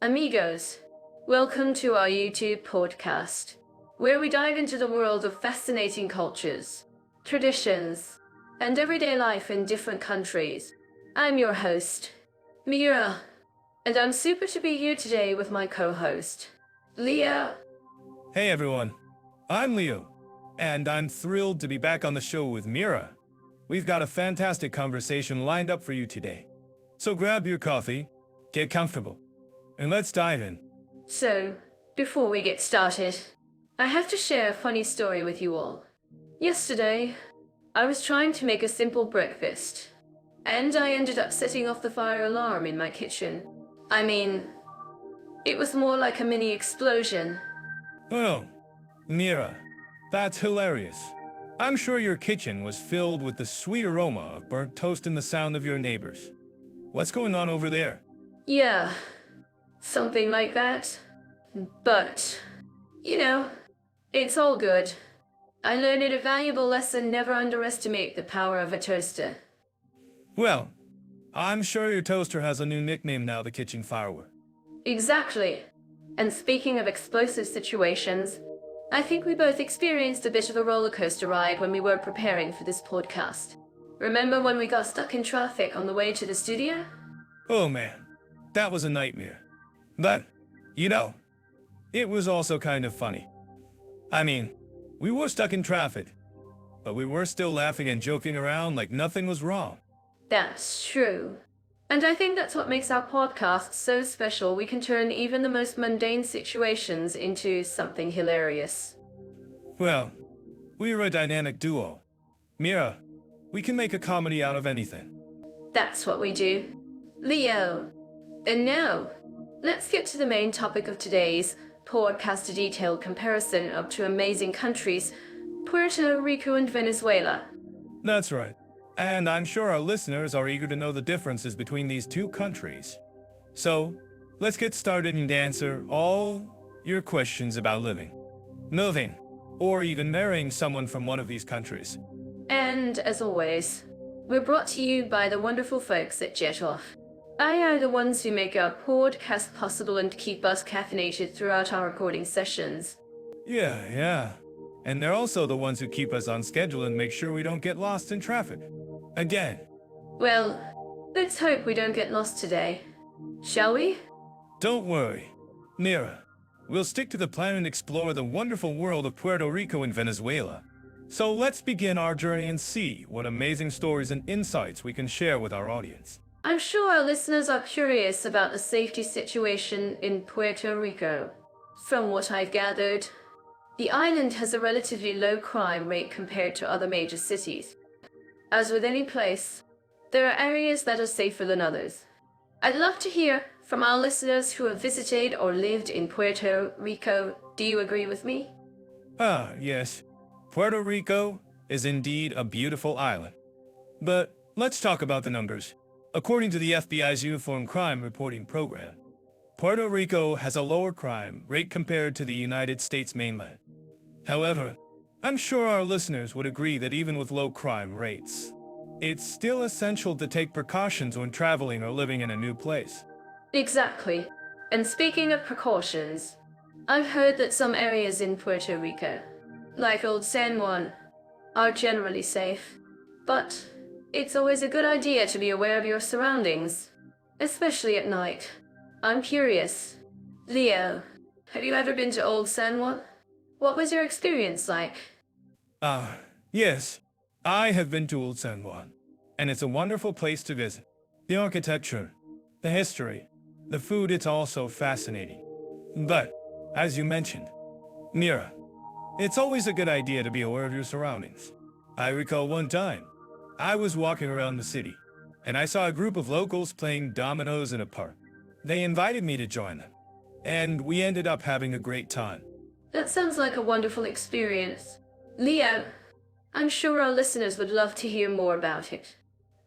Amigos, welcome to our YouTube podcast, where we dive into the world of fascinating cultures, traditions, and everyday life in different countries. I'm your host, Mira, and I'm super to be here today with my co-host, Leo. Hey everyone, I'm Leo, and I'm thrilled to be back on the show with Mira. We've got a fantastic conversation lined up for you today. So grab your coffee, get comfortable, and let's dive in. So, before we get started, I have to share a funny story with you all. Yesterday, I was trying to make a simple breakfast, and I ended up setting off the fire alarm in my kitchen. I mean, it was more like a mini explosion. Oh, Mira, that's hilarious. I'm sure your kitchen was filled with the sweet aroma of burnt toast and the sound of your neighbors. What's going on over there? Yeah, something like that. But, it's all good. I learned a valuable lesson: never underestimate the power of a toaster. Well, I'm sure your toaster has a new nickname now, the kitchen firework. Exactly. And speaking of explosive situations, I think we both experienced a bit of a roller coaster ride when we were preparing for this podcast. Remember when we got stuck in traffic on the way to the studio? Oh man, that was a nightmare. But, it was also kind of funny. I mean, we were stuck in traffic, but we were still laughing and joking around like nothing was wrong. That's true. And I think that's what makes our podcast so special. We can turn even the most mundane situations into something hilarious. Well, we're a dynamic duo. Mira, we can make a comedy out of anything. That's what we do. Leo. And now, let's get to the main topic of today's podcast, a detailed comparison of two amazing countries, Puerto Rico and Venezuela. That's right. And I'm sure our listeners are eager to know the differences between these two countries. So, let's get started and answer all your questions about living, moving, or even marrying someone from one of these countries. And as always, we're brought to you by the wonderful folks at Jet Off. They are the ones who make our podcast possible and keep us caffeinated throughout our recording sessions. Yeah. And they're also the ones who keep us on schedule and make sure we don't get lost in traffic. Again. Well, let's hope we don't get lost today. Shall we? Don't worry, Mira. We'll stick to the plan and explore the wonderful world of Puerto Rico and Venezuela. So let's begin our journey and see what amazing stories and insights we can share with our audience. I'm sure our listeners are curious about the safety situation in Puerto Rico. From what I've gathered, the island has a relatively low crime rate compared to other major cities. As with any place, there are areas that are safer than others. I'd love to hear from our listeners who have visited or lived in Puerto Rico. Do you agree with me? Yes. Puerto Rico is indeed a beautiful island. But let's talk about the numbers. According to the FBI's Uniform Crime Reporting Program, Puerto Rico has a lower crime rate compared to the United States mainland. However, I'm sure our listeners would agree that even with low crime rates, it's still essential to take precautions when traveling or living in a new place. Exactly. And speaking of precautions, I've heard that some areas in Puerto Rico, like Old San Juan, are generally safe. But it's always a good idea to be aware of your surroundings, especially at night. I'm curious. Leo, have you ever been to Old San Juan? What was your experience like? Yes. I have been to Old San Juan, and it's a wonderful place to visit. The architecture, the history, the food, it's all so fascinating. But, as you mentioned, Mira, it's always a good idea to be aware of your surroundings. I recall one time, I was walking around the city, and I saw a group of locals playing dominoes in a park. They invited me to join them, and we ended up having a great time. That sounds like a wonderful experience. Leo, I'm sure our listeners would love to hear more about it.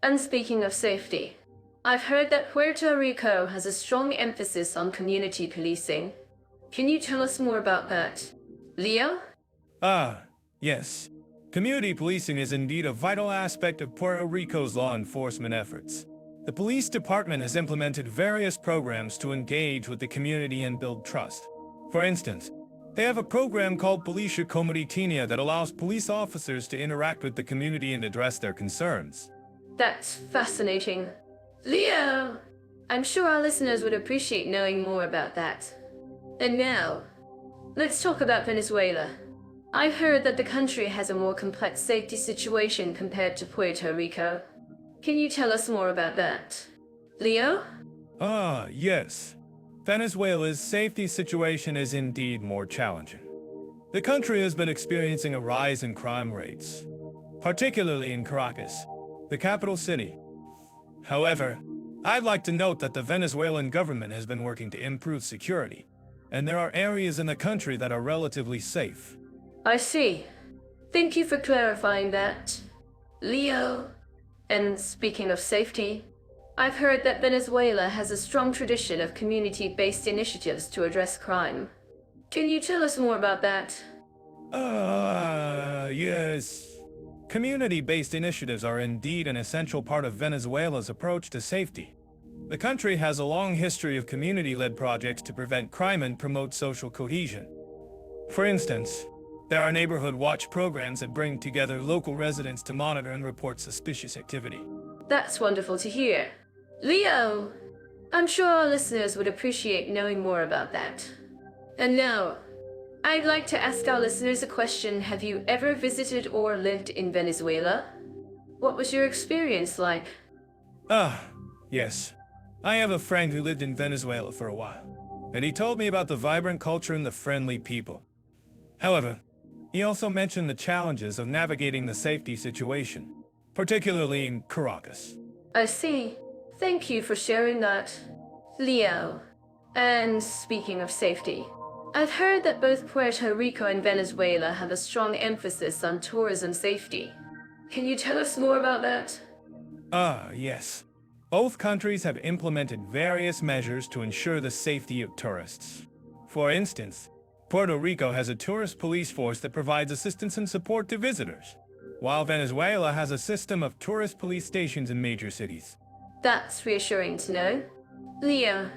And speaking of safety, I've heard that Puerto Rico has a strong emphasis on community policing. Can you tell us more about that? Leo? Yes. Community policing is indeed a vital aspect of Puerto Rico's law enforcement efforts. The police department has implemented various programs to engage with the community and build trust. For instance, they have a program called Policia Comunitaria that allows police officers to interact with the community and address their concerns. That's fascinating. Leo! I'm sure our listeners would appreciate knowing more about that. And now, let's talk about Venezuela. I've heard that the country has a more complex safety situation compared to Puerto Rico. Can you tell us more about that? Leo? Yes. Venezuela's safety situation is indeed more challenging. The country has been experiencing a rise in crime rates, particularly in Caracas, the capital city. However, I'd like to note that the Venezuelan government has been working to improve security, and there are areas in the country that are relatively safe. I see. Thank you for clarifying that. Leo. And speaking of safety, I've heard that Venezuela has a strong tradition of community-based initiatives to address crime. Can you tell us more about that? Yes. Community-based initiatives are indeed an essential part of Venezuela's approach to safety. The country has a long history of community-led projects to prevent crime and promote social cohesion. For instance, there are neighborhood watch programs that bring together local residents to monitor and report suspicious activity. That's wonderful to hear. Leo! I'm sure our listeners would appreciate knowing more about that. And now, I'd like to ask our listeners a question. Have you ever visited or lived in Venezuela? What was your experience like? Yes. I have a friend who lived in Venezuela for a while, and he told me about the vibrant culture and the friendly people. However, he also mentioned the challenges of navigating the safety situation, particularly in Caracas. I see. Thank you for sharing that, Leo. And speaking of safety, I've heard that both Puerto Rico and Venezuela have a strong emphasis on tourism safety. Can you tell us more about that? Yes. Both countries have implemented various measures to ensure the safety of tourists. For instance, Puerto Rico has a tourist police force that provides assistance and support to visitors, while Venezuela has a system of tourist police stations in major cities. That's reassuring to know. Leo,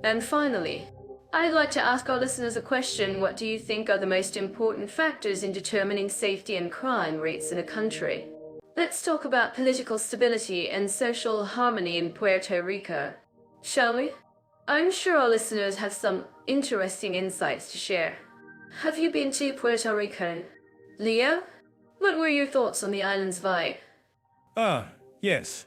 and finally, I'd like to ask our listeners a question. What do you think are the most important factors in determining safety and crime rates in a country? Let's talk about political stability and social harmony in Puerto Rico, shall we? I'm sure our listeners have some interesting insights to share. Have you been to Puerto Rico? Leo, what were your thoughts on the island's vibe? Yes.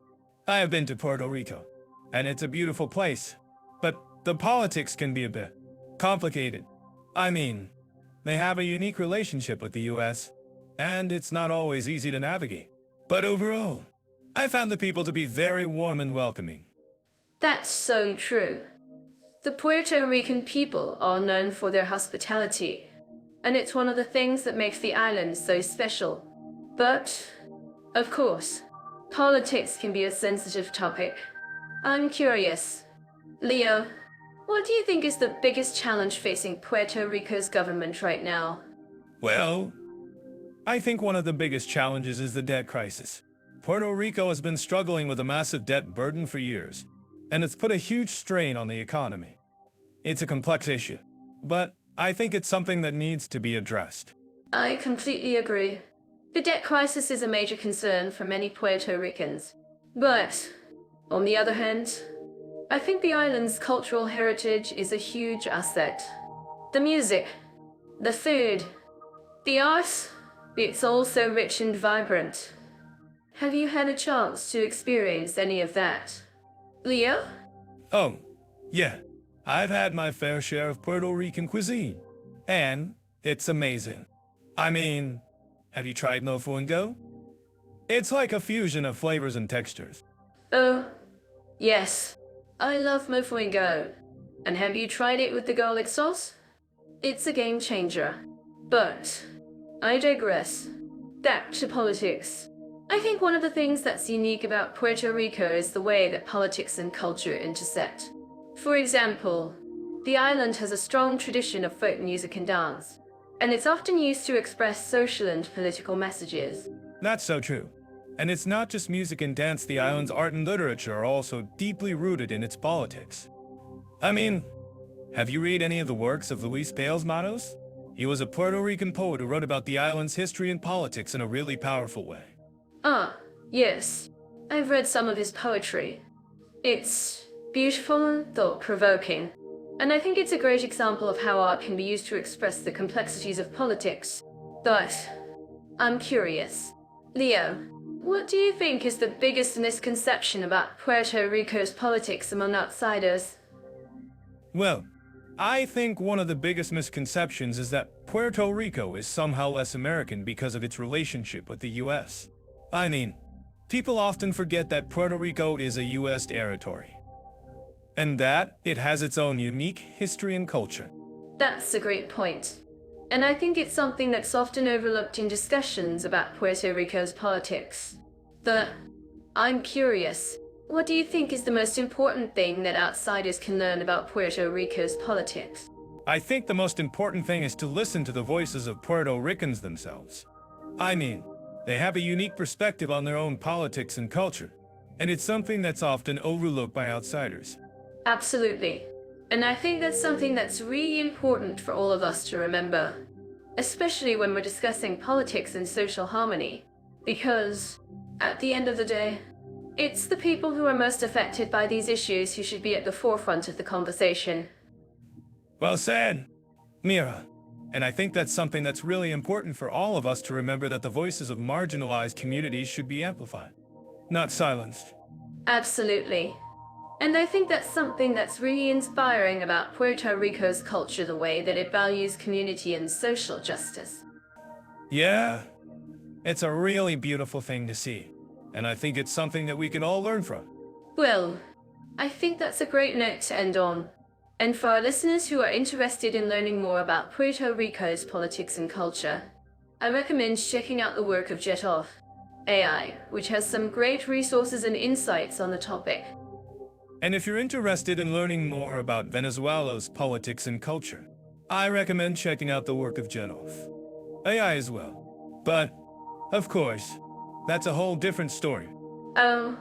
I have been to Puerto Rico, and it's a beautiful place. But the politics can be a bit complicated. I mean, they have a unique relationship with the US, and it's not always easy to navigate. But overall, I found the people to be very warm and welcoming. That's so true. The Puerto Rican people are known for their hospitality, and it's one of the things that makes the island so special. But, of course, politics can be a sensitive topic. I'm curious, Leo, what do you think is the biggest challenge facing Puerto Rico's government right now? Well, I think one of the biggest challenges is the debt crisis. Puerto Rico has been struggling with a massive debt burden for years, and it's put a huge strain on the economy. It's a complex issue, but I think it's something that needs to be addressed. I completely agree. The debt crisis is a major concern for many Puerto Ricans. But, on the other hand, I think the island's cultural heritage is a huge asset. The music, the food, the art, it's all so rich and vibrant. Have you had a chance to experience any of that? Leo? Oh, yeah. I've had my fair share of Puerto Rican cuisine, and it's amazing. I mean, have you tried mofongo? It's like a fusion of flavors and textures. Oh, yes. I love mofongo. And have you tried it with the garlic sauce? It's a game changer. But, I digress. Back to politics. I think one of the things that's unique about Puerto Rico is the way that politics and culture intersect. For example, the island has a strong tradition of folk music and dance, and it's often used to express social and political messages. That's so true. And it's not just music and dance, the island's art and literature are also deeply rooted in its politics. I mean, have you read any of the works of Luis Pales Matos? He was a Puerto Rican poet who wrote about the island's history and politics in a really powerful way. Ah, yes. I've read some of his poetry. It's beautiful and thought-provoking. And I think it's a great example of how art can be used to express the complexities of politics. But I'm curious. Leo, what do you think is the biggest misconception about Puerto Rico's politics among outsiders? Well, I think one of the biggest misconceptions is that Puerto Rico is somehow less American because of its relationship with the US. I mean, people often forget that Puerto Rico is a US territory, and that it has its own unique history and culture. That's a great point. And I think it's something that's often overlooked in discussions about Puerto Rico's politics. But I'm curious, what do you think is the most important thing that outsiders can learn about Puerto Rico's politics? I think the most important thing is to listen to the voices of Puerto Ricans themselves. I mean, they have a unique perspective on their own politics and culture, and it's something that's often overlooked by outsiders. Absolutely. And I think that's something that's really important for all of us to remember, especially when we're discussing politics and social harmony, because at the end of the day, it's the people who are most affected by these issues who should be at the forefront of the conversation. Well said, Mira. And I think that's something that's really important for all of us to remember, that the voices of marginalized communities should be amplified, not silenced. Absolutely. And I think that's something that's really inspiring about Puerto Rico's culture, the way that it values community and social justice. Yeah, it's a really beautiful thing to see. And I think it's something that we can all learn from. Well, I think that's a great note to end on. And for our listeners who are interested in learning more about Puerto Rico's politics and culture, I recommend checking out the work of Jet Off AI, which has some great resources and insights on the topic. And if you're interested in learning more about Venezuela's politics and culture, I recommend checking out the work of Genov AI as well. But, of course, that's a whole different story. Oh,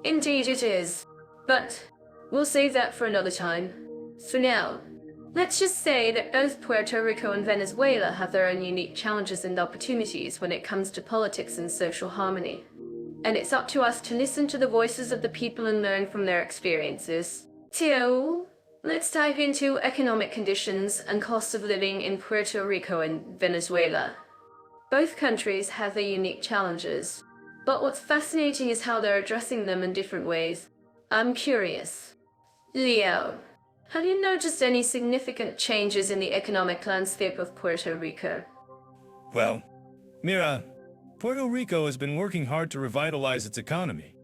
indeed it is. But we'll save that for another time. So now, let's just say that both Puerto Rico and Venezuela have their own unique challenges and opportunities when it comes to politics and social harmony. And it's up to us to listen to the voices of the people and learn from their experiences. So, let's dive into economic conditions and costs of living in Puerto Rico and Venezuela. Both countries have their unique challenges, but what's fascinating is how they're addressing them in different ways. I'm curious. Leo, have you noticed any significant changes in the economic landscape of Puerto Rico? Well, Mira, Puerto Rico has been working hard to revitalize its economy,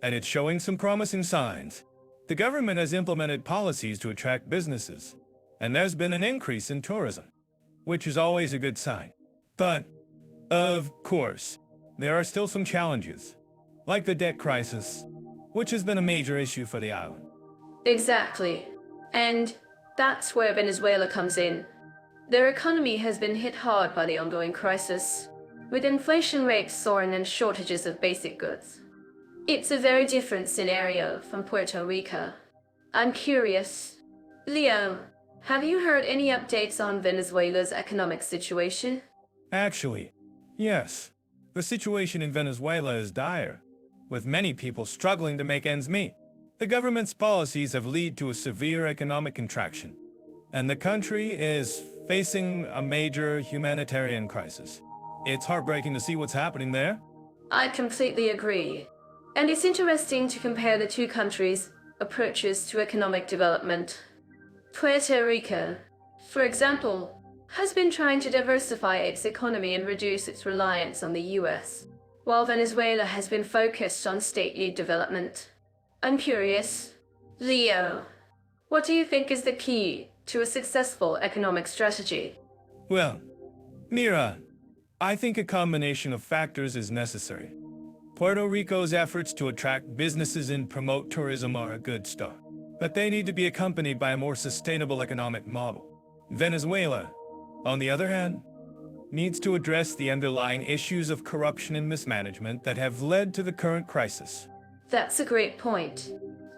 and it's showing some promising signs. The government has implemented policies to attract businesses, and there's been an increase in tourism, which is always a good sign. But, of course, there are still some challenges, like the debt crisis, which has been a major issue for the island. Exactly. And that's where Venezuela comes in. Their economy has been hit hard by the ongoing crisis, with inflation rates soaring and shortages of basic goods. It's a very different scenario from Puerto Rico. I'm curious. Leo, have you heard any updates on Venezuela's economic situation? Actually, yes. The situation in Venezuela is dire, with many people struggling to make ends meet. The government's policies have led to a severe economic contraction, and the country is facing a major humanitarian crisis. It's heartbreaking to see what's happening there. I completely agree. And it's interesting to compare the two countries' approaches to economic development. Puerto Rico, for example, has been trying to diversify its economy and reduce its reliance on the US, while Venezuela has been focused on state-led development. I'm curious. Leo, what do you think is the key to a successful economic strategy? Well, Mira, I think a combination of factors is necessary. Puerto Rico's efforts to attract businesses and promote tourism are a good start, but they need to be accompanied by a more sustainable economic model. Venezuela, on the other hand, needs to address the underlying issues of corruption and mismanagement that have led to the current crisis. That's a great point,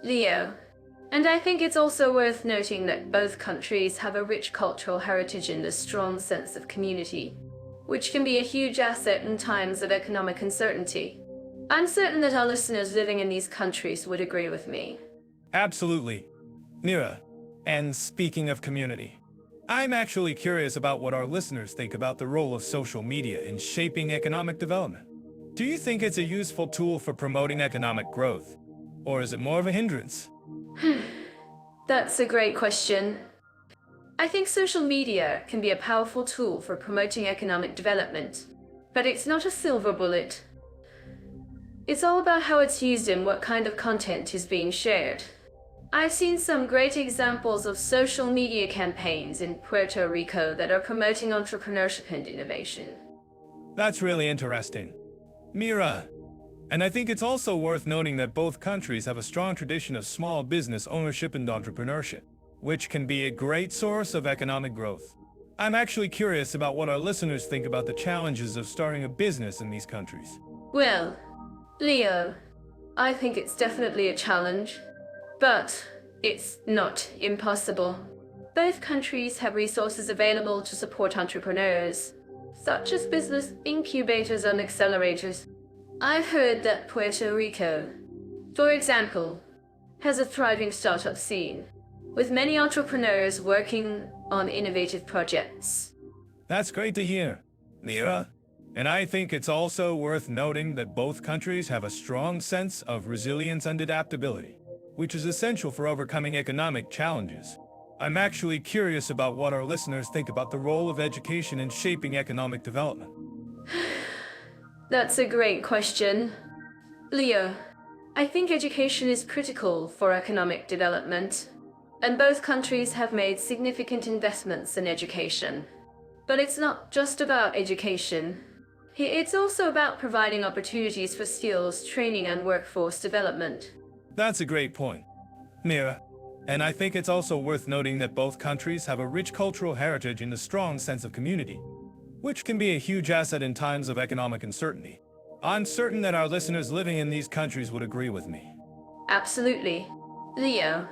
Leo. And I think it's also worth noting that both countries have a rich cultural heritage and a strong sense of community, which can be a huge asset in times of economic uncertainty. I'm certain that our listeners living in these countries would agree with me. Absolutely. Mira, and speaking of community, I'm actually curious about what our listeners think about the role of social media in shaping economic development. Do you think it's a useful tool for promoting economic growth, or is it more of a hindrance? That's a great question. I think social media can be a powerful tool for promoting economic development, but it's not a silver bullet. It's all about how it's used and what kind of content is being shared. I've seen some great examples of social media campaigns in Puerto Rico that are promoting entrepreneurship and innovation. That's really interesting. Mira, and I think it's also worth noting that both countries have a strong tradition of small business ownership and entrepreneurship, which can be a great source of economic growth. I'm actually curious about what our listeners think about the challenges of starting a business in these countries. Well, Leo, I think it's definitely a challenge, but it's not impossible. Both countries have resources available to support entrepreneurs, such as business incubators and accelerators. I've heard that Puerto Rico, for example, has a thriving startup scene, with many entrepreneurs working on innovative projects. That's great to hear, Mira. And I think it's also worth noting that both countries have a strong sense of resilience and adaptability, which is essential for overcoming economic challenges. I'm actually curious about what our listeners think about the role of education in shaping economic development. That's a great question. Leo, I think education is critical for economic development, and both countries have made significant investments in education. But it's not just about education. It's also about providing opportunities for skills, training, and workforce development. That's a great point, Mira. And I think it's also worth noting that both countries have a rich cultural heritage and a strong sense of community, which can be a huge asset in times of economic uncertainty. I'm certain that our listeners living in these countries would agree with me. Absolutely. Leo,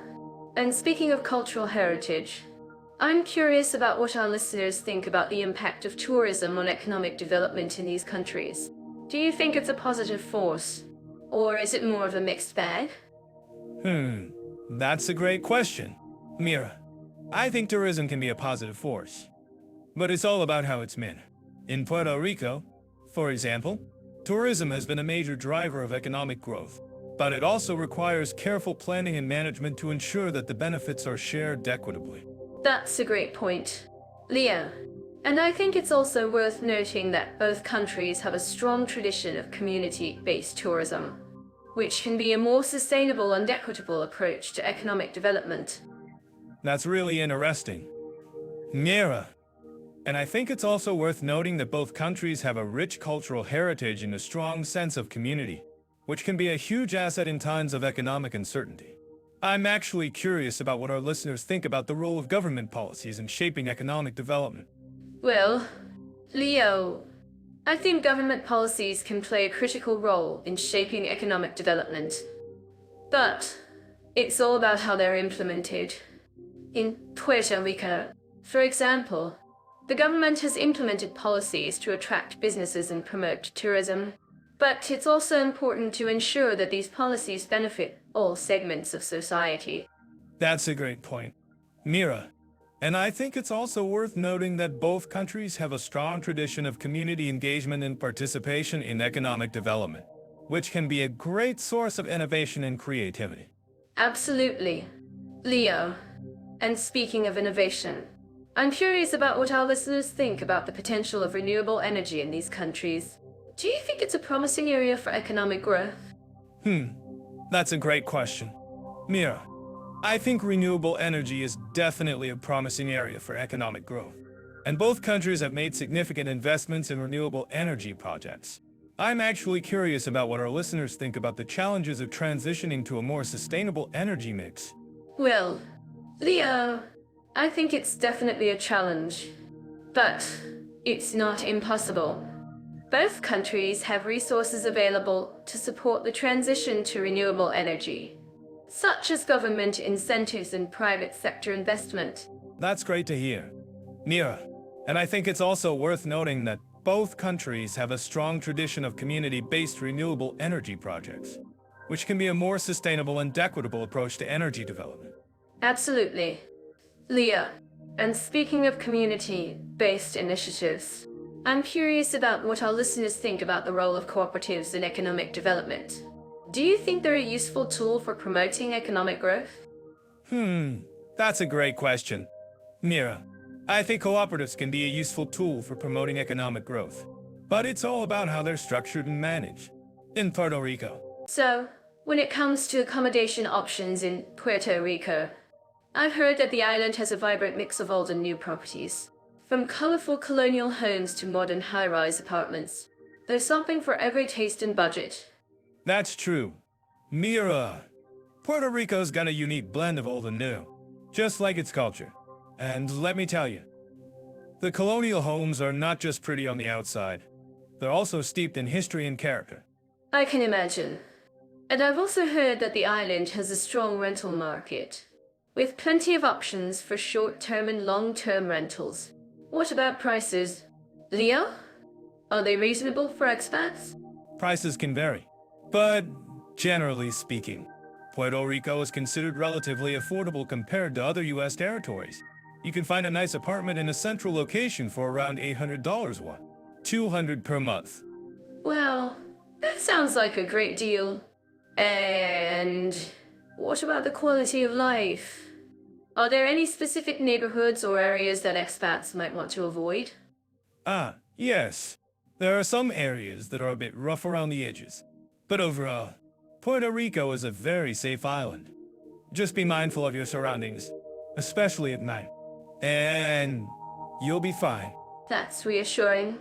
and speaking of cultural heritage, I'm curious about what our listeners think about the impact of tourism on economic development in these countries. Do you think it's a positive force, or is it more of a mixed bag? That's a great question, Mira. I think tourism can be a positive force, but it's all about how it's meant. In Puerto Rico, for example, tourism has been a major driver of economic growth, but it also requires careful planning and management to ensure that the benefits are shared equitably. That's a great point, Leo. And I think it's also worth noting that both countries have a strong tradition of community-based tourism, which can be a more sustainable and equitable approach to economic development. That's really interesting, Mira. And I think it's also worth noting that both countries have a rich cultural heritage and a strong sense of community, which can be a huge asset in times of economic uncertainty. I'm actually curious about what our listeners think about the role of government policies in shaping economic development. Well, Leo, I think government policies can play a critical role in shaping economic development. But it's all about how they're implemented. In Puerto Rico, for example, the government has implemented policies to attract businesses and promote tourism. But it's also important to ensure that these policies benefit all segments of society. That's a great point, Mira. And I think it's also worth noting that both countries have a strong tradition of community engagement and participation in economic development, which can be a great source of innovation and creativity. Absolutely. Leo, and speaking of innovation, I'm curious about what our listeners think about the potential of renewable energy in these countries. Do you think it's a promising area for economic growth? That's a great question, Mira. I think renewable energy is definitely a promising area for economic growth, and both countries have made significant investments in renewable energy projects. I'm actually curious about what our listeners think about the challenges of transitioning to a more sustainable energy mix. Well, Leo, I think it's definitely a challenge, but It's not impossible. Both countries have resources available to support the transition to renewable energy, such as government incentives and private sector investment. That's great to hear, Mira. And I think it's also worth noting that both countries have a strong tradition of community-based renewable energy projects, which can be a more sustainable and equitable approach to energy development. Absolutely. Leah, and speaking of community-based initiatives, I'm curious about what our listeners think about the role of cooperatives in economic development. Do you think they're a useful tool for promoting economic growth? That's a great question. Mira, I think cooperatives can be a useful tool for promoting economic growth, but it's all about how they're structured and managed. In Puerto Rico, So, when it comes to accommodation options in Puerto Rico, I've heard that the island has a vibrant mix of old and new properties. From colorful colonial homes to modern high-rise apartments, there's something for every taste and budget. that's true. Mira, Puerto Rico's got a unique blend of old and new, just like its culture. And let me tell you, the colonial homes are not just pretty on the outside, they're also steeped in history and character. I can imagine. And I've also heard that the island has a strong rental market, with plenty of options for short-term and long-term rentals. What about prices? Leo? Are they reasonable for expats? Prices can vary, but generally speaking, Puerto Rico is considered relatively affordable compared to other U.S. territories. You can find a nice apartment in a central location for around $800 one, $200 per month. Well, that sounds like a great deal. And what about the quality of life? Are there any specific neighborhoods or areas that expats might want to avoid? Yes. There are some areas that are a bit rough around the edges. But overall, Puerto Rico is a very safe island. Just be mindful of your surroundings, especially at night. And you'll be fine. That's reassuring.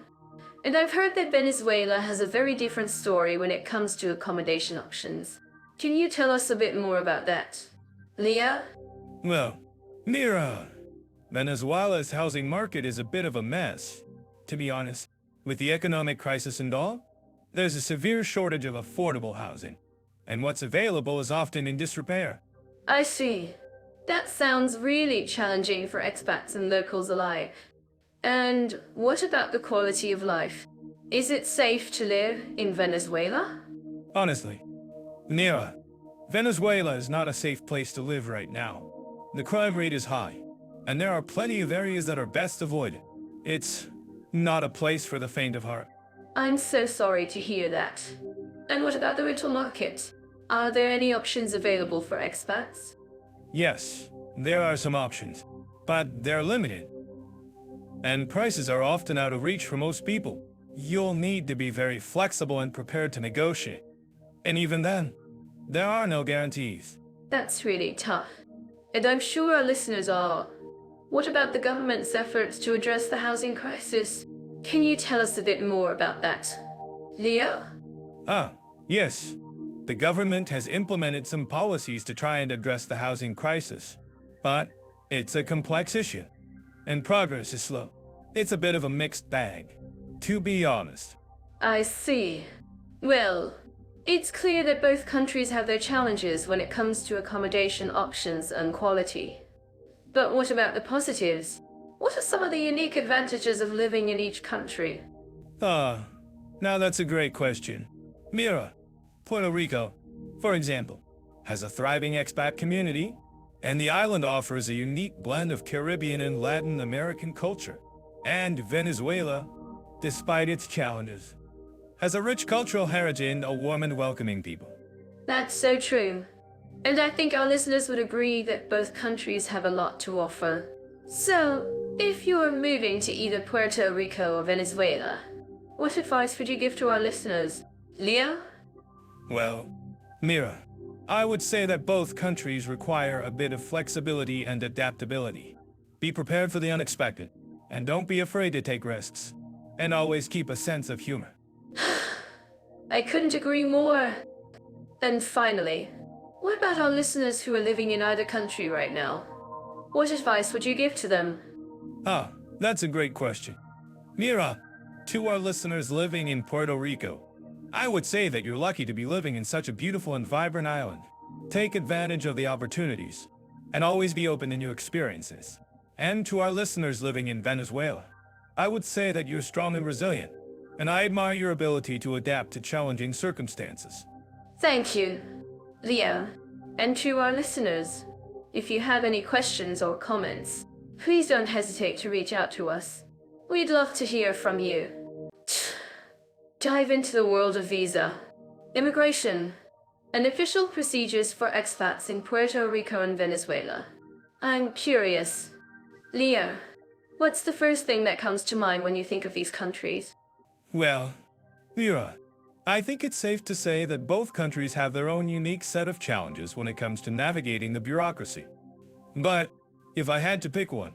And I've heard that Venezuela has a very different story when it comes to accommodation options. Can you tell us a bit more about that? Leah? Well, Mira, Venezuela's housing market is a bit of a mess. To be honest, with the economic crisis and all, there's a severe shortage of affordable housing, and what's available is often in disrepair. I see. That sounds really challenging for expats and locals alike. And what about the quality of life? Is it safe to live in Venezuela? Honestly, Mira, Venezuela is not a safe place to live right now. The crime rate is high, and there are plenty of areas that are best avoided. It's not a place for the faint of heart. I'm so sorry to hear that. And what about the rental market? Are there any options available for expats? Yes, there are some options, but they're limited. And prices are often out of reach for most people. You'll need to be very flexible and prepared to negotiate. And even then, there are no guarantees. That's really tough. And I'm sure our listeners are. What about the government's efforts to address the housing crisis? Can you tell us a bit more about that? Leo? Yes. The government has implemented some policies to try and address the housing crisis. But it's a complex issue, and progress is slow. It's a bit of a mixed bag, to be honest. I see. Well, it's clear that both countries have their challenges when it comes to accommodation options and quality. But what about the positives? What are some of the unique advantages of living in each country? Now that's a great question. Mira, Puerto Rico, for example, has a thriving expat community, and the island offers a unique blend of Caribbean and Latin American culture. And Venezuela, despite its challenges, has a rich cultural heritage and a warm and welcoming people. That's so true. And I think our listeners would agree that both countries have a lot to offer. So, if you're moving to either Puerto Rico or Venezuela, what advice would you give to our listeners? Leo? Well, Mira, I would say that both countries require a bit of flexibility and adaptability. Be prepared for the unexpected, and don't be afraid to take risks. And always keep a sense of humor. I couldn't agree more. And finally, what about our listeners who are living in either country right now? What advice would you give to them? That's a great question. Mira, to our listeners living in Puerto Rico, I would say that you're lucky to be living in such a beautiful and vibrant island. Take advantage of the opportunities, and always be open to new experiences. And to our listeners living in Venezuela, I would say that you're strong and resilient, and I admire your ability to adapt to challenging circumstances. Thank you, Leo. And to our listeners, if you have any questions or comments, please don't hesitate to reach out to us. We'd love to hear from you. Dive into the world of visa, immigration, and official procedures for expats in Puerto Rico and Venezuela. I'm curious. Leo, what's the first thing that comes to mind when you think of these countries? Well, Mira, I think it's safe to say that both countries have their own unique set of challenges when it comes to navigating the bureaucracy. But if I had to pick one,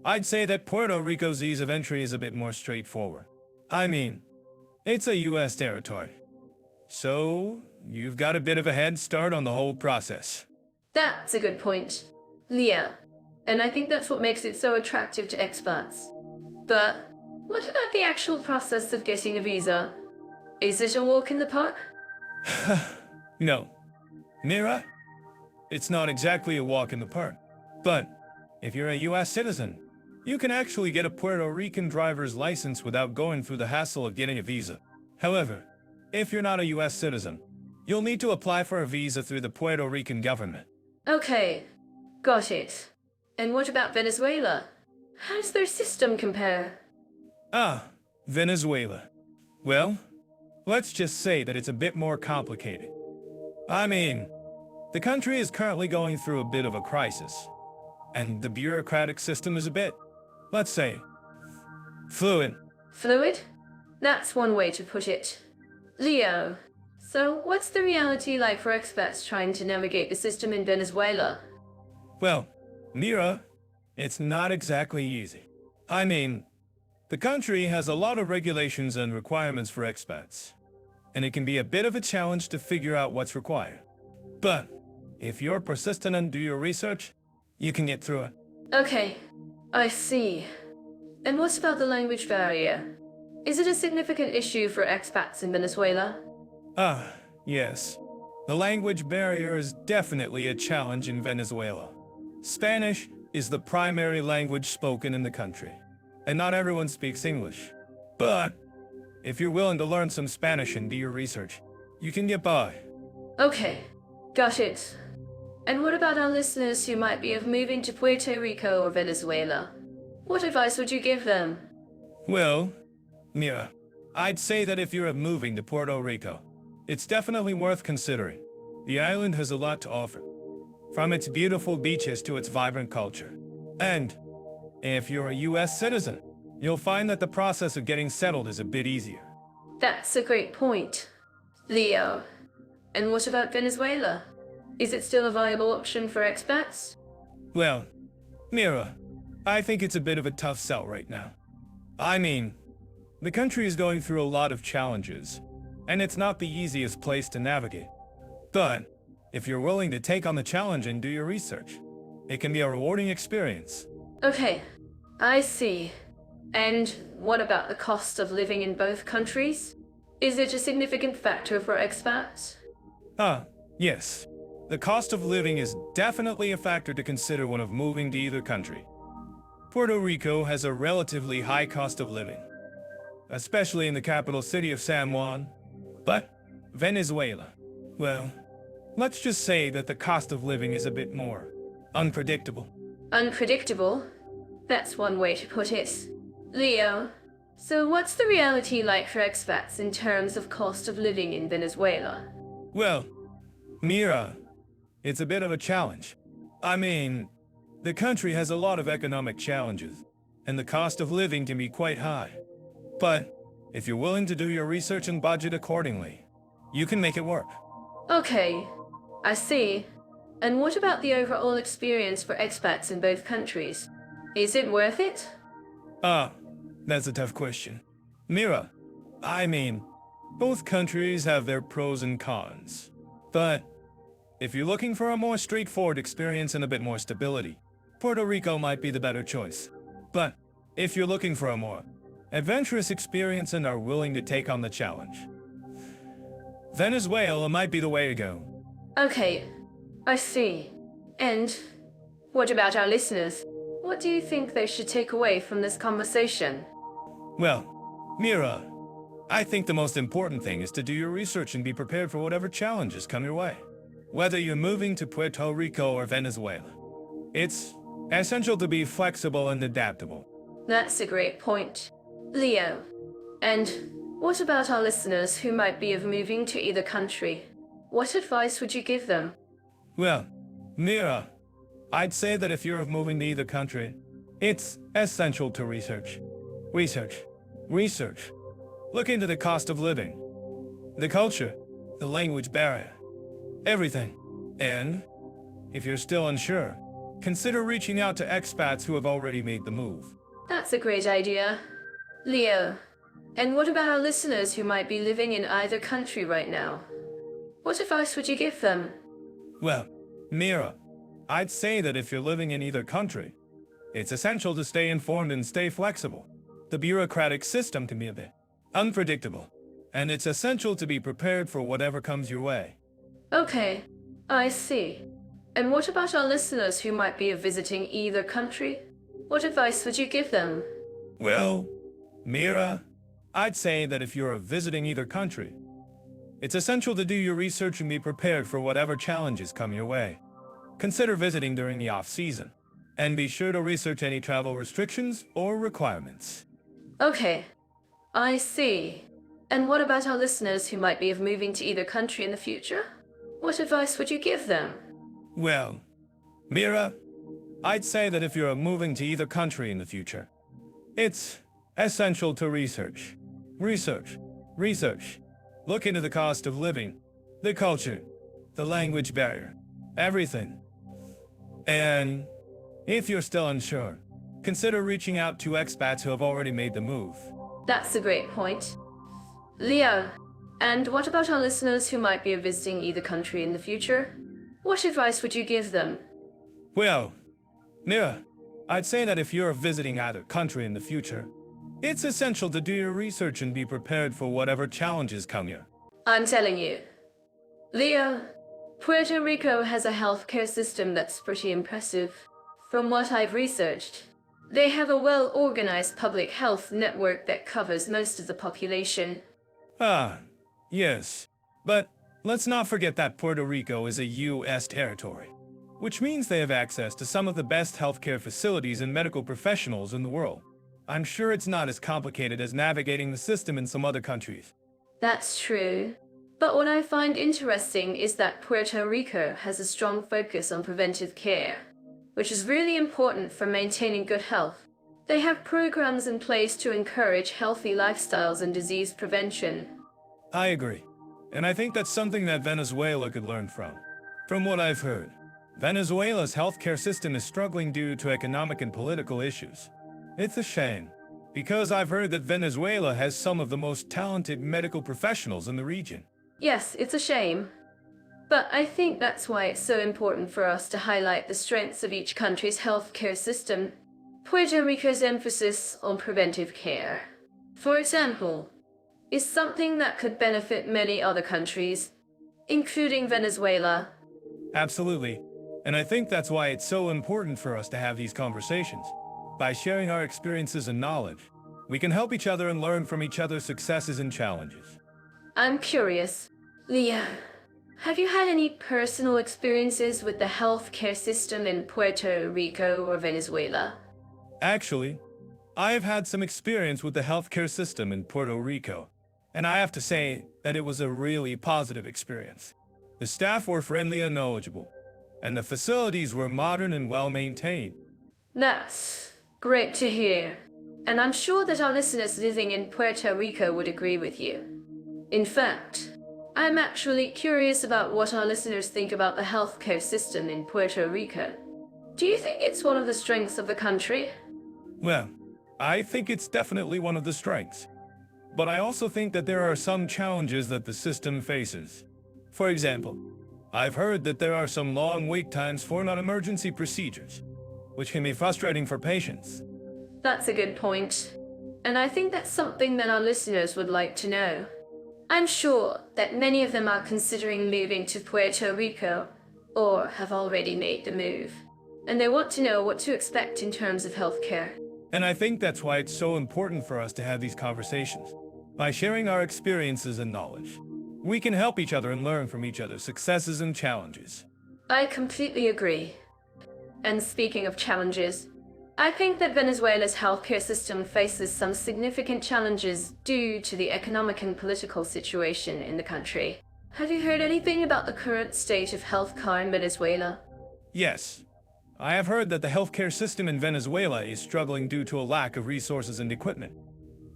I'd say that Puerto Rico's ease of entry is a bit more straightforward. I mean, it's a U.S. territory, so you've got a bit of a head start on the whole process. That's a good point, Leo. And I think that's what makes it so attractive to expats. But what about the actual process of getting a visa? Is it a walk in the park? No. Mira, it's not exactly a walk in the park. But if you're a U.S. citizen, you can actually get a Puerto Rican driver's license without going through the hassle of getting a visa. However, if you're not a U.S. citizen, you'll need to apply for a visa through the Puerto Rican government. Okay, got it. And what about Venezuela? How does their system compare? Venezuela. Well, let's just say that it's a bit more complicated. I mean, the country is currently going through a bit of a crisis, and the bureaucratic system is a bit, let's say, fluid. Fluid? That's one way to put it. Leo, so what's the reality like for expats trying to navigate the system in Venezuela? Well, Mira, it's not exactly easy. I mean, the country has a lot of regulations and requirements for expats, and it can be a bit of a challenge to figure out what's required. But if you're persistent and do your research, you can get through it. Okay, I see. And what about the language barrier? Is it a significant issue for expats in Venezuela? Yes. The language barrier is definitely a challenge in Venezuela. Spanish is the primary language spoken in the country, and not everyone speaks English. But if you're willing to learn some Spanish and do your research, you can get by. Okay, got it. And what about our listeners who might be of moving to Puerto Rico or Venezuela? What advice would you give them? Well, Mira, I'd say that if you're moving to Puerto Rico, it's definitely worth considering. The island has a lot to offer, from its beautiful beaches to its vibrant culture. And if you're a U.S. citizen, you'll find that the process of getting settled is a bit easier. That's a great point, Leo. And what about Venezuela? Is it still a viable option for expats? Well, Mira, I think it's a bit of a tough sell right now. I mean, the country is going through a lot of challenges, and it's not the easiest place to navigate. But if you're willing to take on the challenge and do your research, it can be a rewarding experience. Okay, I see. And what about the cost of living in both countries? Is it a significant factor for expats? Yes. The cost of living is definitely a factor to consider when moving to either country. Puerto Rico has a relatively high cost of living, especially in the capital city of San Juan. But Venezuela, well, let's just say that the cost of living is a bit more unpredictable. Unpredictable? That's one way to put it. Leo, so what's the reality like for expats in terms of cost of living in Venezuela? Well, Mira, it's a bit of a challenge. I mean, the country has a lot of economic challenges, and the cost of living can be quite high. But if you're willing to do your research and budget accordingly, you can make it work. Okay, I see. And what about the overall experience for expats in both countries? Is it worth it? That's a tough question. Mira, I mean, both countries have their pros and cons. But if you're looking for a more straightforward experience and a bit more stability, Puerto Rico might be the better choice. But if you're looking for a more adventurous experience and are willing to take on the challenge. Venezuela might be the way to go. Okay, I see. And what about our listeners? What do you think they should take away from this conversation? Well, Mira, I think the most important thing is to do your research and be prepared for whatever challenges come your way. Whether you're moving to Puerto Rico or Venezuela, it's essential to be flexible and adaptable. That's a great point. Leo, and what about our listeners who might be of moving to either country? What advice would you give them? Well, Mira, I'd say that if you're of moving to either country, it's essential to research. Research. Look into the cost of living, the culture, the language barrier, everything. And if you're still unsure, consider reaching out to expats who have already made the move. That's a great idea. Leo, and what about our listeners who might be living in either country right now? What advice would you give them? Well, Mira, I'd say that if you're living in either country, it's essential to stay informed and stay flexible. The bureaucratic system can be a bit unpredictable, and it's essential to be prepared for whatever comes your way. Okay, I see. And what about our listeners who might be visiting either country? What advice would you give them? Well, Mira, I'd say that if you're visiting either country, it's essential to do your research and be prepared for whatever challenges come your way. Consider visiting during the off-season, and be sure to research any travel restrictions or requirements. Okay, I see. And what about our listeners who might be of moving to either country in the future? What advice would you give them? Well, Mira, I'd say that if you're moving to either country in the future, it's essential to research. Look into the cost of living, the culture, the language barrier, everything. And if you're still unsure, consider reaching out to expats who have already made the move. That's a great point. Leo, and what about our listeners who might be visiting either country in the future? What advice would you give them? Well, Mira, I'd say that if you're visiting either country in the future, it's essential to do your research and be prepared for whatever challenges come your. I'm telling you. Leo, Puerto Rico has a healthcare system that's pretty impressive. From what I've researched, they have a well-organized public health network that covers most of the population. Ah, yes. But let's not forget that Puerto Rico is a U.S. territory, which means they have access to some of the best healthcare facilities and medical professionals in the world. I'm sure it's not as complicated as navigating the system in some other countries. That's true. But what I find interesting is that Puerto Rico has a strong focus on preventive care, which is really important for maintaining good health. They have programs in place to encourage healthy lifestyles and disease prevention. I agree. And I think that's something that Venezuela could learn from. From what I've heard, Venezuela's healthcare system is struggling due to economic and political issues. It's a shame, because I've heard that Venezuela has some of the most talented medical professionals in the region. Yes, it's a shame. But I think that's why it's so important for us to highlight the strengths of each country's healthcare system. Puerto Rico's emphasis on preventive care, for example, is something that could benefit many other countries, including Venezuela. Absolutely. And I think that's why it's so important for us to have these conversations. By sharing our experiences and knowledge, we can help each other and learn from each other's successes and challenges. I'm curious, Leo, have you had any personal experiences with the healthcare system in Puerto Rico or Venezuela? Actually, I've had some experience with the healthcare system in Puerto Rico, and I have to say that it was a really positive experience. The staff were friendly and knowledgeable, and the facilities were modern and well-maintained. That's great to hear. And I'm sure that our listeners living in Puerto Rico would agree with you. In fact, I'm actually curious about what our listeners think about the healthcare system in Puerto Rico. Do you think it's one of the strengths of the country? Well, I think it's definitely one of the strengths. But I also think that there are some challenges that the system faces. For example, I've heard that there are some long wait times for non-emergency procedures, which can be frustrating for patients. That's a good point. and I think that's something that our listeners would like to know. I'm sure that many of them are considering moving to Puerto Rico or have already made the move, and they want to know what to expect in terms of healthcare. And I think that's why it's so important for us to have these conversations. By sharing our experiences and knowledge, we can help each other and learn from each other's successes and challenges. I completely agree. And speaking of challenges, I think that Venezuela's healthcare system faces some significant challenges due to the economic and political situation in the country. Have you heard anything about the current state of healthcare in Venezuela? Yes, I have heard that the healthcare system in Venezuela is struggling due to a lack of resources and equipment.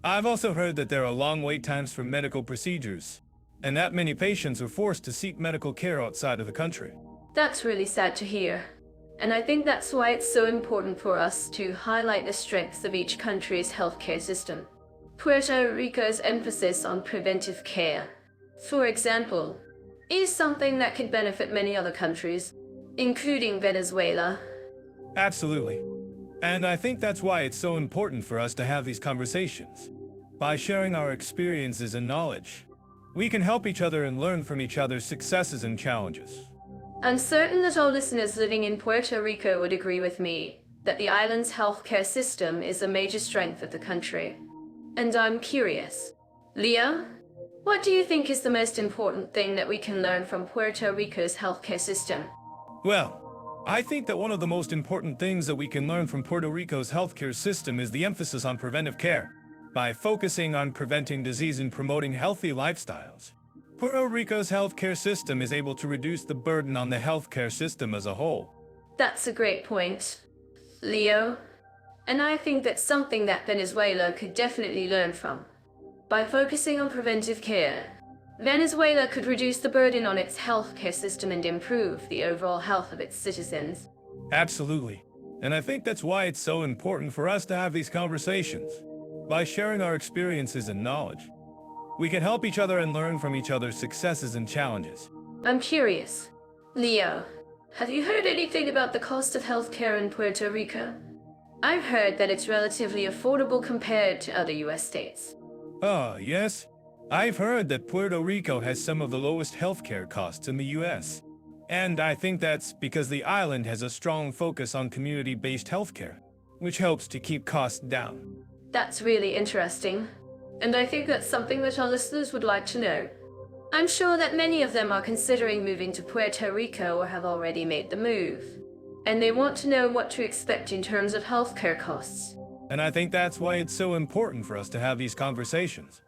I've also heard that there are long wait times for medical procedures, and that many patients are forced to seek medical care outside of the country. That's really sad to hear. And I think that's why it's so important for us to highlight the strengths of each country's healthcare system. Puerto Rico's emphasis on preventive care, for example, is something that could benefit many other countries, including Venezuela. Absolutely. And I think that's why it's so important for us to have these conversations. By sharing our experiences and knowledge, we can help each other and learn from each other's successes and challenges. I'm certain that all listeners living in Puerto Rico would agree with me that the island's healthcare system is a major strength of the country. And I'm curious, Leo, what do you think is the most important thing that we can learn from Puerto Rico's healthcare system? Well, I think that one of the most important things that we can learn from Puerto Rico's healthcare system is the emphasis on preventive care. By focusing on preventing disease and promoting healthy lifestyles, Puerto Rico's healthcare system is able to reduce the burden on the healthcare system as a whole. That's a great point, Leo. And I think that's something that Venezuela could definitely learn from. By focusing on preventive care, Venezuela could reduce the burden on its healthcare system and improve the overall health of its citizens. Absolutely. And I think that's why it's so important for us to have these conversations. By sharing our experiences and knowledge, we can help each other and learn from each other's successes and challenges. I'm curious, Leo, have you heard anything about the cost of healthcare in Puerto Rico? I've heard that it's relatively affordable compared to other US states. Yes. I've heard that Puerto Rico has some of the lowest healthcare costs in the US. And I think that's because the island has a strong focus on community-based healthcare, which helps to keep costs down. That's really interesting. And I think that's something that our listeners would like to know. I'm sure that many of them are considering moving to Puerto Rico or have already made the move. And they want to know what to expect in terms of healthcare costs. And I think that's why it's so important for us to have these conversations.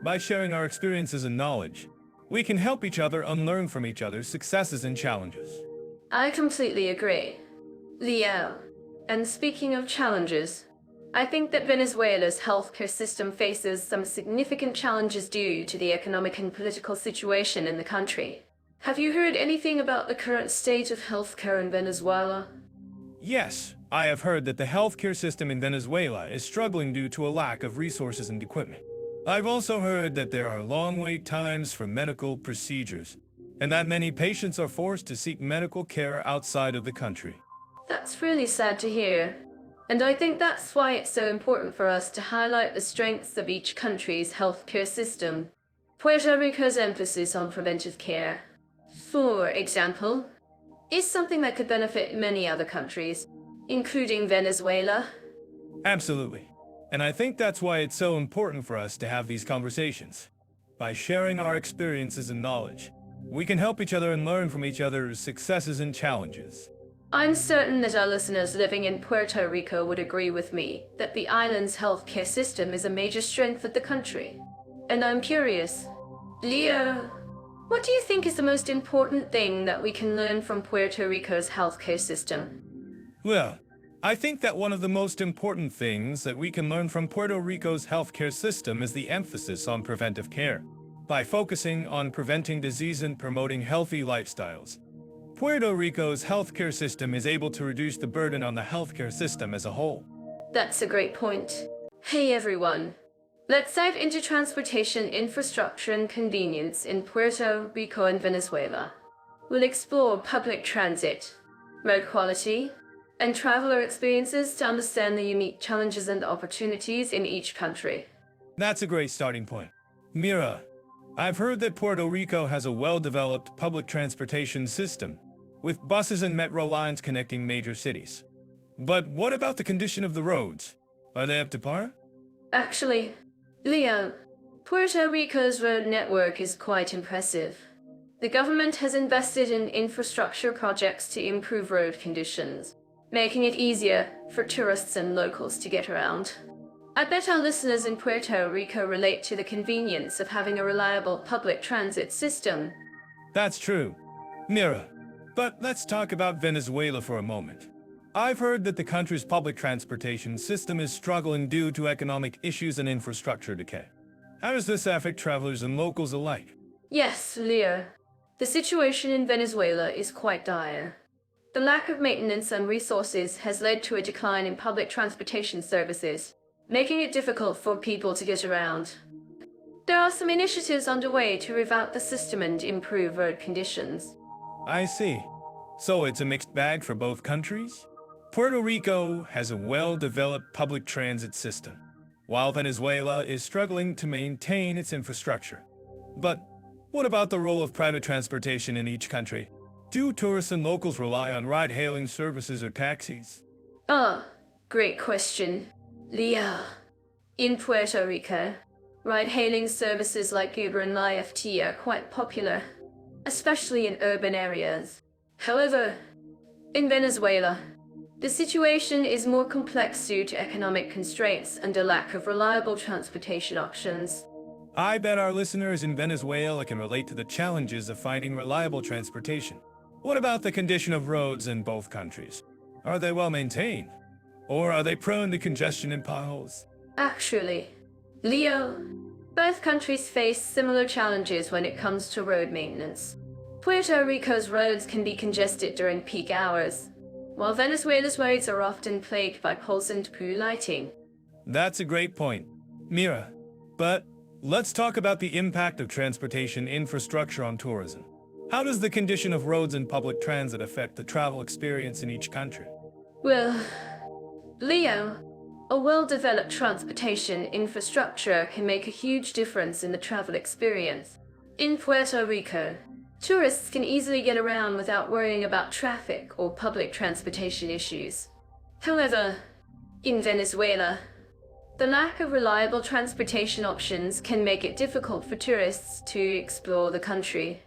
By sharing our experiences and knowledge, we can help each other and learn from each other's successes and challenges. I completely agree. Leo, and speaking of challenges, I think that Venezuela's healthcare system faces some significant challenges due to the economic and political situation in the country. Have you heard anything about the current state of healthcare in Venezuela? Yes, I have heard that the healthcare system in Venezuela is struggling due to a lack of resources and equipment. I've also heard that there are long wait times for medical procedures, and that many patients are forced to seek medical care outside of the country. That's really sad to hear. And I think that's why it's so important for us to highlight the strengths of each country's healthcare system. Puerto Rico's emphasis on preventive care, for example, is something that could benefit many other countries, including Venezuela. Absolutely. And I think that's why it's so important for us to have these conversations. By sharing our experiences and knowledge, we can help each other and learn from each other's successes and challenges. I'm certain that our listeners living in Puerto Rico would agree with me that the island's healthcare system is a major strength of the country. And I'm curious, Leo, what do you think is the most important thing that we can learn from Puerto Rico's healthcare system? Well, I think that one of the most important things that we can learn from Puerto Rico's healthcare system is the emphasis on preventive care. By focusing on preventing disease and promoting healthy lifestyles, Puerto Rico's healthcare system is able to reduce the burden on the healthcare system as a whole. That's a great point. Hey everyone, let's dive into transportation infrastructure and convenience in Puerto Rico and Venezuela. We'll explore public transit, road quality, and traveler experiences to understand the unique challenges and opportunities in each country. That's a great starting point. Mira, I've heard that Puerto Rico has a well-developed public transportation system, with buses and metro lines connecting major cities. But what about the condition of the roads? Are they up to par? Actually, Leo, Puerto Rico's road network is quite impressive. The government has invested in infrastructure projects to improve road conditions, making it easier for tourists and locals to get around. I bet our listeners in Puerto Rico relate to the convenience of having a reliable public transit system. That's true. Mira, but let's talk about Venezuela for a moment. I've heard that the country's public transportation system is struggling due to economic issues and infrastructure decay. How does this affect travelers and locals alike? Yes, Leo. The situation in Venezuela is quite dire. The lack of maintenance and resources has led to a decline in public transportation services, making it difficult for people to get around. There are some initiatives underway to revamp the system and improve road conditions. I see. So it's a mixed bag for both countries? Puerto Rico has a well-developed public transit system, while Venezuela is struggling to maintain its infrastructure. But what about the role of private transportation in each country? Do tourists and locals rely on ride-hailing services or taxis? Great question. Leo. In Puerto Rico, ride-hailing services like Uber and Lyft are quite popular, especially in urban areas. However, in Venezuela, the situation is more complex due to economic constraints and a lack of reliable transportation options. I bet our listeners in Venezuela can relate to the challenges of finding reliable transportation. What about the condition of roads in both countries? Are they well maintained? Or are they prone to congestion and potholes? Actually, Leo, both countries face similar challenges when it comes to road maintenance. Puerto Rico's roads can be congested during peak hours, while Venezuela's roads are often plagued by poles and poor lighting. That's a great point, Mira. But let's talk about the impact of transportation infrastructure on tourism. How does the condition of roads and public transit affect the travel experience in each country? Well, Leo, a well-developed transportation infrastructure can make a huge difference in the travel experience. In Puerto Rico, tourists can easily get around without worrying about traffic or public transportation issues. However, in Venezuela, the lack of reliable transportation options can make it difficult for tourists to explore the country.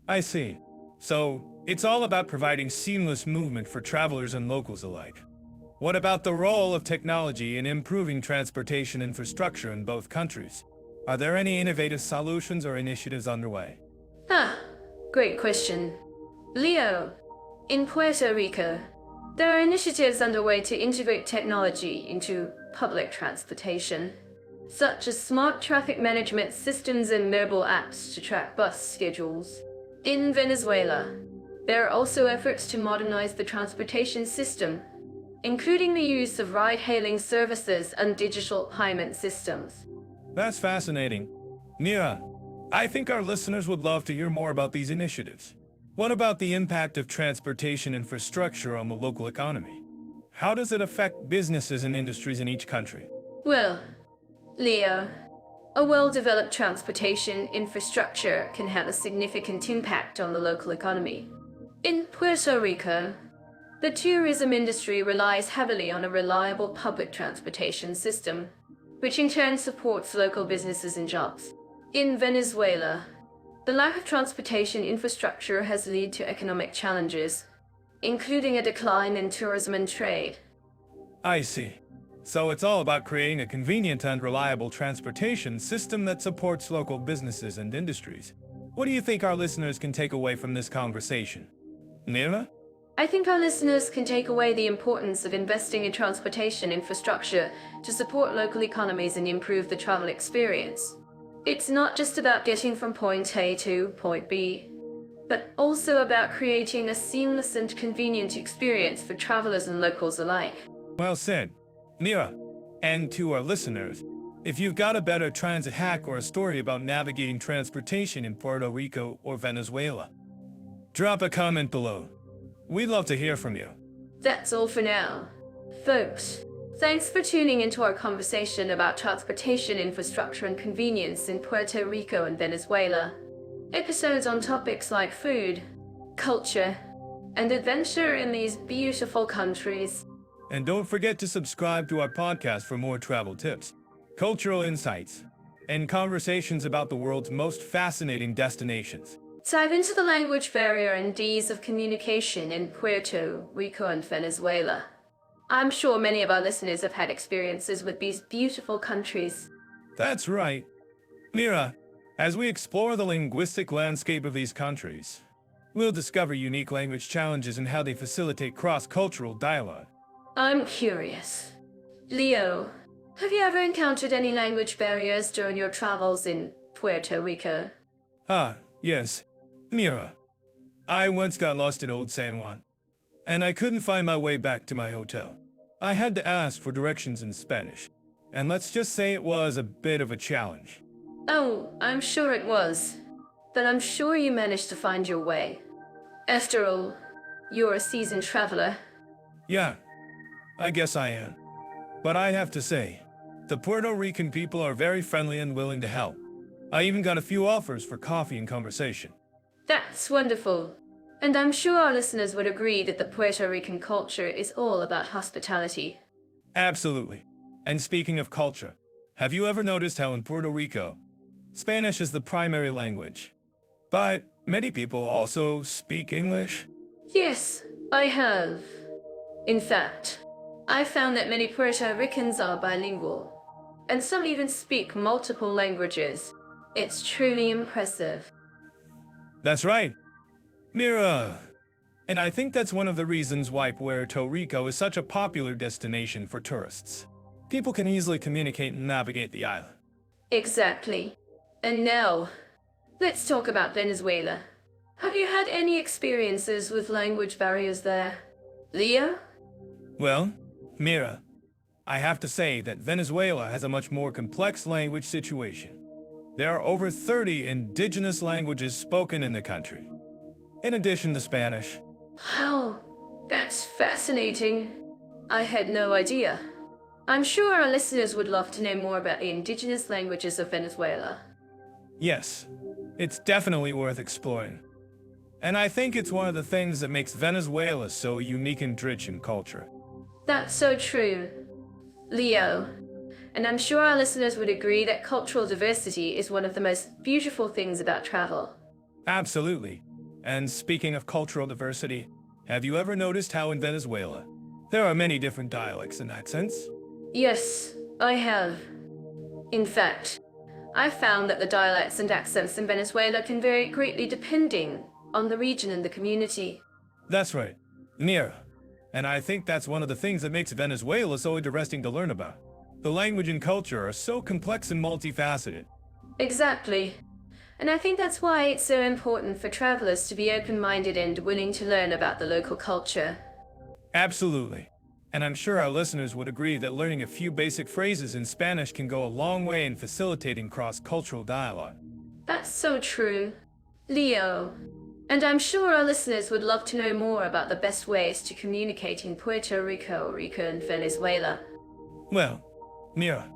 I see. So, it's all about providing seamless movement for travelers and locals alike. What about the role of technology in improving transportation infrastructure in both countries? Are there any innovative solutions or initiatives underway? Great question. Leo, in Puerto Rico, there are initiatives underway to integrate technology into public transportation, such as smart traffic management systems and mobile apps to track bus schedules. In Venezuela, there are also efforts to modernize the transportation system, including the use of ride-hailing services and digital payment systems. That's fascinating. Mira, I think our listeners would love to hear more about these initiatives. What about the impact of transportation infrastructure on the local economy? How does it affect businesses and industries in each country? Well, Leo, a well-developed transportation infrastructure can have a significant impact on the local economy. In Puerto Rico, the tourism industry relies heavily on a reliable public transportation system, which in turn supports local businesses and jobs. In Venezuela, the lack of transportation infrastructure has led to economic challenges, including a decline in tourism and trade. I see. So it's all about creating a convenient and reliable transportation system that supports local businesses and industries. What do you think our listeners can take away from this conversation? Mira? I think our listeners can take away the importance of investing in transportation infrastructure to support local economies and improve the travel experience. It's not just about getting from point A to point B, but also about creating a seamless and convenient experience for travelers and locals alike. Well said, Mira. And to our listeners, if you've got a better transit hack or a story about navigating transportation in Puerto Rico or Venezuela, drop a comment below. We'd love to hear from you. That's all for now. Folks, thanks for tuning into our conversation about transportation infrastructure and convenience in Puerto Rico and Venezuela. Episodes on topics like food, culture, and adventure in these beautiful countries. And don't forget to subscribe to our podcast for more travel tips, cultural insights, and conversations about the world's most fascinating destinations. Dive into the language barrier and ease of communication in Puerto Rico and Venezuela. I'm sure many of our listeners have had experiences with these beautiful countries. That's right. Mira, as we explore the linguistic landscape of these countries, we'll discover unique language challenges and how they facilitate cross-cultural dialogue. I'm curious. Leo, have you ever encountered any language barriers during your travels in Puerto Rico? Yes. Mira, I once got lost in Old San Juan, and I couldn't find my way back to my hotel. I had to ask for directions in Spanish, and let's just say it was a bit of a challenge. Oh, I'm sure it was. But I'm sure you managed to find your way. After all, you're a seasoned traveler. Yeah, I guess I am. But I have to say, the Puerto Rican people are very friendly and willing to help. I even got a few offers for coffee and conversation. That's wonderful. And I'm sure our listeners would agree that the Puerto Rican culture is all about hospitality. Absolutely. And speaking of culture, have you ever noticed how in Puerto Rico, Spanish is the primary language, but many people also speak English? Yes, I have. In fact, I found that many Puerto Ricans are bilingual, and some even speak multiple languages. It's truly impressive. That's right. Mira. And I think that's one of the reasons why Puerto Rico is such a popular destination for tourists. People can easily communicate and navigate the island. Exactly. And now, let's talk about Venezuela. Have you had any experiences with language barriers there? Leo? Well, Mira, I have to say that Venezuela has a much more complex language situation. There are over 30 indigenous languages spoken in the country, in addition to Spanish. Wow, that's fascinating. I had no idea. I'm sure our listeners would love to know more about the indigenous languages of Venezuela. Yes, it's definitely worth exploring. And I think it's one of the things that makes Venezuela so unique and rich in culture. That's so true. Leo, and I'm sure our listeners would agree that cultural diversity is one of the most beautiful things about travel. Absolutely. And speaking of cultural diversity, have you ever noticed how in Venezuela, there are many different dialects and accents? Yes, I have. In fact, I've found that the dialects and accents in Venezuela can vary greatly depending on the region and the community. That's right. Mira. And I think that's one of the things that makes Venezuela so interesting to learn about. The language and culture are so complex and multifaceted. Exactly. And I think that's why it's so important for travelers to be open-minded and willing to learn about the local culture. Absolutely. And I'm sure our listeners would agree that learning a few basic phrases in Spanish can go a long way in facilitating cross-cultural dialogue. That's so true. Leo. And I'm sure our listeners would love to know more about the best ways to communicate in Puerto Rico, and Venezuela. Well, Mira,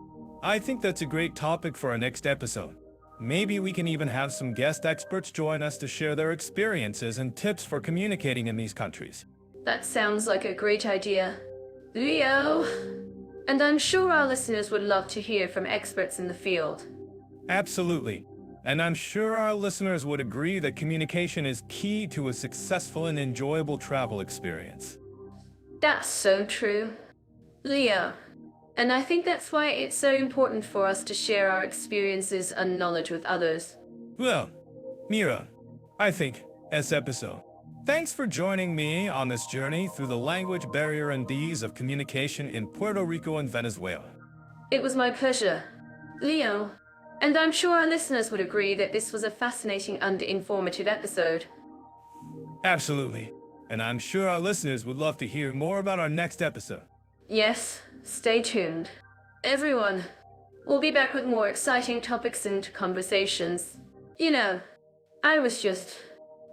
I think that's a great topic for our next episode. Maybe we can even have some guest experts join us to share their experiences and tips for communicating in these countries. That sounds like a great idea. Leo! And I'm sure our listeners would love to hear from experts in the field. Absolutely. And I'm sure our listeners would agree that communication is key to a successful and enjoyable travel experience. That's so true. Leo. And I think that's why it's so important for us to share our experiences and knowledge with others. Well, Mira, I think, this episode. Thanks for joining me on this journey through the language barrier and ease of communication in Puerto Rico and Venezuela. It was my pleasure. Leo. And I'm sure our listeners would agree that this was a fascinating and informative episode. Absolutely. And I'm sure our listeners would love to hear more about our next episode. Yes, stay tuned. Everyone, we'll be back with more exciting topics and conversations. You know,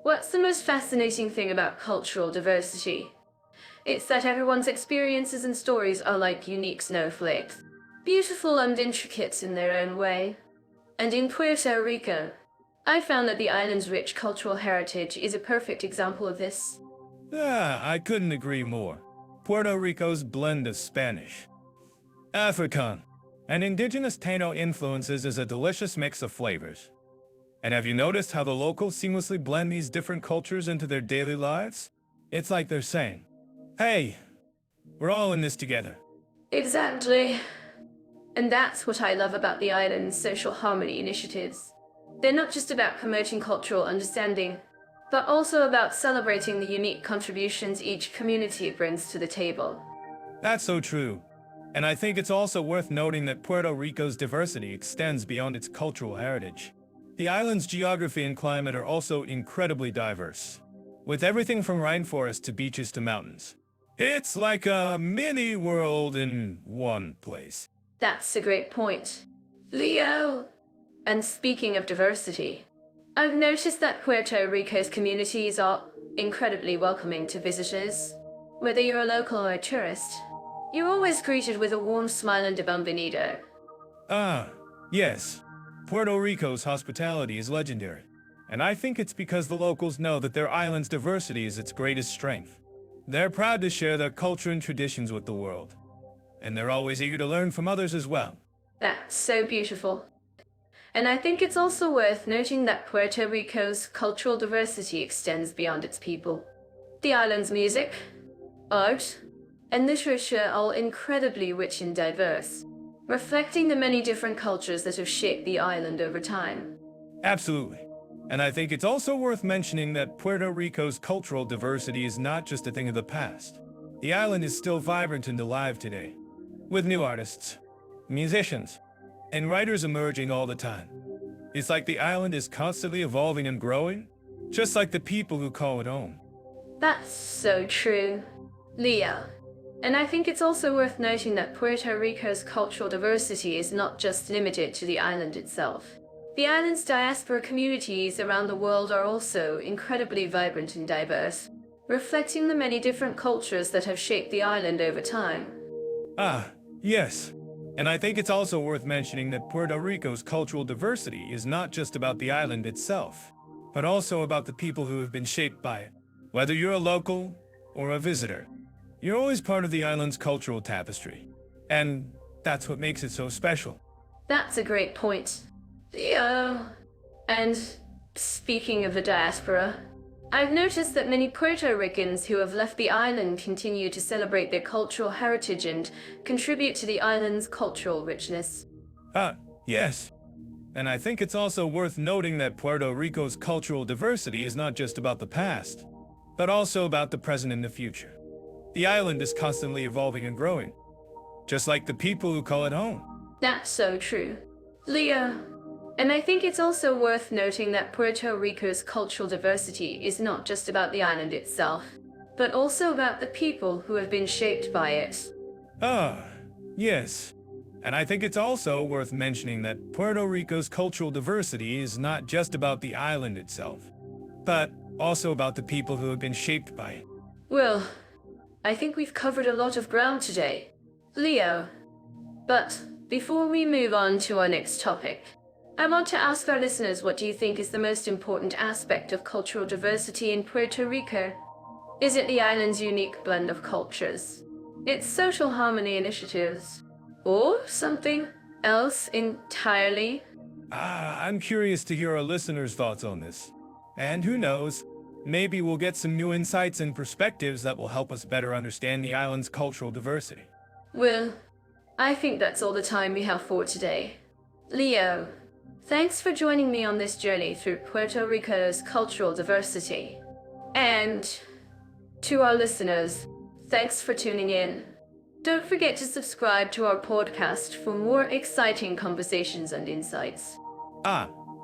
what's the most fascinating thing about cultural diversity? It's that everyone's experiences and stories are like unique snowflakes, beautiful and intricate in their own way. And in Puerto Rico, I found that the island's rich cultural heritage is a perfect example of this. I couldn't agree more. Puerto Rico's blend of Spanish, African, and indigenous Taino influences is a delicious mix of flavors. And have you noticed how the locals seamlessly blend these different cultures into their daily lives? It's like they're saying, hey, we're all in this together. Exactly. And that's what I love about the island's social harmony initiatives. They're not just about promoting cultural understanding, but also about celebrating the unique contributions each community brings to the table. That's so true. And I think it's also worth noting that Puerto Rico's diversity extends beyond its cultural heritage. The island's geography and climate are also incredibly diverse, with everything from rainforests to beaches to mountains. It's like a mini world in one place. That's a great point, Leo! And speaking of diversity, I've noticed that Puerto Rico's communities are incredibly welcoming to visitors. Whether you're a local or a tourist, you're always greeted with a warm smile and a bienvenido. Yes. Puerto Rico's hospitality is legendary, and I think it's because the locals know that their island's diversity is its greatest strength. They're proud to share their culture and traditions with the world, and they're always eager to learn from others as well. That's so beautiful. And I think it's also worth noting that Puerto Rico's cultural diversity extends beyond its people. The island's music, art, and literature are all incredibly rich and diverse, reflecting the many different cultures that have shaped the island over time. Absolutely. And I think it's also worth mentioning that Puerto Rico's cultural diversity is not just a thing of the past. The island is still vibrant and alive today, with new artists, musicians, and writers emerging all the time. It's like the island is constantly evolving and growing, just like the people who call it home. That's so true, Leo. And I think it's also worth noting that Puerto Rico's cultural diversity is not just limited to the island itself. The island's diaspora communities around the world are also incredibly vibrant and diverse, reflecting the many different cultures that have shaped the island over time. Yes. And I think it's also worth mentioning that Puerto Rico's cultural diversity is not just about the island itself, but also about the people who have been shaped by it. Whether you're a local or a visitor, you're always part of the island's cultural tapestry. And that's what makes it so special. That's a great point, Leo. And speaking of the diaspora, I've noticed that many Puerto Ricans who have left the island continue to celebrate their cultural heritage and contribute to the island's cultural richness. Yes. And I think it's also worth noting that Puerto Rico's cultural diversity is not just about the past, but also about the present and the future. The island is constantly evolving and growing, just like the people who call it home. That's so true, Leo. And I think it's also worth noting that Puerto Rico's cultural diversity is not just about the island itself, but also about the people who have been shaped by it. Yes. And I think it's also worth mentioning that Puerto Rico's cultural diversity is not just about the island itself, but also about the people who have been shaped by it. Well, I think we've covered a lot of ground today, Leo. But before we move on to our next topic, I want to ask our listeners, what do you think is the most important aspect of cultural diversity in Puerto Rico? Is it the island's unique blend of cultures, its social harmony initiatives, or something else entirely? I'm curious to hear our listeners' thoughts on this. And who knows, maybe we'll get some new insights and perspectives that will help us better understand the island's cultural diversity. Well, I think that's all the time we have for today. Leo, thanks for joining me on this journey through Puerto Rico's cultural diversity. And to our listeners, thanks for tuning in. Don't forget to subscribe to our podcast for more exciting conversations and insights.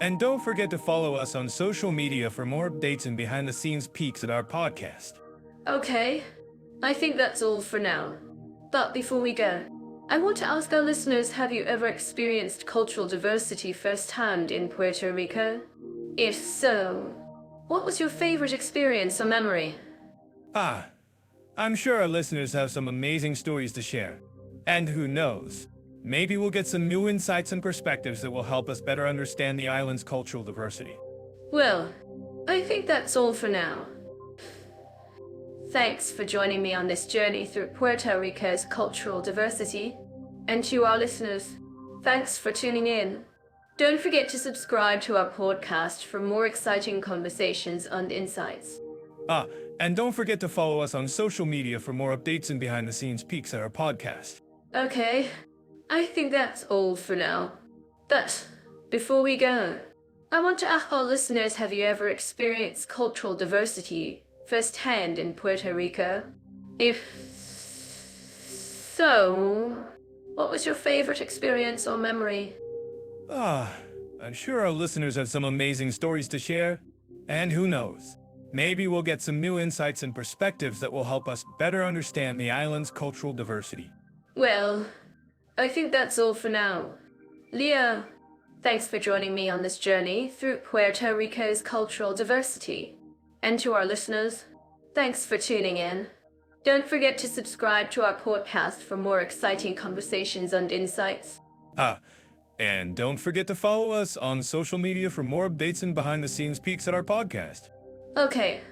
And don't forget to follow us on social media for more updates and behind-the-scenes peeks at our podcast. Okay, I think that's all for now. But before we go, I want to ask our listeners, have you ever experienced cultural diversity firsthand in Puerto Rico? If so, what was your favorite experience or memory? I'm sure our listeners have some amazing stories to share. And who knows, maybe we'll get some new insights and perspectives that will help us better understand the island's cultural diversity. Well, I think that's all for now. Thanks for joining me on this journey through Puerto Rico's cultural diversity. And to our listeners, thanks for tuning in. Don't forget to subscribe to our podcast for more exciting conversations and insights. And don't forget to follow us on social media for more updates and behind-the-scenes peeks at our podcast. Okay, I think that's all for now. But before we go, I want to ask our listeners, have you ever experienced cultural diversity firsthand in Puerto Rico? If so, what was your favorite experience or memory? I'm sure our listeners have some amazing stories to share. And who knows, maybe we'll get some new insights and perspectives that will help us better understand the island's cultural diversity. Well, I think that's all for now. Leah, thanks for joining me on this journey through Puerto Rico's cultural diversity. And to our listeners, thanks for tuning in. Don't forget to subscribe to our podcast for more exciting conversations and insights. And don't forget to follow us on social media for more updates and behind-the-scenes peeks at our podcast. Okay,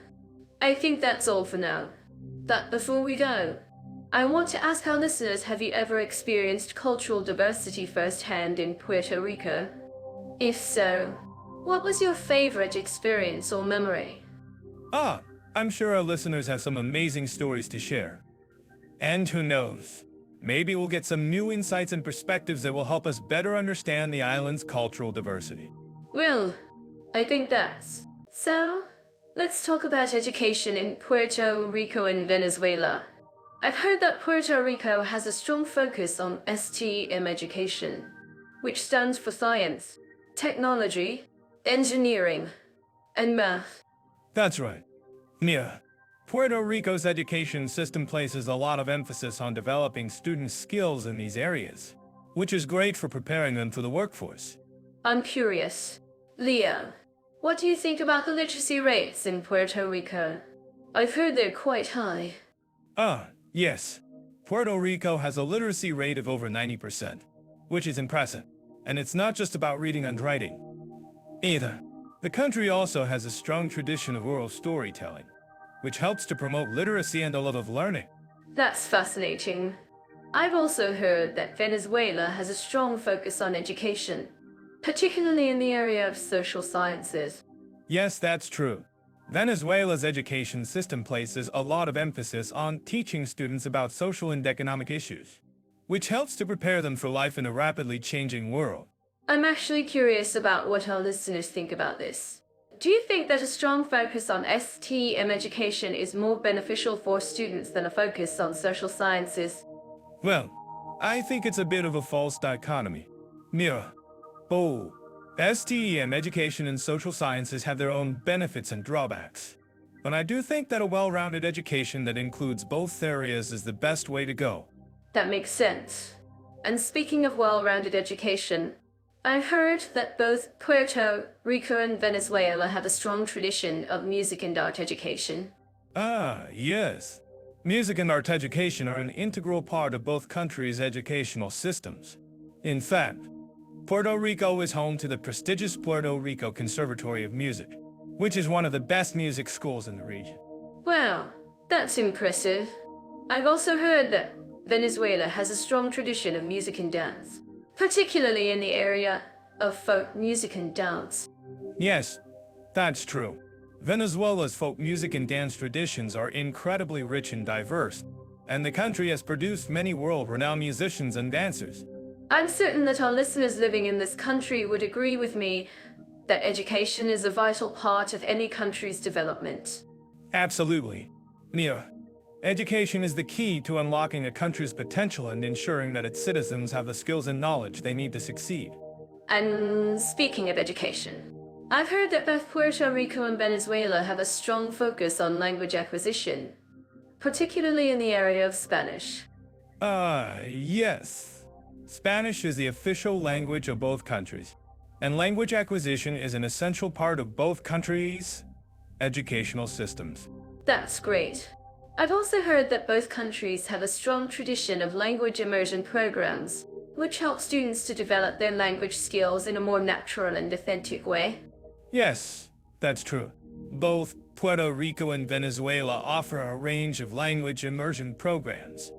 I think that's all for now. But before we go, I want to ask our listeners, have you ever experienced cultural diversity firsthand in Puerto Rico? If so, what was your favorite experience or memory? I'm sure our listeners have some amazing stories to share. And who knows, maybe we'll get some new insights and perspectives that will help us better understand the island's cultural diversity. Well, I think that's... So, let's talk about education in Puerto Rico and Venezuela. I've heard that Puerto Rico has a strong focus on STEM education, which stands for science, technology, engineering, and math. That's right. Mia, Puerto Rico's education system places a lot of emphasis on developing students' skills in these areas, which is great for preparing them for the workforce. I'm curious. Leo, what do you think about the literacy rates in Puerto Rico? I've heard they're quite high. Yes. Puerto Rico has a literacy rate of over 90%, which is impressive. And it's not just about reading and writing either. The country also has a strong tradition of oral storytelling, which helps to promote literacy and a love of learning. That's fascinating. I've also heard that Venezuela has a strong focus on education, particularly in the area of social sciences. Yes, that's true. Venezuela's education system places a lot of emphasis on teaching students about social and economic issues, which helps to prepare them for life in a rapidly changing world. I'm actually curious about what our listeners think about this. Do you think that a strong focus on STEM education is more beneficial for students than a focus on social sciences? Well, I think it's a bit of a false dichotomy. Mira. STEM education and social sciences have their own benefits and drawbacks. But I do think that a well-rounded education that includes both areas is the best way to go. That makes sense. And speaking of well-rounded education, I heard that both Puerto Rico and Venezuela have a strong tradition of music and art education. Yes. Music and art education are an integral part of both countries' educational systems. In fact, Puerto Rico is home to the prestigious Puerto Rico Conservatory of Music, which is one of the best music schools in the region. Wow, that's impressive. I've also heard that Venezuela has a strong tradition of music and dance, particularly in the area of folk music and dance. Yes, that's true. Venezuela's folk music and dance traditions are incredibly rich and diverse, and the country has produced many world-renowned musicians and dancers. I'm certain that our listeners living in this country would agree with me that education is a vital part of any country's development. Absolutely. Mia, education is the key to unlocking a country's potential and ensuring that its citizens have the skills and knowledge they need to succeed. And speaking of education, I've heard that both Puerto Rico and Venezuela have a strong focus on language acquisition, particularly in the area of Spanish. Yes. Spanish is the official language of both countries, and language acquisition is an essential part of both countries' educational systems. That's great. I've also heard that both countries have a strong tradition of language immersion programs, which help students to develop their language skills in a more natural and authentic way. Yes, that's true. Both Puerto Rico and Venezuela offer a range of language immersion programs,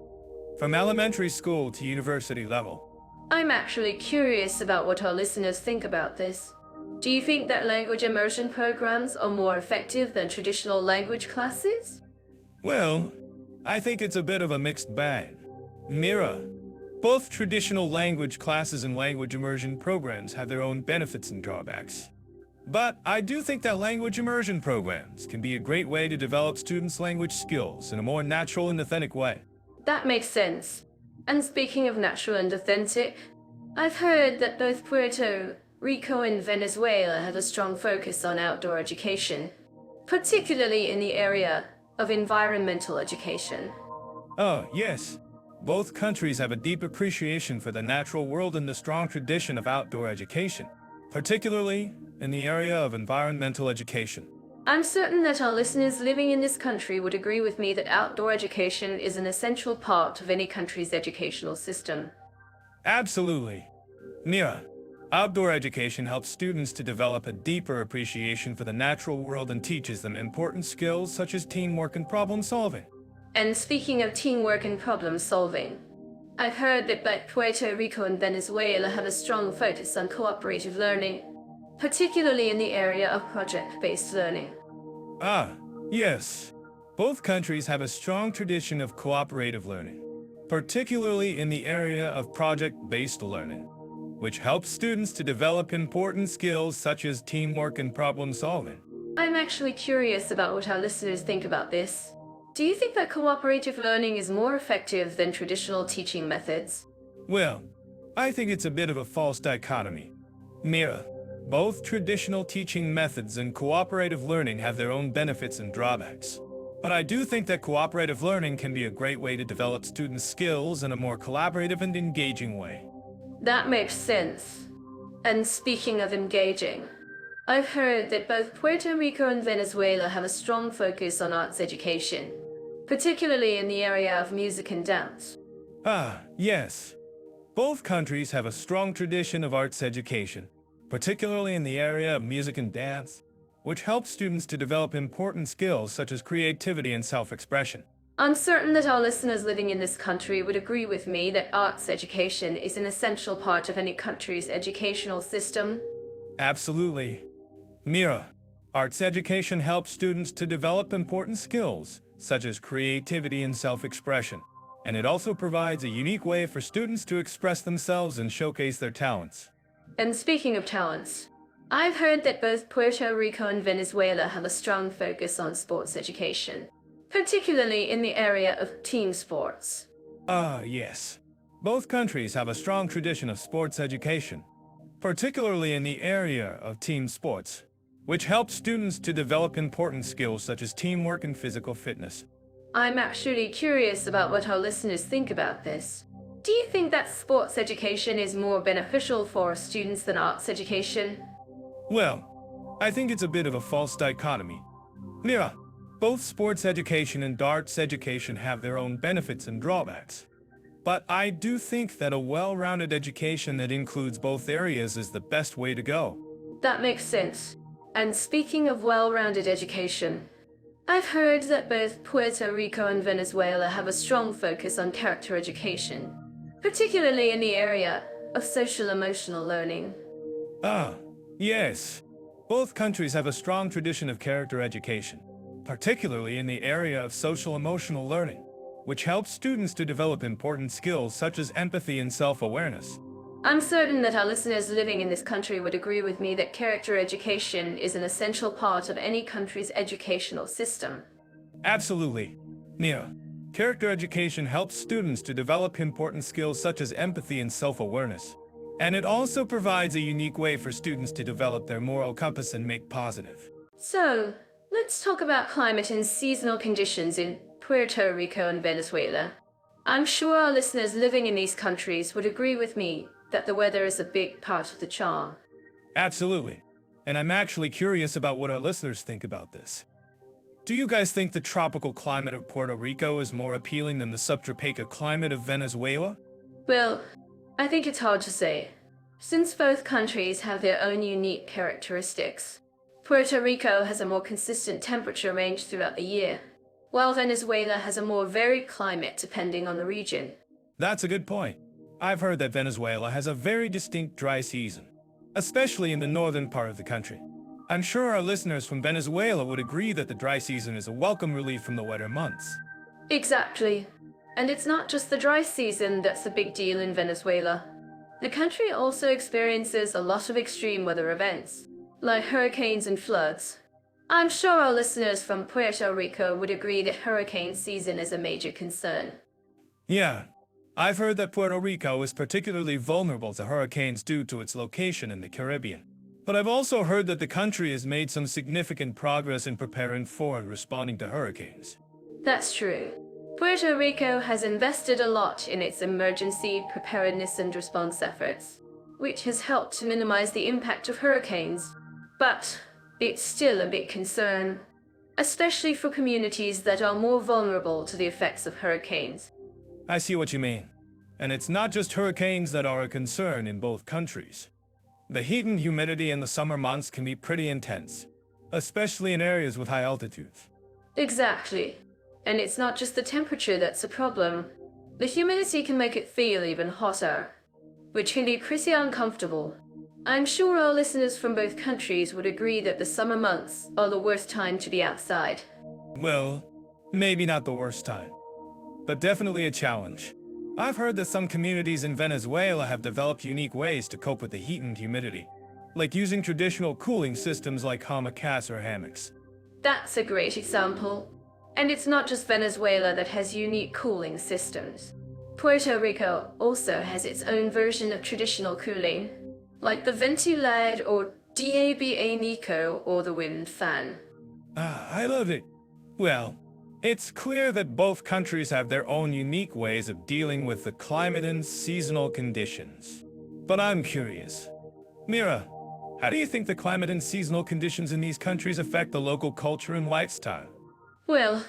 from elementary school to university level. I'm actually curious about what our listeners think about this. Do you think that language immersion programs are more effective than traditional language classes? Well, I think it's a bit of a mixed bag. Mira, both traditional language classes and language immersion programs have their own benefits and drawbacks. But I do think that language immersion programs can be a great way to develop students' language skills in a more natural and authentic way. That makes sense. And speaking of natural and authentic, I've heard that both Puerto Rico and Venezuela have a strong focus on outdoor education, particularly in the area of environmental education. Oh, yes. Both countries have a deep appreciation for the natural world and a strong tradition of outdoor education, particularly in the area of environmental education. I'm certain that our listeners living in this country would agree with me that outdoor education is an essential part of any country's educational system. Absolutely. Mira, outdoor education helps students to develop a deeper appreciation for the natural world and teaches them important skills such as teamwork and problem solving. And speaking of teamwork and problem solving, I've heard that both Puerto Rico and Venezuela have a strong focus on cooperative learning, particularly in the area of project-based learning. Ah, yes. Both countries have a strong tradition of cooperative learning, particularly in the area of project-based learning, which helps students to develop important skills such as teamwork and problem solving. I'm actually curious about what our listeners think about this. Do you think that cooperative learning is more effective than traditional teaching methods? Well, I think it's a bit of a false dichotomy. Mira, both traditional teaching methods and cooperative learning have their own benefits and drawbacks. But I do think that cooperative learning can be a great way to develop students' skills in a more collaborative and engaging way. That makes sense. And speaking of engaging, I've heard that both Puerto Rico and Venezuela have a strong focus on arts education, particularly in the area of music and dance. Ah, yes. Both countries have a strong tradition of arts education, particularly in the area of music and dance, which helps students to develop important skills such as creativity and self-expression. I'm certain that our listeners living in this country would agree with me that arts education is an essential part of any country's educational system. Absolutely. Mira, arts education helps students to develop important skills such as creativity and self-expression, and it also provides a unique way for students to express themselves and showcase their talents. And speaking of talents, I've heard that both Puerto Rico and Venezuela have a strong focus on sports education, particularly in the area of team sports. Ah, yes. Both countries have a strong tradition of sports education, particularly in the area of team sports, which helps students to develop important skills such as teamwork and physical fitness. I'm actually curious about what our listeners think about this. Do you think that sports education is more beneficial for students than arts education? Well, I think it's a bit of a false dichotomy. Mira, both sports education and arts education have their own benefits and drawbacks. But I do think that a well-rounded education that includes both areas is the best way to go. That makes sense. And speaking of well-rounded education, I've heard that both Puerto Rico and Venezuela have a strong focus on character education, particularly in the area of social-emotional learning. Ah, yes. Both countries have a strong tradition of character education, particularly in the area of social-emotional learning, which helps students to develop important skills such as empathy and self-awareness. I'm certain that our listeners living in this country would agree with me that character education is an essential part of any country's educational system. Absolutely. Mira, character education helps students to develop important skills such as empathy and self-awareness. And it also provides a unique way for students to develop their moral compass and make positive. So, let's talk about climate and seasonal conditions in Puerto Rico and Venezuela. I'm sure our listeners living in these countries would agree with me that the weather is a big part of the charm. Absolutely. And I'm actually curious about what our listeners think about this. Do you guys think the tropical climate of Puerto Rico is more appealing than the subtropical climate of Venezuela? Well, I think it's hard to say, since both countries have their own unique characteristics. Puerto Rico has a more consistent temperature range throughout the year, while Venezuela has a more varied climate depending on the region. That's a good point. I've heard that Venezuela has a very distinct dry season, especially in the northern part of the country. I'm sure our listeners from Venezuela would agree that the dry season is a welcome relief from the wetter months. Exactly. And it's not just the dry season that's a big deal in Venezuela. The country also experiences a lot of extreme weather events, like hurricanes and floods. I'm sure our listeners from Puerto Rico would agree that hurricane season is a major concern. Yeah, I've heard that Puerto Rico is particularly vulnerable to hurricanes due to its location in the Caribbean. But I've also heard that the country has made some significant progress in preparing for and responding to hurricanes. That's true. Puerto Rico has invested a lot in its emergency preparedness and response efforts, which has helped to minimize the impact of hurricanes. But it's still a big concern, especially for communities that are more vulnerable to the effects of hurricanes. I see what you mean. And it's not just hurricanes that are a concern in both countries. The heat and humidity in the summer months can be pretty intense, especially in areas with high altitudes. Exactly. And it's not just the temperature that's a problem. The humidity can make it feel even hotter, which can be pretty uncomfortable. I'm sure our listeners from both countries would agree that the summer months are the worst time to be outside. Well, maybe not the worst time, but definitely a challenge. I've heard that some communities in Venezuela have developed unique ways to cope with the heat and humidity, like using traditional cooling systems like hammocks or hammocks. That's a great example. And it's not just Venezuela that has unique cooling systems. Puerto Rico also has its own version of traditional cooling, like the ventilad or abanico or the wind fan. I love it. Well, it's clear that both countries have their own unique ways of dealing with the climate and seasonal conditions. But I'm curious. Mira, how do you think the climate and seasonal conditions in these countries affect the local culture and lifestyle? Well,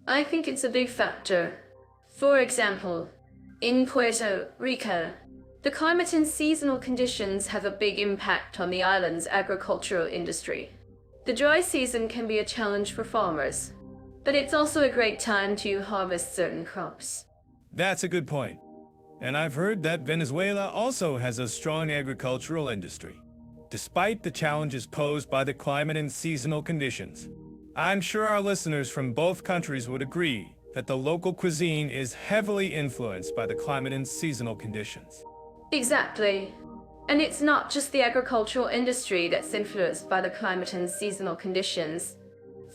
I think it's a big factor. For example, in Puerto Rico, the climate and seasonal conditions have a big impact on the island's agricultural industry. The dry season can be a challenge for farmers, but it's also a great time to harvest certain crops. That's a good point. And I've heard that Venezuela also has a strong agricultural industry, despite the challenges posed by the climate and seasonal conditions. I'm sure our listeners from both countries would agree that the local cuisine is heavily influenced by the climate and seasonal conditions. Exactly. And it's not just the agricultural industry that's influenced by the climate and seasonal conditions.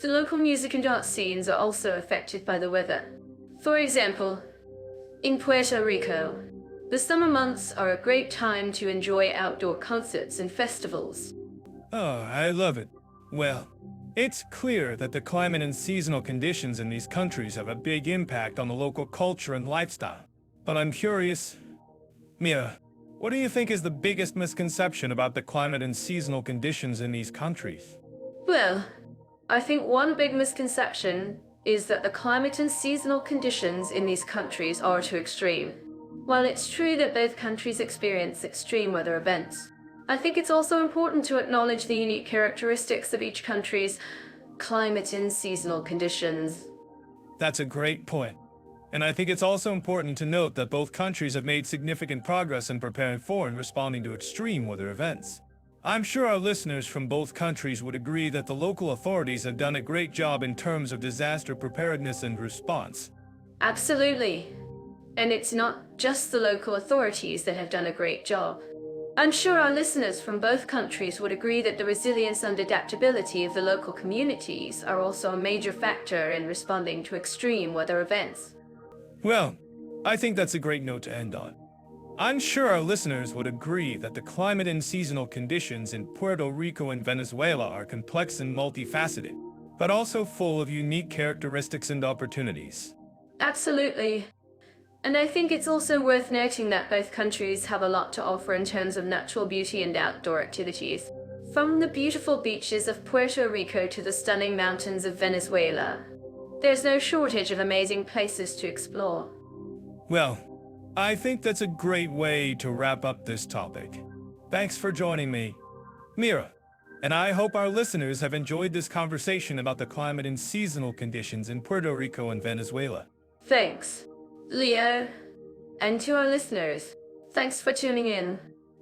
The local music and art scenes are also affected by the weather. For example, in Puerto Rico, the summer months are a great time to enjoy outdoor concerts and festivals. Oh, I love it. Well, it's clear that the climate and seasonal conditions in these countries have a big impact on the local culture and lifestyle. But I'm curious, Mia, what do you think is the biggest misconception about the climate and seasonal conditions in these countries? Well, I think one big misconception is that the climate and seasonal conditions in these countries are too extreme. While it's true that both countries experience extreme weather events, I think it's also important to acknowledge the unique characteristics of each country's climate and seasonal conditions. That's a great point. And I think it's also important to note that both countries have made significant progress in preparing for and responding to extreme weather events. I'm sure our listeners from both countries would agree that the local authorities have done a great job in terms of disaster preparedness and response. Absolutely. And it's not just the local authorities that have done a great job. I'm sure our listeners from both countries would agree that the resilience and adaptability of the local communities are also a major factor in responding to extreme weather events. Well, I think that's a great note to end on. I'm sure our listeners would agree that the climate and seasonal conditions in Puerto Rico and Venezuela are complex and multifaceted, but also full of unique characteristics and opportunities. Absolutely. And I think it's also worth noting that both countries have a lot to offer in terms of natural beauty and outdoor activities. From the beautiful beaches of Puerto Rico to the stunning mountains of Venezuela, there's no shortage of amazing places to explore. Well, I think that's a great way to wrap up this topic. Thanks for joining me, Mira. And I hope our listeners have enjoyed this conversation about the climate and seasonal conditions in Puerto Rico and Venezuela. Thanks, Leo. And to our listeners, thanks for tuning in.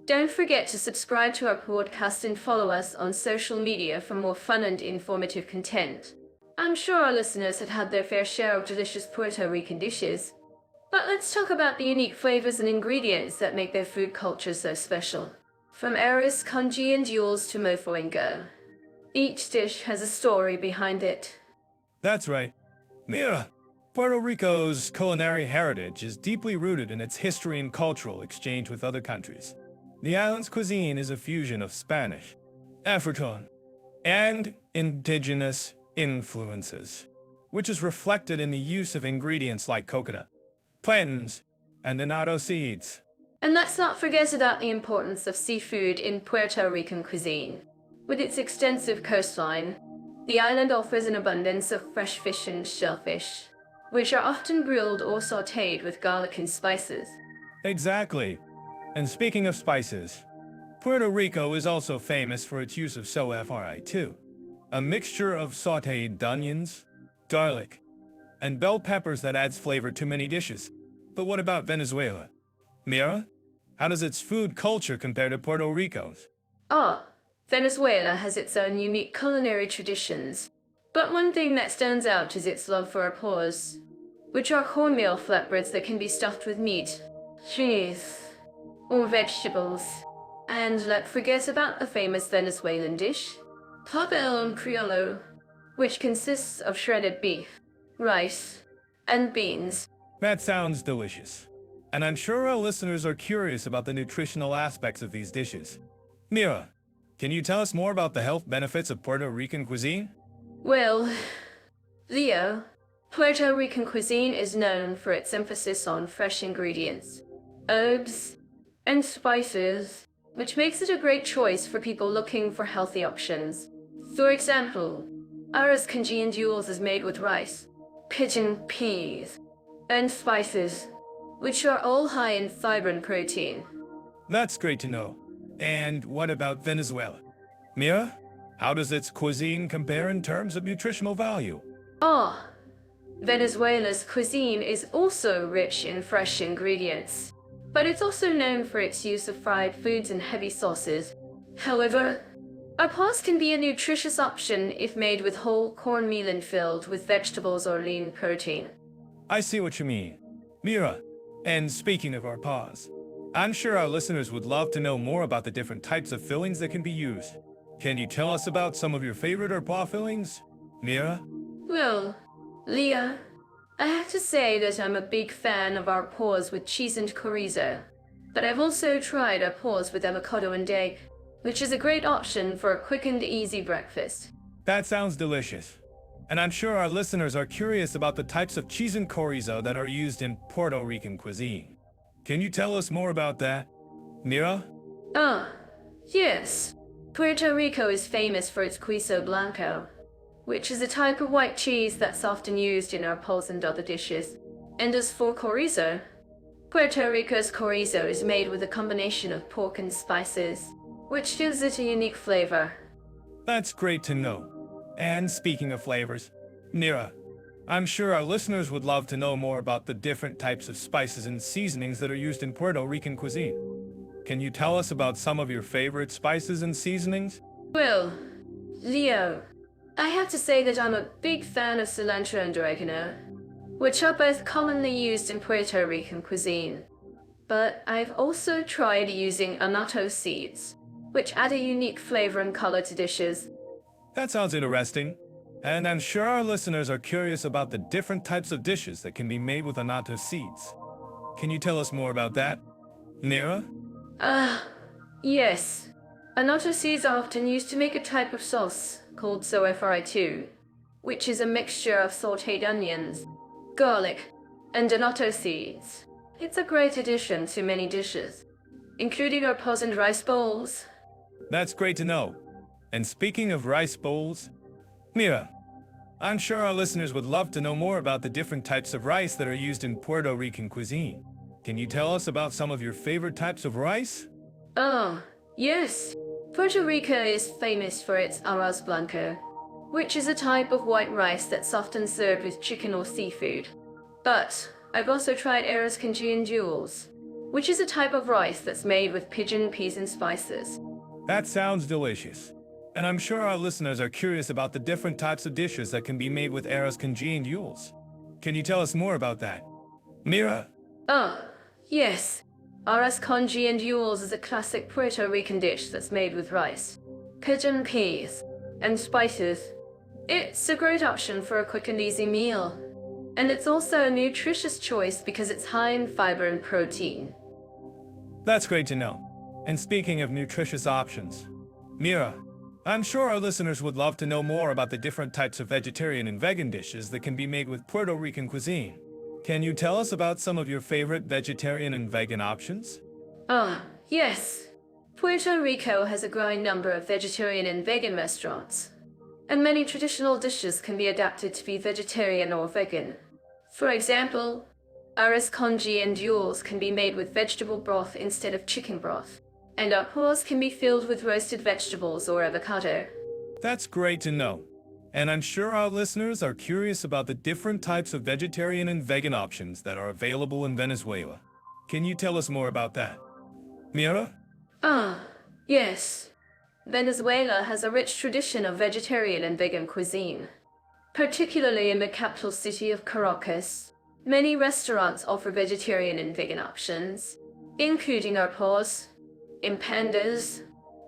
Don't forget to subscribe to our podcast and follow us on social media for more fun and informative content. I'm sure our listeners have had their fair share of delicious Puerto Rican dishes, but let's talk about the unique flavors and ingredients that make their food culture so special. From arroz, congee, and yules to mofongo, each dish has a story behind it. That's right. Mira, Puerto Rico's culinary heritage is deeply rooted in its history and cultural exchange with other countries. The island's cuisine is a fusion of Spanish, African, and indigenous influences, which is reflected in the use of ingredients like coconut, plantains, and annatto seeds. And let's not forget about the importance of seafood in Puerto Rican cuisine. With its extensive coastline, the island offers an abundance of fresh fish and shellfish, which are often grilled or sautéed with garlic and spices. Exactly. And speaking of spices, Puerto Rico is also famous for its use of sofri, a mixture of sautéed onions, garlic, and bell peppers that adds flavor to many dishes. But what about Venezuela? Mira, how does its food culture compare to Puerto Rico's? Venezuela has its own unique culinary traditions, but one thing that stands out is its love for arroz, which are cornmeal flatbreads that can be stuffed with meat, cheese, or vegetables. And let's forget about the famous Venezuelan dish, pabellón criollo, which consists of shredded beef, rice, and beans. That sounds delicious. And I'm sure our listeners are curious about the nutritional aspects of these dishes. Mira, can you tell us more about the health benefits of Puerto Rican cuisine? Well, Leo, Puerto Rican cuisine is known for its emphasis on fresh ingredients, herbs, and spices, which makes it a great choice for people looking for healthy options. For example, arroz congee and yules is made with rice, pigeon peas, and spices, which are all high in fiber and protein. That's great to know. And what about Venezuela? Mira, how does its cuisine compare in terms of nutritional value? Venezuela's cuisine is also rich in fresh ingredients, but it's also known for its use of fried foods and heavy sauces. However, arroz can be a nutritious option if made with whole cornmeal and filled with vegetables or lean protein. I see what you mean. Mira, and speaking of arroz, I'm sure our listeners would love to know more about the different types of fillings that can be used. Can you tell us about some of your favorite arroz fillings, Mira? Well, Leah, I have to say that I'm a big fan of arroz with cheese and chorizo, but I've also tried arroz with avocado and egg, which is a great option for a quick and easy breakfast. That sounds delicious. And I'm sure our listeners are curious about the types of cheese and chorizo that are used in Puerto Rican cuisine. Can you tell us more about that, Mira? Yes. Puerto Rico is famous for its queso blanco, which is a type of white cheese that's often used in arroz and other dishes. And as for chorizo, Puerto Rico's chorizo is made with a combination of pork and spices, which gives it a unique flavor. That's great to know. And speaking of flavors, Mira, I'm sure our listeners would love to know more about the different types of spices and seasonings that are used in Puerto Rican cuisine. Can you tell us about some of your favorite spices and seasonings? Well, Leo, I have to say that I'm a big fan of cilantro and oregano, which are both commonly used in Puerto Rican cuisine. But I've also tried using annatto seeds, which add a unique flavor and color to dishes. That sounds interesting. And I'm sure our listeners are curious about the different types of dishes that can be made with annatto seeds. Can you tell us more about that, Mira? Yes. Annatto seeds are often used to make a type of sauce called sofri, which is a mixture of sautéed onions, garlic, and annatto seeds. It's a great addition to many dishes, including our arroz and rice bowls. That's great to know. And speaking of rice bowls, Mira, I'm sure our listeners would love to know more about the different types of rice that are used in Puerto Rican cuisine. Can you tell us about some of your favorite types of rice? Oh, yes. Puerto Rico is famous for its arroz blanco, which is a type of white rice that's often served with chicken or seafood. But I've also tried arroz con guandoules, which is a type of rice that's made with pigeon peas and spices. That sounds delicious. And I'm sure our listeners are curious about the different types of dishes that can be made with arroz con guandoules. Can you tell us more about that? Mira? Oh, yes. Arroz con guandoules is a classic Puerto Rican dish that's made with rice, pigeon peas, and spices. It's a great option for a quick and easy meal. And it's also a nutritious choice because it's high in fiber and protein. That's great to know. And speaking of nutritious options, Mira, I'm sure our listeners would love to know more about the different types of vegetarian and vegan dishes that can be made with Puerto Rican cuisine. Can you tell us about some of your favorite vegetarian and vegan options? Ah, yes. Puerto Rico has a growing number of vegetarian and vegan restaurants, and many traditional dishes can be adapted to be vegetarian or vegan. For example, arroz con guandoules can be made with vegetable broth instead of chicken broth, and arroz can be filled with roasted vegetables or avocado. That's great to know. And I'm sure our listeners are curious about the different types of vegetarian and vegan options that are available in Venezuela. Can you tell us more about that? Mira? Ah, yes. Venezuela has a rich tradition of vegetarian and vegan cuisine. Particularly in the capital city of Caracas, many restaurants offer vegetarian and vegan options, including arroz, empanadas,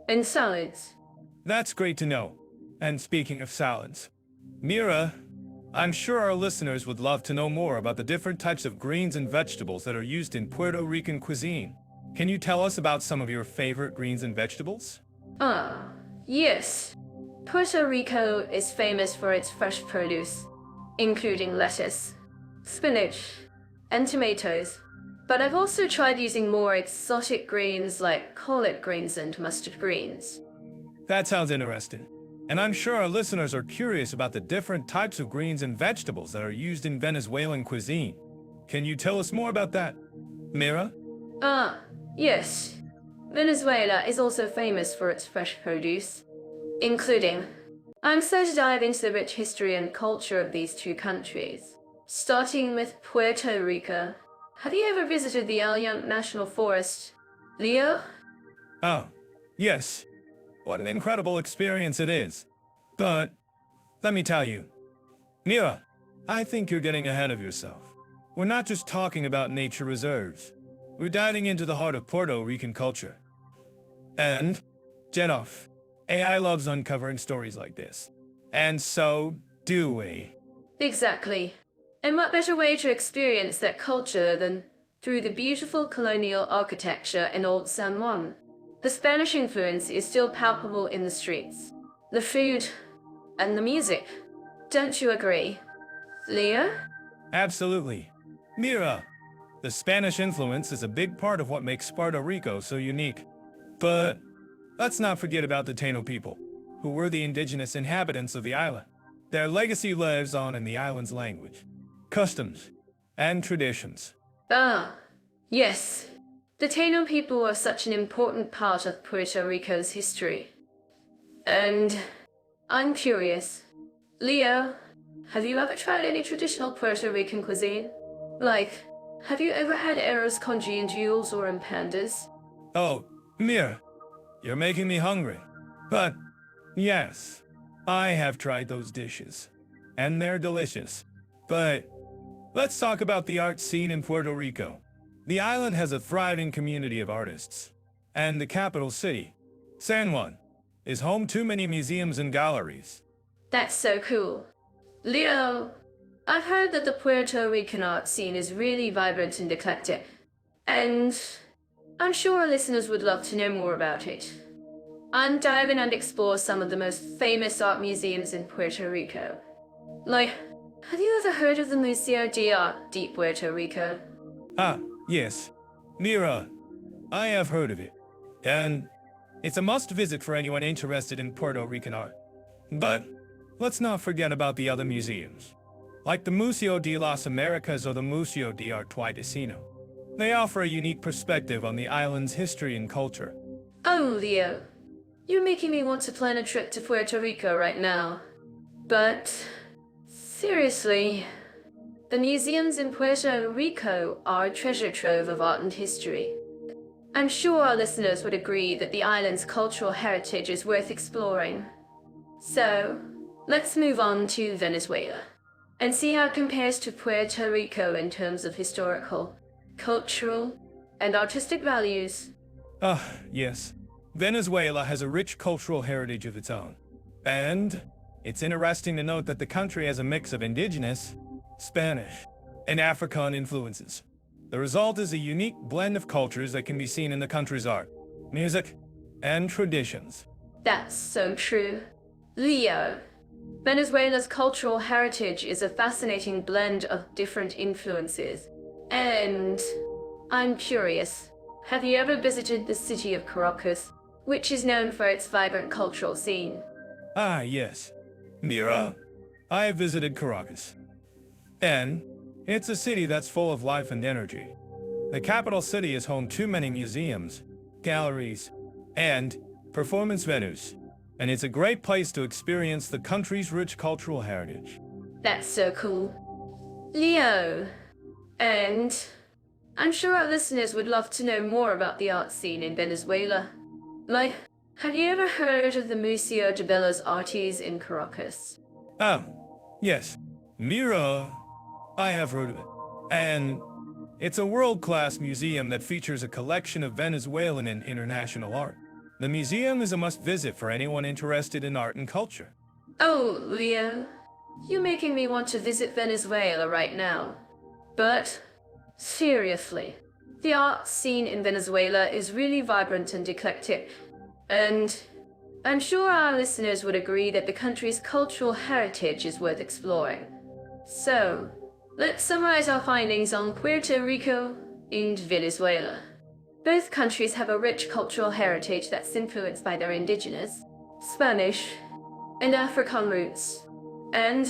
and salads. That's great to know. And speaking of salads, Mira, I'm sure our listeners would love to know more about the different types of greens and vegetables that are used in Puerto Rican cuisine. Can you tell us about some of your favorite greens and vegetables? Ah, yes. Puerto Rico is famous for its fresh produce, including lettuce, spinach, and tomatoes. But I've also tried using more exotic greens like collard greens and mustard greens. That sounds interesting. And I'm sure our listeners are curious about the different types of greens and vegetables that are used in Venezuelan cuisine. Can you tell us more about that, Mira? Ah, yes. Venezuela is also famous for its fresh produce, including. I'm so to dive into the rich history and culture of these two countries. Starting with Puerto Rico. Have you ever visited the Yunque National Forest, Leo? Oh, yes. What an incredible experience it is. But, let me tell you, Mira, I think you're getting ahead of yourself. We're not just talking about nature reserves. We're diving into the heart of Puerto Rican culture. And, Jenoff, AI loves uncovering stories like this. And so do we. Exactly. And what better way to experience that culture than through the beautiful colonial architecture in Old San Juan? The Spanish influence is still palpable in the streets, the food, and the music. Don't you agree, Leo? Absolutely. Mira, the Spanish influence is a big part of what makes Puerto Rico so unique. But let's not forget about the Taino people, who were the indigenous inhabitants of the island. Their legacy lives on in the island's language, customs, and traditions. Ah, yes. The Taino people are such an important part of Puerto Rico's history. And I'm curious, Leo, have you ever tried any traditional Puerto Rican cuisine? Like, have you ever had arroz con guandoules or empanadas? Oh, Mira, you're making me hungry. But, yes, I have tried those dishes, and they're delicious. But, let's talk about the art scene in Puerto Rico. The island has a thriving community of artists, and the capital city, San Juan, is home to many museums and galleries. That's so cool. Leo, I've heard that the Puerto Rican art scene is really vibrant and eclectic, and I'm sure our listeners would love to know more about it. I'm diving and explore some of the most famous art museums in Puerto Rico. Like, have you ever heard of the Museo de Arte de Puerto Rico? Ah, yes. Mira, I have heard of it. And It's a must-visit for anyone interested in Puerto Rican art. But let's not forget about the other museums, like the Museo de las Americas or the Museo de Arte Destino. They offer a unique perspective on the island's history and culture. Oh, Leo, you're making me want to plan a trip to Puerto Rico right now. But seriously, the museums in Puerto Rico are a treasure trove of art and history. I'm sure our listeners would agree that the island's cultural heritage is worth exploring. So, let's move on to Venezuela and see how it compares to Puerto Rico in terms of historical, cultural, and artistic values. Yes. Venezuela has a rich cultural heritage of its own. And it's interesting to note that the country has a mix of indigenous, Spanish, and African influences. The result is a unique blend of cultures that can be seen in the country's art, music, and traditions. That's so true. Leo, Venezuela's cultural heritage is a fascinating blend of different influences. And I'm curious, have you ever visited the city of Caracas, which is known for its vibrant cultural scene? Yes. Mira, I have visited Caracas. And it's a city that's full of life and energy. The capital city is home to many museums, galleries, and performance venues. And it's a great place to experience the country's rich cultural heritage. That's so cool. Leo, and I'm sure our listeners would love to know more about the art scene in Venezuela. Like, have you ever heard of the Museo de Bellas Artes in Caracas? Yes. Mira, I have heard of it. And it's a world-class museum that features a collection of Venezuelan and international art. The museum is a must-visit for anyone interested in art and culture. Oh, Leo, you're making me want to visit Venezuela right now. But seriously, the art scene in Venezuela is really vibrant and eclectic. And I'm sure our listeners would agree that the country's cultural heritage is worth exploring. So, let's summarize our findings on Puerto Rico and Venezuela. Both countries have a rich cultural heritage that's influenced by their indigenous, Spanish, and African roots. And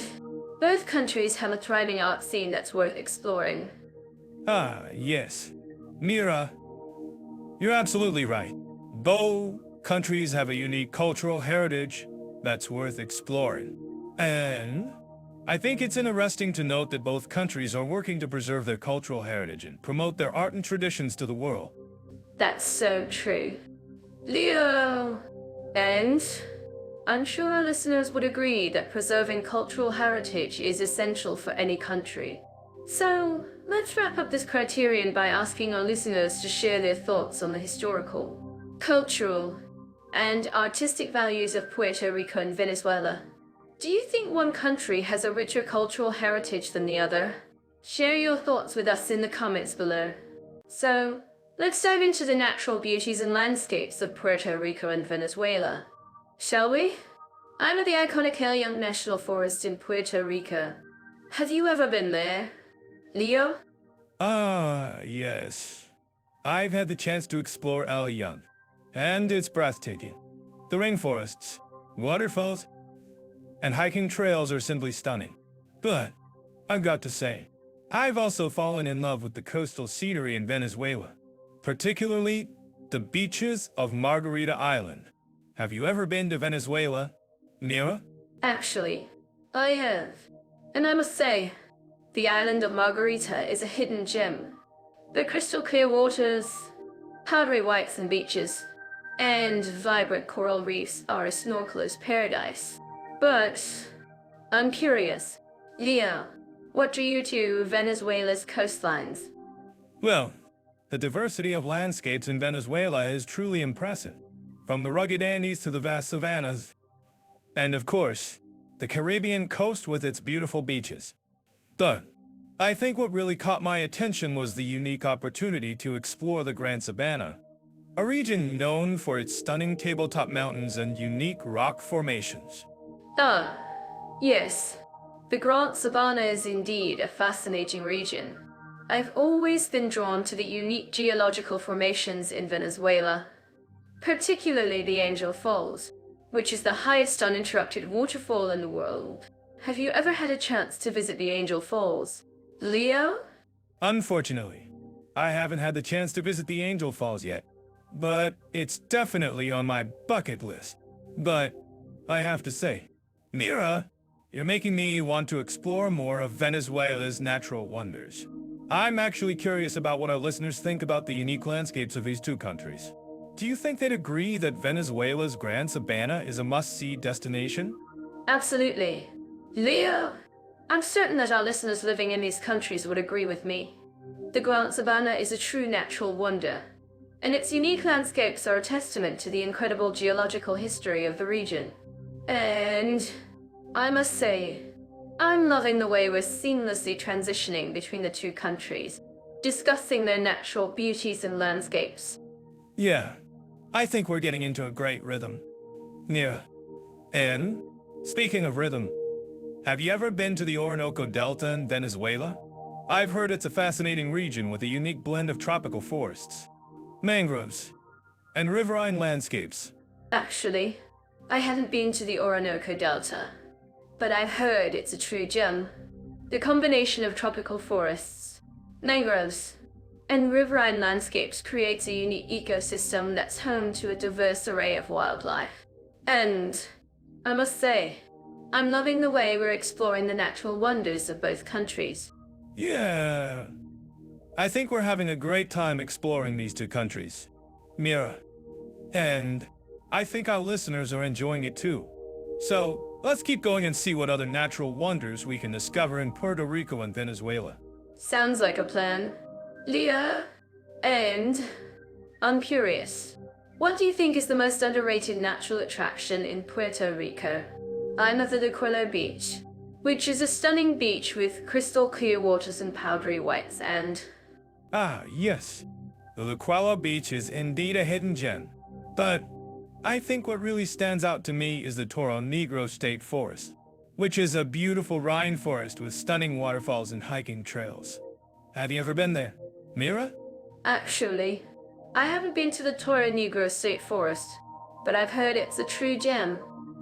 both countries have a thriving art scene that's worth exploring. Yes. Mira, you're absolutely right. Both countries have a unique cultural heritage that's worth exploring. And I think it's interesting to note that both countries are working to preserve their cultural heritage and promote their art and traditions to the world. That's so true. Leo! And I'm sure our listeners would agree that preserving cultural heritage is essential for any country. So, let's wrap up this criterion by asking our listeners to share their thoughts on the historical, cultural, and artistic values of Puerto Rico and Venezuela. Do you think one country has a richer cultural heritage than the other? Share your thoughts with us in the comments below. So, let's dive into the natural beauties and landscapes of Puerto Rico and Venezuela. Shall we? I'm at the iconic El Yunque National Forest in Puerto Rico. Have you ever been there? Leo? Yes. I've had the chance to explore El Yunque, and it's breathtaking. The rainforests, waterfalls, and hiking trails are simply stunning. But I've got to say, I've also fallen in love with the coastal scenery in Venezuela, particularly the beaches of Margarita Island. Have you ever been to Venezuela, Mira? Actually, I have. And I must say, the island of Margarita is a hidden gem. The crystal clear waters, powdery white sand beaches, and vibrant coral reefs are a snorkeler's paradise. But I'm curious, Leo, what drew you to Venezuela's coastlines? Well, the diversity of landscapes in Venezuela is truly impressive, from the rugged Andes to the vast savannas, and of course, the Caribbean coast with its beautiful beaches. But I think what really caught my attention was the unique opportunity to explore the Grand Sabana, a region known for its stunning tabletop mountains and unique rock formations. Yes. The Grand Sabana is indeed a fascinating region. I've always been drawn to the unique geological formations in Venezuela. particularly the Angel Falls, which is the highest uninterrupted waterfall in the world. Have you ever had a chance to visit the Angel Falls? Leo? Unfortunately, I haven't had the chance to visit the Angel Falls yet, but it's definitely on my bucket list. But I have to say, Mira, you're making me want to explore more of Venezuela's natural wonders. I'm actually curious about what our listeners think about the unique landscapes of these two countries. Do you think they'd agree that Venezuela's Gran Sabana is a must-see destination? Absolutely. Leo? I'm certain that our listeners living in these countries would agree with me. The Gran Sabana is a true natural wonder, and its unique landscapes are a testament to the incredible geological history of the region. And I must say, I'm loving the way we're seamlessly transitioning between the two countries, discussing their natural beauties and landscapes. Yeah, I think we're getting into a great rhythm. Yeah. And, speaking of rhythm, have you ever been to the Orinoco Delta in Venezuela? I've heard it's a fascinating region with a unique blend of tropical forests, mangroves, and riverine landscapes. Actually, I haven't been to the Orinoco Delta, but I've heard it's a true gem. The combination of tropical forests, mangroves, and riverine landscapes creates a unique ecosystem that's home to a diverse array of wildlife. And, I must say, I'm loving the way we're exploring the natural wonders of both countries. Yeah. I think we're having a great time exploring these two countries, Mira. And I think our listeners are enjoying it too. So, let's keep going and see what other natural wonders we can discover in Puerto Rico and Venezuela. Sounds like a plan. Leah, and I'm curious. What do you think is the most underrated natural attraction in Puerto Rico? I'm at the Licuelo Beach, which is a stunning beach with crystal clear waters and powdery white sand. Ah, yes. The Licuelo Beach is indeed a hidden gem. But I think what really stands out to me is the Toro Negro State Forest, which is a beautiful rainforest with stunning waterfalls and hiking trails. Have you ever been there, Mira? Actually, I haven't been to the Toro Negro State Forest, but I've heard it's a true gem.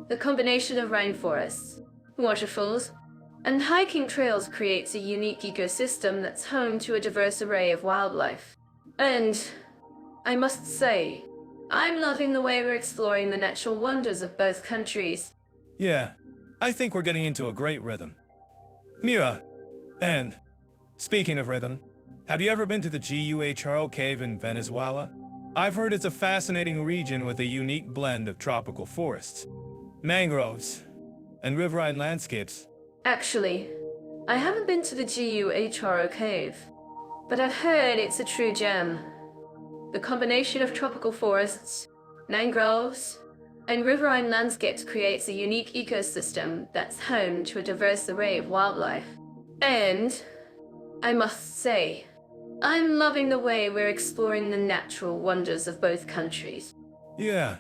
The combination of rainforests, waterfalls, and hiking trails creates a unique ecosystem that's home to a diverse array of wildlife. And I must say, I'm loving the way we're exploring the natural wonders of both countries. Yeah, I think we're getting into a great rhythm. Mira, and speaking of rhythm, have you ever been to the Guhro cave in Venezuela? I've heard it's a fascinating region with a unique blend of tropical forests, mangroves, and riverine landscapes. Actually, I haven't been to the Guhro cave, but I've heard it's a true gem. The combination of tropical forests, mangroves, and riverine landscapes creates a unique ecosystem that's home to a diverse array of wildlife. And, I must say, I'm loving the way we're exploring the natural wonders of both countries. Yeah,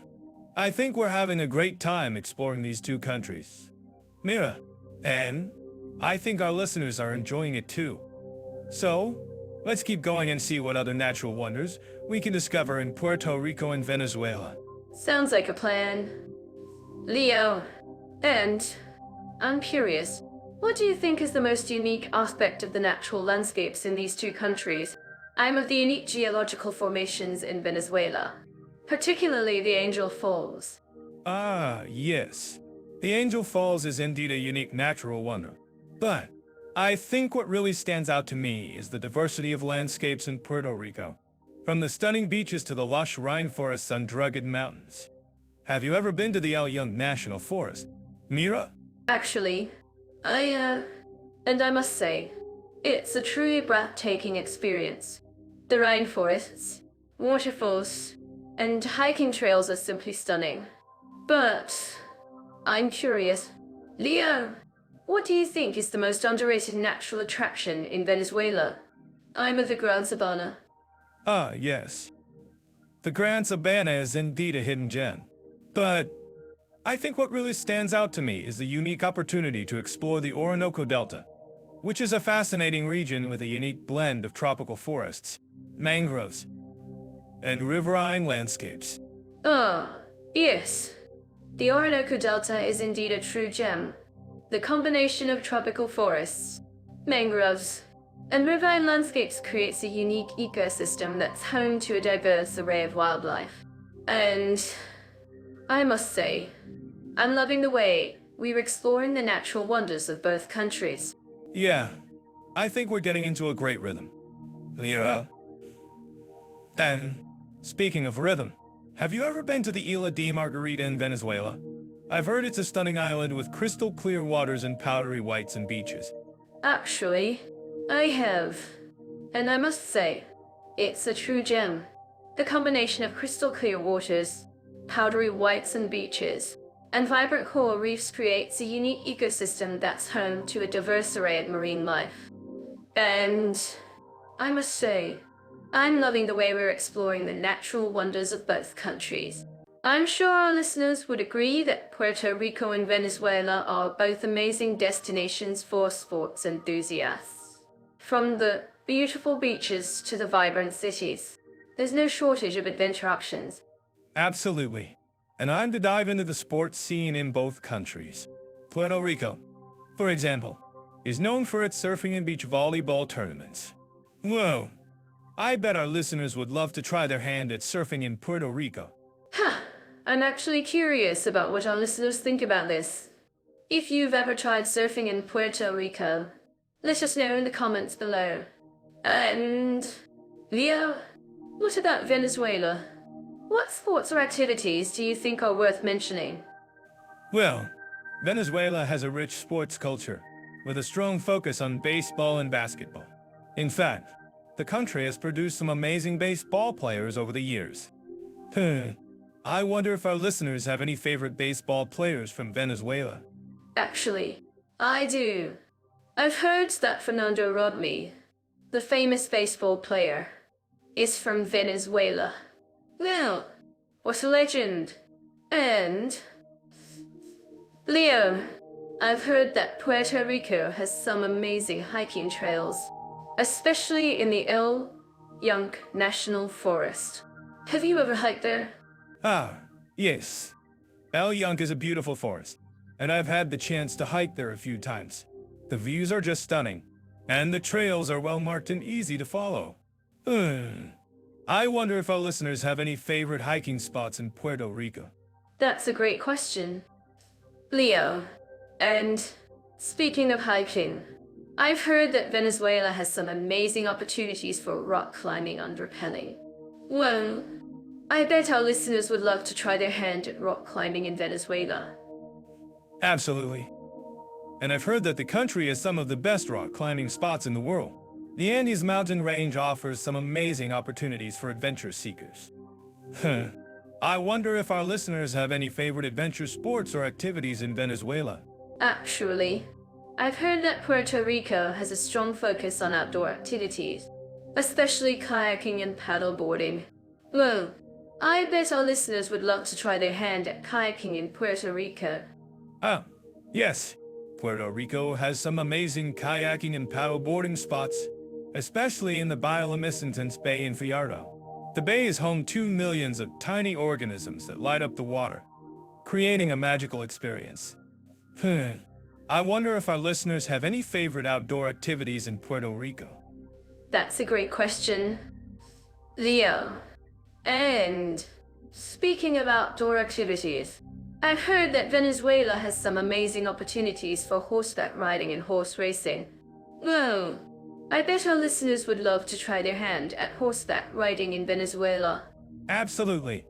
I think we're having a great time exploring these two countries. Mira, and I think our listeners are enjoying it too. So, let's keep going and see what other natural wonders we can discover in Puerto Rico and Venezuela. Sounds like a plan. Leo, and I'm curious, what do you think is the most unique aspect of the natural landscapes in these two countries? I'm of the unique geological formations in Venezuela, particularly the Angel Falls. Ah, yes. The Angel Falls is indeed a unique natural wonder. But I think what really stands out to me is the diversity of landscapes in Puerto Rico. From the stunning beaches to the lush rainforests and rugged mountains. Have you ever been to the El Yunque National Forest, Mira? Actually, and I must say, it's a truly breathtaking experience. The rainforests, waterfalls, and hiking trails are simply stunning. But I'm curious, Leo, what do you think is the most underrated natural attraction in Venezuela? I'm of the Gran Sabana. Ah, yes. The Gran Sabana is indeed a hidden gem. But I think what really stands out to me is the unique opportunity to explore the Orinoco Delta, which is a fascinating region with a unique blend of tropical forests, mangroves, and riverine landscapes. Ah, yes. The Orinoco Delta is indeed a true gem. The combination of tropical forests, mangroves, and riverine landscapes creates a unique ecosystem that's home to a diverse array of wildlife. And I must say, I'm loving the way we're exploring the natural wonders of both countries. Yeah, I think we're getting into a great rhythm. Yeah. Then, speaking of rhythm, have you ever been to the Isla de Margarita in Venezuela? I've heard it's a stunning island with crystal clear waters and powdery whites and beaches. Actually, I have. And I must say, it's a true gem. The combination of crystal clear waters, powdery whites and beaches, and vibrant coral reefs creates a unique ecosystem that's home to a diverse array of marine life. And I must say, I'm loving the way we're exploring the natural wonders of both countries. I'm sure our listeners would agree that Puerto Rico and Venezuela are both amazing destinations for sports enthusiasts. From the beautiful beaches to the vibrant cities, there's no shortage of adventure options. Absolutely. And I'm to dive into the sports scene in both countries. Puerto Rico, for example, is known for its surfing and beach volleyball tournaments. Whoa! I bet our listeners would love to try their hand at surfing in Puerto Rico. I'm actually curious about what our listeners think about this. If you've ever tried surfing in Puerto Rico, let us know in the comments below. And Leo, what about Venezuela? What sports or activities do you think are worth mentioning? Well, Venezuela has a rich sports culture, with a strong focus on baseball and basketball. In fact, the country has produced some amazing baseball players over the years. I wonder if our listeners have any favorite baseball players from Venezuela. Actually, I do. I've heard that Fernando Rodney, the famous baseball player, is from Venezuela. Well, what a legend. And Leo, I've heard that Puerto Rico has some amazing hiking trails, especially in the El Yunque National Forest. Have you ever hiked there? Ah, yes. El Yunque is a beautiful forest, and I've had the chance to hike there a few times. The views are just stunning, and the trails are well marked and easy to follow. I wonder if our listeners have any favorite hiking spots in Puerto Rico. That's a great question, Leo. And speaking of hiking, I've heard that Venezuela has some amazing opportunities for rock climbing and rappelling. Well, I bet our listeners would love to try their hand at rock climbing in Venezuela. Absolutely. And I've heard that the country has some of the best rock climbing spots in the world. The Andes mountain range offers some amazing opportunities for adventure seekers. I wonder if our listeners have any favorite adventure sports or activities in Venezuela. Actually, I've heard that Puerto Rico has a strong focus on outdoor activities, especially kayaking and paddleboarding. Well, I bet our listeners would love to try their hand at kayaking in Puerto Rico. Ah, yes. Puerto Rico has some amazing kayaking and paddleboarding spots, especially in the bioluminescent Bay in Vallarta. The bay is home to millions of tiny organisms that light up the water, creating a magical experience. I wonder if our listeners have any favorite outdoor activities in Puerto Rico. That's a great question, Leo. And speaking of outdoor activities, I've heard that Venezuela has some amazing opportunities for horseback riding and horse racing. Well, I bet our listeners would love to try their hand at horseback riding in Venezuela. Absolutely.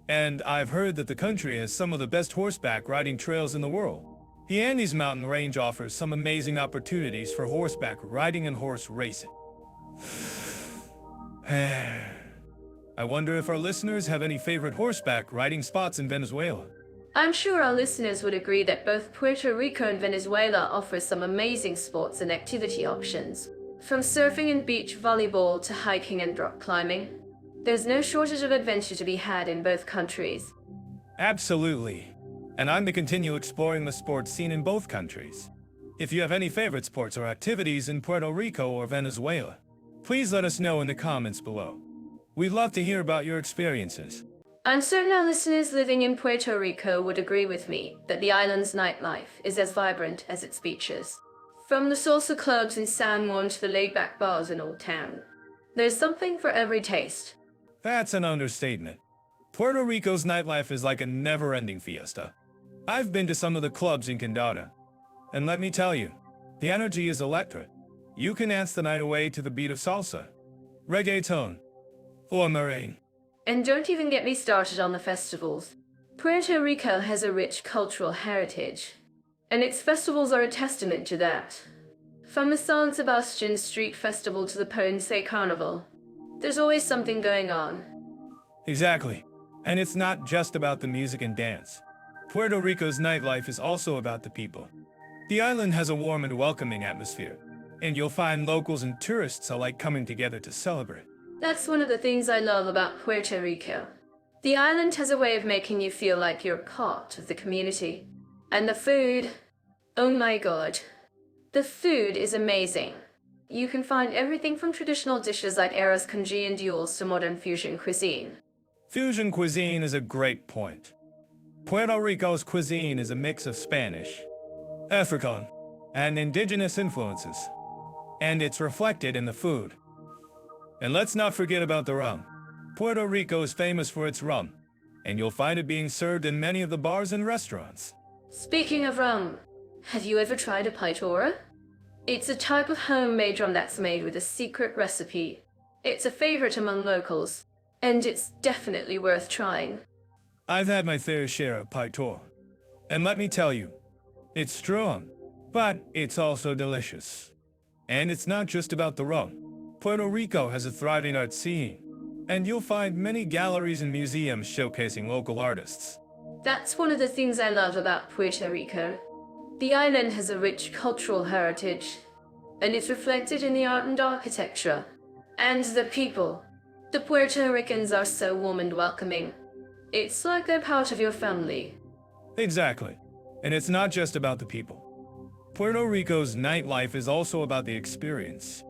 And I've heard that the country has some of the best horseback riding trails in the world. The Andes mountain range offers some amazing opportunities for horseback riding and horse racing. I wonder if our listeners have any favorite horseback riding spots in Venezuela. I'm sure our listeners would agree that both Puerto Rico and Venezuela offer some amazing sports and activity options. From surfing and beach volleyball to hiking and rock climbing, there's no shortage of adventure to be had in both countries. Absolutely. And I'm to continue exploring the sports scene in both countries. If you have any favorite sports or activities in Puerto Rico or Venezuela, please let us know in the comments below. We'd love to hear about your experiences. I'm certain our listeners living in Puerto Rico would agree with me that the island's nightlife is as vibrant as its beaches. From the salsa clubs in San Juan to the laid-back bars in Old Town, there's something for every taste. That's an understatement. Puerto Rico's nightlife is like a never-ending fiesta. I've been to some of the clubs in Candid, and let me tell you, the energy is electric. You can dance the night away to the beat of salsa, reggaeton, or merengue. And don't even get me started on the festivals. Puerto Rico has a rich cultural heritage, and its festivals are a testament to that. From the San Sebastian Street Festival to the Ponce Carnival, there's always something going on. Exactly. And it's not just about the music and dance. Puerto Rico's nightlife is also about the people. The island has a warm and welcoming atmosphere, and you'll find locals and tourists alike coming together to celebrate. That's one of the things I love about Puerto Rico. The island has a way of making you feel like you're part of the community. And the food, oh my god. The food is amazing. You can find everything from traditional dishes like arroz con guandules to modern fusion cuisine. Fusion cuisine is a great point. Puerto Rico's cuisine is a mix of Spanish, African, and indigenous influences, and it's reflected in the food. And let's not forget about the rum. Puerto Rico is famous for its rum, and you'll find it being served in many of the bars and restaurants. Speaking of rum, have you ever tried a paitora? It's a type of homemade rum that's made with a secret recipe. It's a favorite among locals, and it's definitely worth trying. I've had my fair share of paitora, and let me tell you, it's strong, but it's also delicious. And it's not just about the rum. Puerto Rico has a thriving art scene, and you'll find many galleries and museums showcasing local artists. That's one of the things I love about Puerto Rico. The island has a rich cultural heritage, and it's reflected in the art and architecture. And the people. The Puerto Ricans are so warm and welcoming. It's like they're part of your family. Exactly. And it's not just about the people. Puerto Rico's nightlife is also about the experience.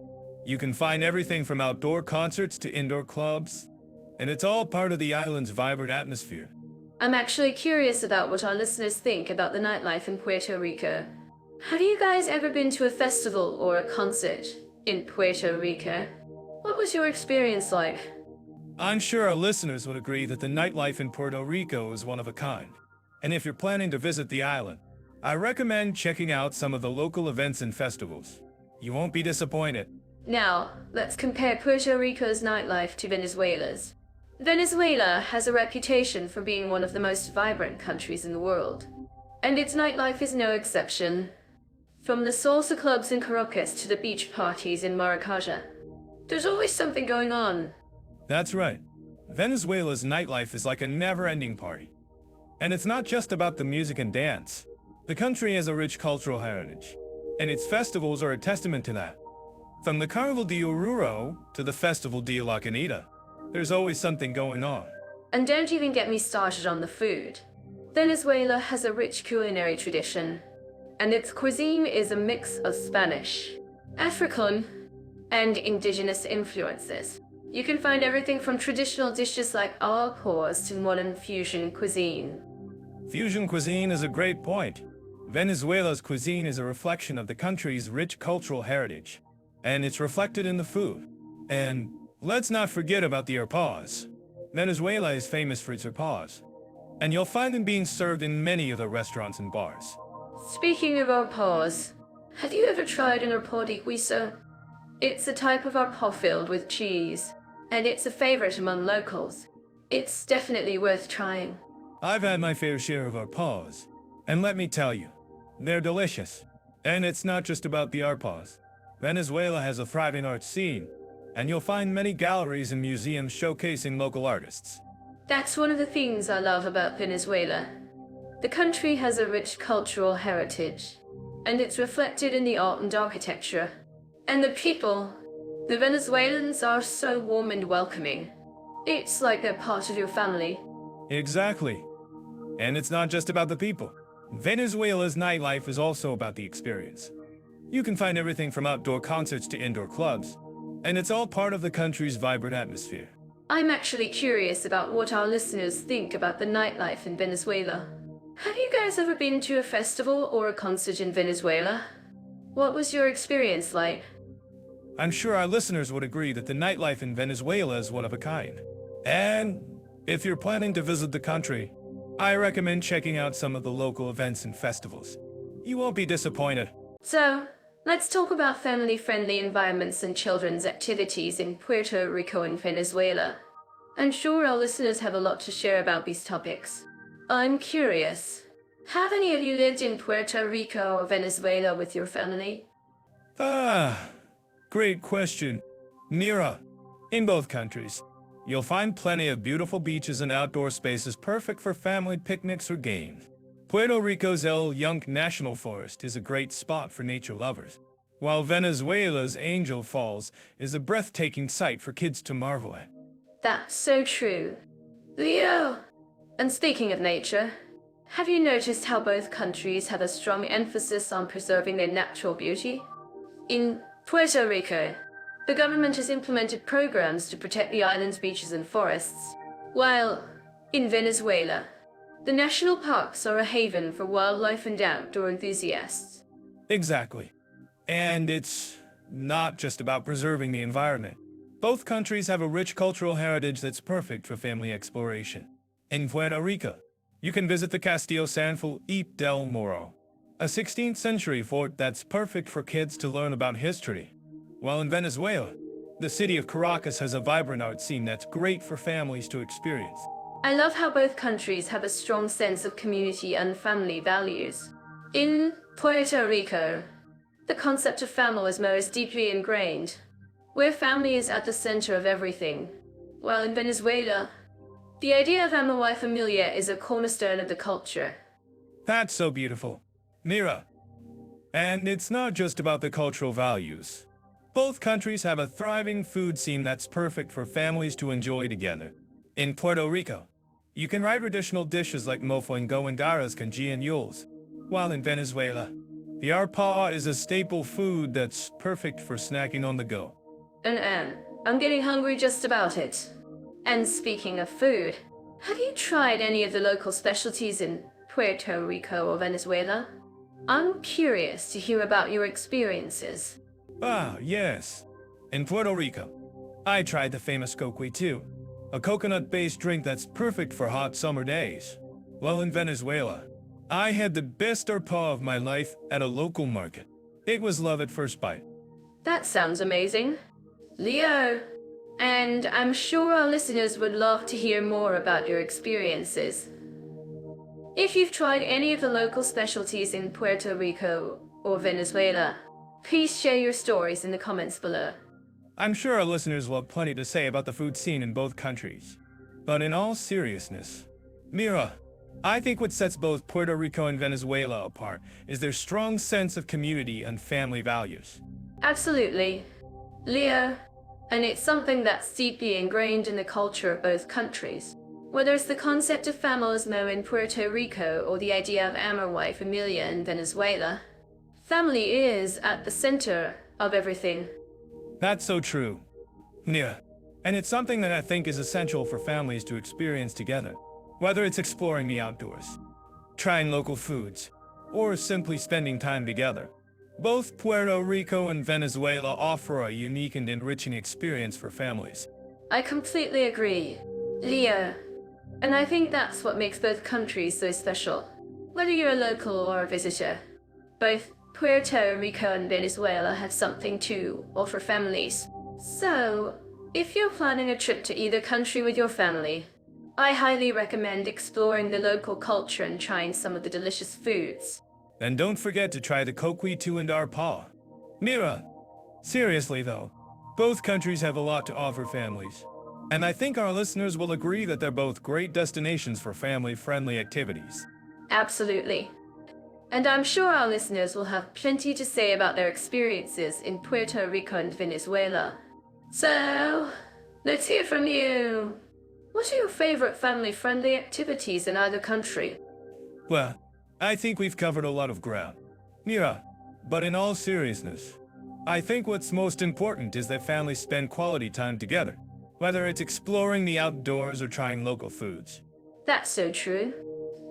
You can find everything from outdoor concerts to indoor clubs, and it's all part of the island's vibrant atmosphere. I'm actually curious about what our listeners think about the nightlife in Puerto Rico. Have you guys ever been to a festival or a concert in Puerto Rico? What was your experience like? I'm sure our listeners would agree that the nightlife in Puerto Rico is one of a kind. And if you're planning to visit the island, I recommend checking out some of the local events and festivals. You won't be disappointed. Now, let's compare Puerto Rico's nightlife to Venezuela's. Venezuela has a reputation for being one of the most vibrant countries in the world, and its nightlife is no exception. From the salsa clubs in Caracas to the beach parties in Maracaibo, there's always something going on. That's right. Venezuela's nightlife is like a never-ending party. And it's not just about the music and dance. The country has a rich cultural heritage, and its festivals are a testament to that. From the Carnival de Oruro to the Festival de la Canida, there's always something going on. And don't even get me started on the food. Venezuela has a rich culinary tradition, and its cuisine is a mix of Spanish, African, and indigenous influences. You can find everything from traditional dishes like arroz to modern fusion cuisine. Fusion cuisine is a great point. Venezuela's cuisine is a reflection of the country's rich cultural heritage, and it's reflected in the food. And let's not forget about the arroz. Venezuela is famous for its arroz, and you'll find them being served in many of the restaurants and bars. Speaking of arroz, have you ever tried an arroz de guiso? It's a type of arroz filled with cheese, and it's a favorite among locals. It's definitely worth trying. I've had my fair share of arroz, and let me tell you, they're delicious. And it's not just about the arroz. Venezuela has a thriving art scene, and you'll find many galleries and museums showcasing local artists. That's one of the things I love about Venezuela. The country has a rich cultural heritage, and it's reflected in the art and architecture. And the people, the Venezuelans are so warm and welcoming. It's like they're part of your family. Exactly. And it's not just about the people. Venezuela's nightlife is also about the experience. You can find everything from outdoor concerts to indoor clubs, and it's all part of the country's vibrant atmosphere. I'm actually curious about what our listeners think about the nightlife in Venezuela. Have you guys ever been to a festival or a concert in Venezuela? What was your experience like? I'm sure our listeners would agree that the nightlife in Venezuela is one of a kind. And if you're planning to visit the country, I recommend checking out some of the local events and festivals. You won't be disappointed. So, let's talk about family-friendly environments and children's activities in Puerto Rico and Venezuela. I'm sure our listeners have a lot to share about these topics. I'm curious, have any of you lived in Puerto Rico or Venezuela with your family? Great question. Mira, in both countries, you'll find plenty of beautiful beaches and outdoor spaces perfect for family picnics or games. Puerto Rico's El Yunque National Forest is a great spot for nature lovers, while Venezuela's Angel Falls is a breathtaking sight for kids to marvel at. That's so true. Leo! And speaking of nature, have you noticed how both countries have a strong emphasis on preserving their natural beauty? In Puerto Rico, the government has implemented programs to protect the island's beaches and forests, while in Venezuela, the national parks are a haven for wildlife and outdoor enthusiasts. Exactly. And it's not just about preserving the environment. Both countries have a rich cultural heritage that's perfect for family exploration. In Puerto Rico, you can visit the Castillo San Felipe del Morro, a 16th century fort that's perfect for kids to learn about history. While in Venezuela, the city of Caracas has a vibrant art scene that's great for families to experience. I love how both countries have a strong sense of community and family values. In Puerto Rico, the concept of familismo is deeply ingrained, where family is at the center of everything, while in Venezuela, the idea of amor y familia is a cornerstone of the culture. That's so beautiful. Mira. And it's not just about the cultural values. Both countries have a thriving food scene that's perfect for families to enjoy together. In Puerto Rico, you can try traditional dishes like mofongo and garas canji and yules, while in Venezuela, the arpa is a staple food that's perfect for snacking on the go. And I'm getting hungry just about it. And speaking of food, have you tried any of the local specialties in Puerto Rico or Venezuela? I'm curious to hear about your experiences. Yes. In Puerto Rico, I tried the famous coqui, a coconut-based drink that's perfect for hot summer days. While in Venezuela, I had the best arpa of my life at a local market. It was love at first bite. That sounds amazing. Leo, and I'm sure our listeners would love to hear more about your experiences. If you've tried any of the local specialties in Puerto Rico or Venezuela, please share your stories in the comments below. I'm sure our listeners will have plenty to say about the food scene in both countries. But in all seriousness, Mira, I think what sets both Puerto Rico and Venezuela apart is their strong sense of community and family values. Absolutely. Leo, and it's something that's deeply ingrained in the culture of both countries. Whether it's the concept of familismo in Puerto Rico or the idea of amor y familia in Venezuela, family is at the center of everything. That's so true. Yeah. And it's something that I think is essential for families to experience together. Whether it's exploring the outdoors, trying local foods, or simply spending time together. Both Puerto Rico and Venezuela offer a unique and enriching experience for families. I completely agree, Leo. And I think that's what makes both countries so special. Whether you're a local or a visitor, both Puerto Rico and Venezuela have something to offer families. So, if you're planning a trip to either country with your family, I highly recommend exploring the local culture and trying some of the delicious foods. And don't forget to try the coqui and arpa. Mira, seriously though, both countries have a lot to offer families. And I think our listeners will agree that they're both great destinations for family-friendly activities. Absolutely. And I'm sure our listeners will have plenty to say about their experiences in Puerto Rico and Venezuela. So, let's hear from you. What are your favorite family-friendly activities in either country? Well, I think we've covered a lot of ground. Mira, but in all seriousness, I think what's most important is that families spend quality time together. whether it's exploring the outdoors or trying local foods. That's so true.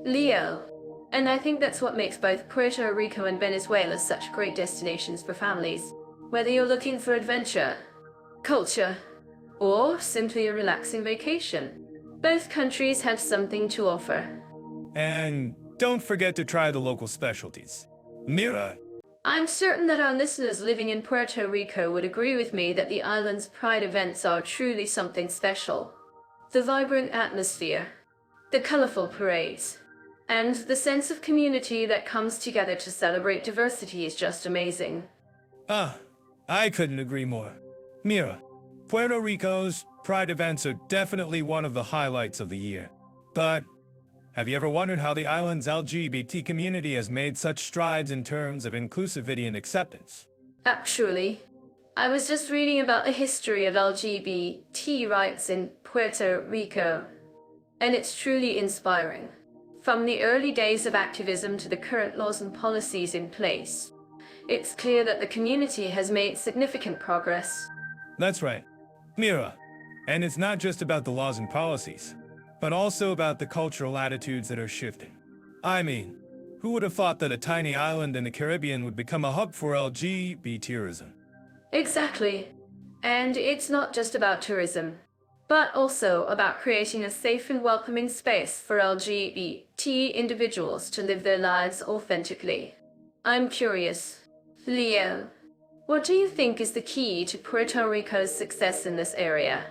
Leo. And I think that's what makes both Puerto Rico and Venezuela such great destinations for families. Whether you're looking for adventure, culture, or simply a relaxing vacation, both countries have something to offer. And don't forget to try the local specialties. Mira, I'm certain that our listeners living in Puerto Rico would agree with me that the island's pride events are truly something special. The vibrant atmosphere, the colorful parades, and the sense of community that comes together to celebrate diversity is just amazing. I couldn't agree more. Mira, Puerto Rico's pride events are definitely one of the highlights of the year. But have you ever wondered how the island's LGBT community has made such strides in terms of inclusivity and acceptance? Actually, I was just reading about the history of LGBT rights in Puerto Rico, and it's truly inspiring. From the early days of activism to the current laws and policies in place, it's clear that the community has made significant progress. That's right, Mira. And it's not just about the laws and policies, but also about the cultural attitudes that are shifting. I mean, who would have thought that a tiny island in the Caribbean would become a hub for LGBT tourism? Exactly. And it's not just about tourism, but also about creating a safe and welcoming space for LGBT individuals to live their lives authentically. I'm curious, Leo, what do you think is the key to Puerto Rico's success in this area?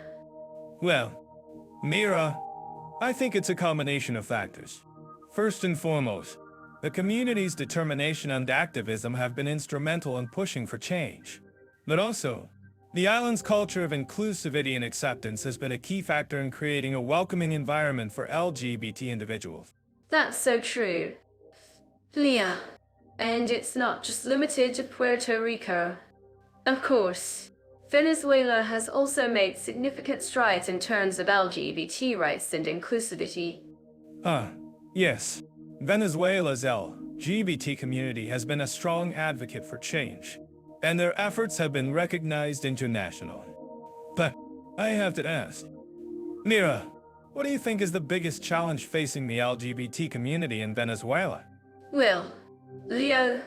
Well, Mira, I think it's a combination of factors. First and foremost, the community's determination and activism have been instrumental in pushing for change. But also, the island's culture of inclusivity and acceptance has been a key factor in creating a welcoming environment for LGBT individuals. That's so true, Leo. And it's not just limited to Puerto Rico. Of course, Venezuela has also made significant strides in terms of LGBT rights and inclusivity. Yes. Venezuela's LGBT community has been a strong advocate for change, and their efforts have been recognized internationally. But I have to ask, Mira, what do you think is the biggest challenge facing the LGBT community in Venezuela? Well, Leo,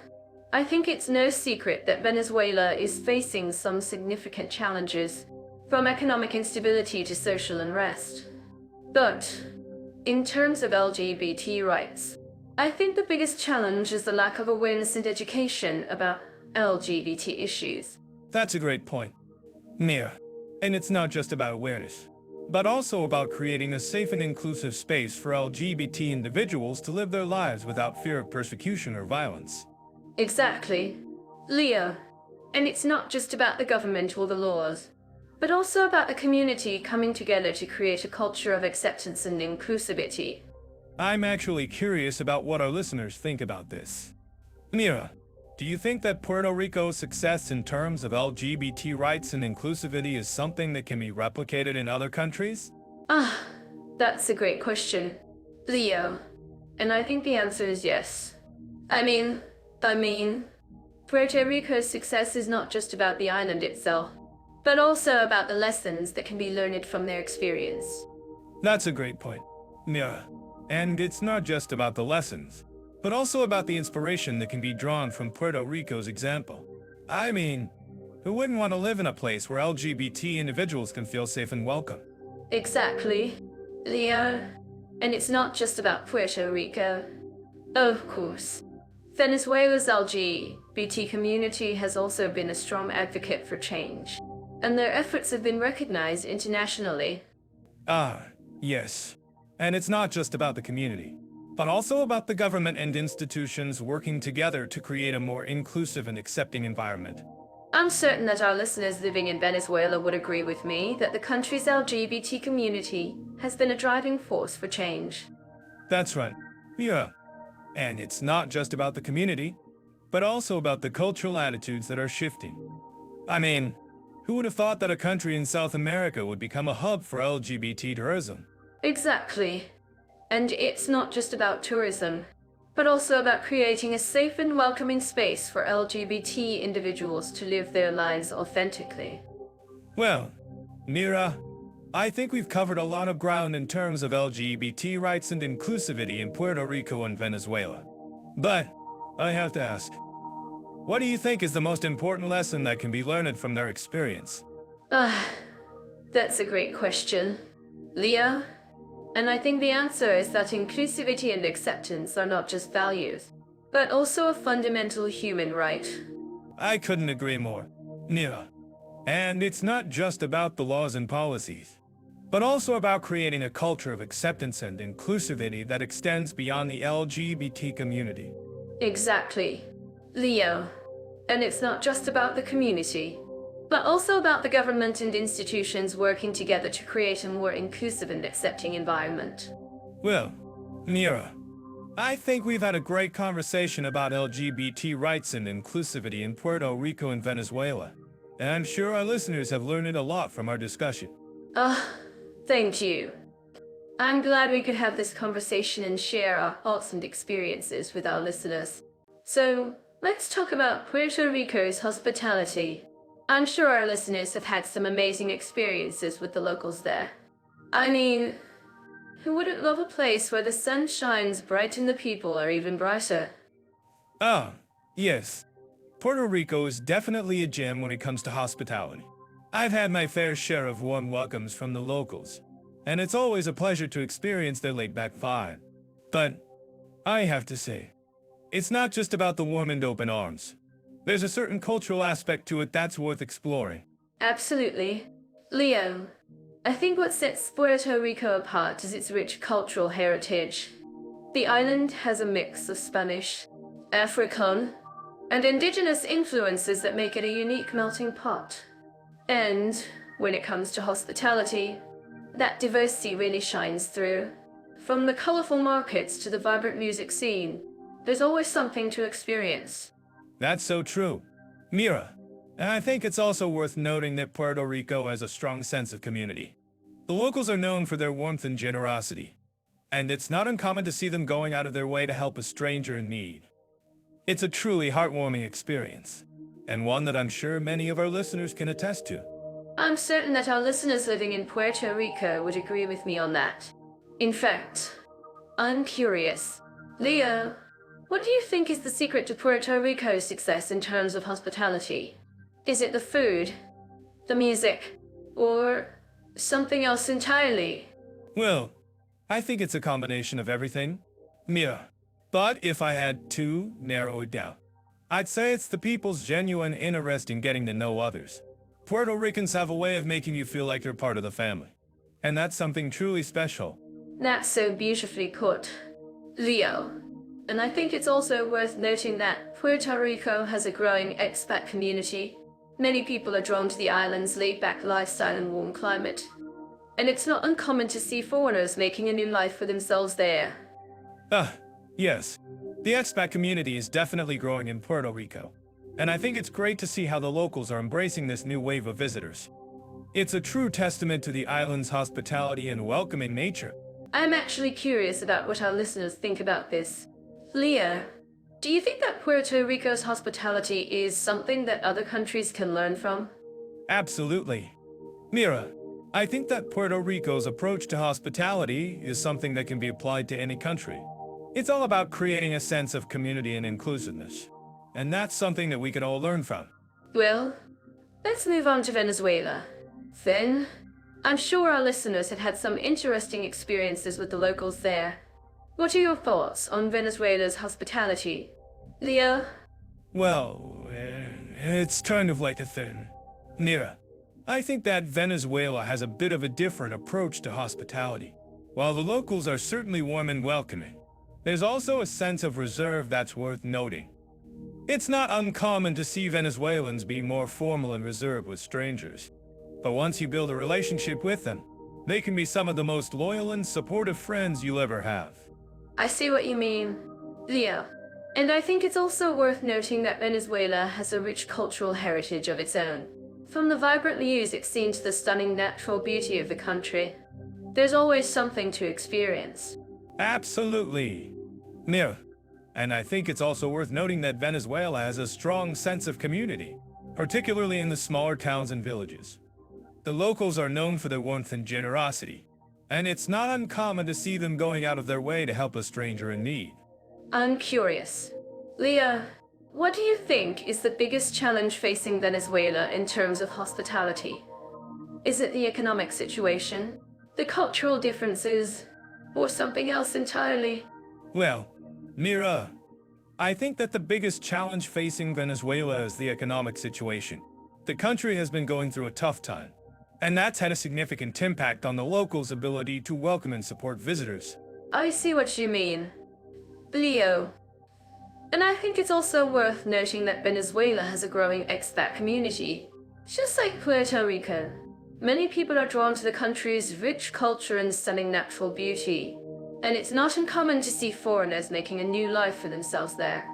I think it's no secret that Venezuela is facing some significant challenges, from economic instability to social unrest. But, in terms of LGBT rights, I think the biggest challenge is the lack of awareness and education about LGBT issues. That's a great point, Mira. And it's not just about awareness, but also about creating a safe and inclusive space for LGBT individuals to live their lives without fear of persecution or violence. Exactly, Leo. And it's not just about the government or the laws, but also about the community coming together to create a culture of acceptance and inclusivity. I'm actually curious about what our listeners think about this. Mira, do you think that Puerto Rico's success in terms of LGBT rights and inclusivity is something that can be replicated in other countries? That's a great question, Leo. And I think the answer is yes. I mean, Puerto Rico's success is not just about the island itself, but also about the lessons that can be learned from their experience. That's a great point, Mira. And it's not just about the lessons, but also about the inspiration that can be drawn from Puerto Rico's example. I mean, who wouldn't want to live in a place where LGBT individuals can feel safe and welcome? Exactly, Leo. And it's not just about Puerto Rico. Of course, Venezuela's LGBT community has also been a strong advocate for change, and their efforts have been recognized internationally. Yes. And it's not just about the community, but also about the government and institutions working together to create a more inclusive and accepting environment. I'm certain that our listeners living in Venezuela would agree with me that the country's LGBT community has been a driving force for change. That's right. Yeah. And it's not just about the community, but also about the cultural attitudes that are shifting. I mean, who would have thought that a country in South America would become a hub for LGBT tourism? Exactly. And it's not just about tourism, but also about creating a safe and welcoming space for LGBT individuals to live their lives authentically. Well, Mira, I think we've covered a lot of ground in terms of LGBT rights and inclusivity in Puerto Rico and Venezuela. But I have to ask, what do you think is the most important lesson that can be learned from their experience? That's a great question, Leo. And I think the answer is that inclusivity and acceptance are not just values, but also a fundamental human right. I couldn't agree more, Nira. And it's not just about the laws and policies, but also about creating a culture of acceptance and inclusivity that extends beyond the LGBT community. Exactly, Leo. And it's not just about the community, but also about the government and institutions working together to create a more inclusive and accepting environment. Well, Nira, I think we've had a great conversation about LGBT rights and inclusivity in Puerto Rico and Venezuela, and I'm sure our listeners have learned a lot from our discussion. Thank you. I'm glad we could have this conversation and share our thoughts and experiences with our listeners. So, let's talk about Puerto Rico's hospitality. I'm sure our listeners have had some amazing experiences with the locals there. I mean, who wouldn't love a place where the sun shines bright and the people are even brighter? Yes. Puerto Rico is definitely a gem when it comes to hospitality. I've had my fair share of warm welcomes from the locals, and it's always a pleasure to experience their laid-back vibe. But I have to say, it's not just about the warm and open arms. There's a certain cultural aspect to it that's worth exploring. Absolutely. Leo, I think what sets Puerto Rico apart is its rich cultural heritage. The island has a mix of Spanish, African, and indigenous influences that make it a unique melting pot. And when it comes to hospitality, that diversity really shines through. From the colorful markets to the vibrant music scene, there's always something to experience. That's so true. Mira, and I think it's also worth noting that Puerto Rico has a strong sense of community. The locals are known for their warmth and generosity, and it's not uncommon to see them going out of their way to help a stranger in need. It's a truly heartwarming experience, and one that I'm sure many of our listeners can attest to. I'm certain that our listeners living in Puerto Rico would agree with me on that. In fact, I'm curious. Leo, what do you think is the secret to Puerto Rico's success in terms of hospitality? Is it the food, the music, or something else entirely? Well, I think it's a combination of everything, Mira. But if I had to narrow it down, I'd say it's the people's genuine interest in getting to know others. Puerto Ricans have a way of making you feel like you're part of the family, and that's something truly special. That's so beautifully put, Leo. And I think it's also worth noting that Puerto Rico has a growing expat community. Many people are drawn to the island's laid-back lifestyle and warm climate. And it's not uncommon to see foreigners making a new life for themselves there. Yes. The expat community is definitely growing in Puerto Rico, and I think it's great to see how the locals are embracing this new wave of visitors. It's a true testament to the island's hospitality and welcoming nature. I'm actually curious about what our listeners think about this. Leo, do you think that Puerto Rico's hospitality is something that other countries can learn from? Absolutely. Mira, I think that Puerto Rico's approach to hospitality is something that can be applied to any country. It's all about creating a sense of community and inclusiveness, and that's something that we can all learn from. Well, let's move on to Venezuela. Then, I'm sure our listeners have had some interesting experiences with the locals there. What are your thoughts on Venezuela's hospitality? Leo? Well, it's kind of like a thing. Mira, I think that Venezuela has a bit of a different approach to hospitality. While the locals are certainly warm and welcoming, there's also a sense of reserve that's worth noting. It's not uncommon to see Venezuelans be more formal and reserved with strangers. But once you build a relationship with them, they can be some of the most loyal and supportive friends you'll ever have. I see what you mean, Leo. And I think it's also worth noting that Venezuela has a rich cultural heritage of its own. From the vibrant music scene to the stunning natural beauty of the country, there's always something to experience. Absolutely. Mira, and I think it's also worth noting that Venezuela has a strong sense of community, particularly in the smaller towns and villages. The locals are known for their warmth and generosity, and it's not uncommon to see them going out of their way to help a stranger in need. I'm curious. Leah, what do you think is the biggest challenge facing Venezuela in terms of hospitality? Is it the economic situation, the cultural differences, or something else entirely? Well, Mira, I think that the biggest challenge facing Venezuela is the economic situation. The country has been going through a tough time, and that's had a significant impact on the locals' ability to welcome and support visitors. I see what you mean. Leo. And I think it's also worth noting that Venezuela has a growing expat community. Just like Puerto Rico, many people are drawn to the country's rich culture and stunning natural beauty. And it's not uncommon to see foreigners making a new life for themselves there.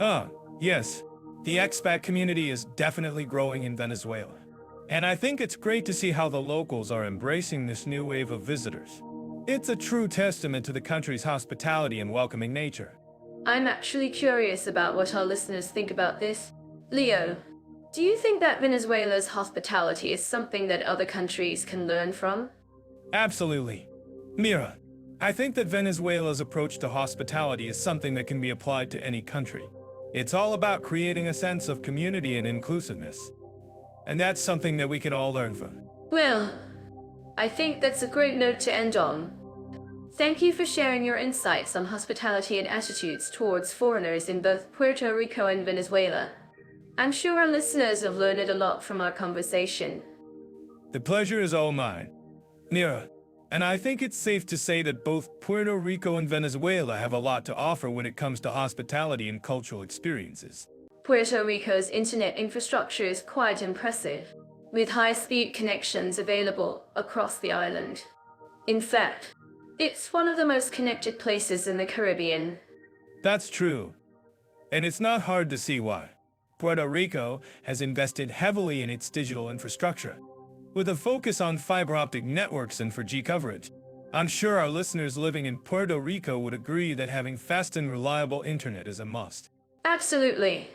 Ah, yes. The expat community is definitely growing in Venezuela. And I think it's great to see how the locals are embracing this new wave of visitors. It's a true testament to the country's hospitality and welcoming nature. I'm actually curious about what our listeners think about this. Leo, do you think that Venezuela's hospitality is something that other countries can learn from? Absolutely. Mira, I think that Venezuela's approach to hospitality is something that can be applied to any country. It's all about creating a sense of community and inclusiveness. And that's something that we can all learn from. Well, I think that's a great note to end on. Thank you for sharing your insights on hospitality and attitudes towards foreigners in both Puerto Rico and Venezuela. I'm sure our listeners have learned a lot from our conversation. The pleasure is all mine, Mira, and I think it's safe to say that both Puerto Rico and Venezuela have a lot to offer when it comes to hospitality and cultural experiences. Puerto Rico's internet infrastructure is quite impressive, with high-speed connections available across the island. In fact, it's one of the most connected places in the Caribbean. That's true, and it's not hard to see why. Puerto Rico has invested heavily in its digital infrastructure, with a focus on fiber optic networks and 4G coverage. I'm sure our listeners living in Puerto Rico would agree that having fast and reliable internet is a must. Absolutely.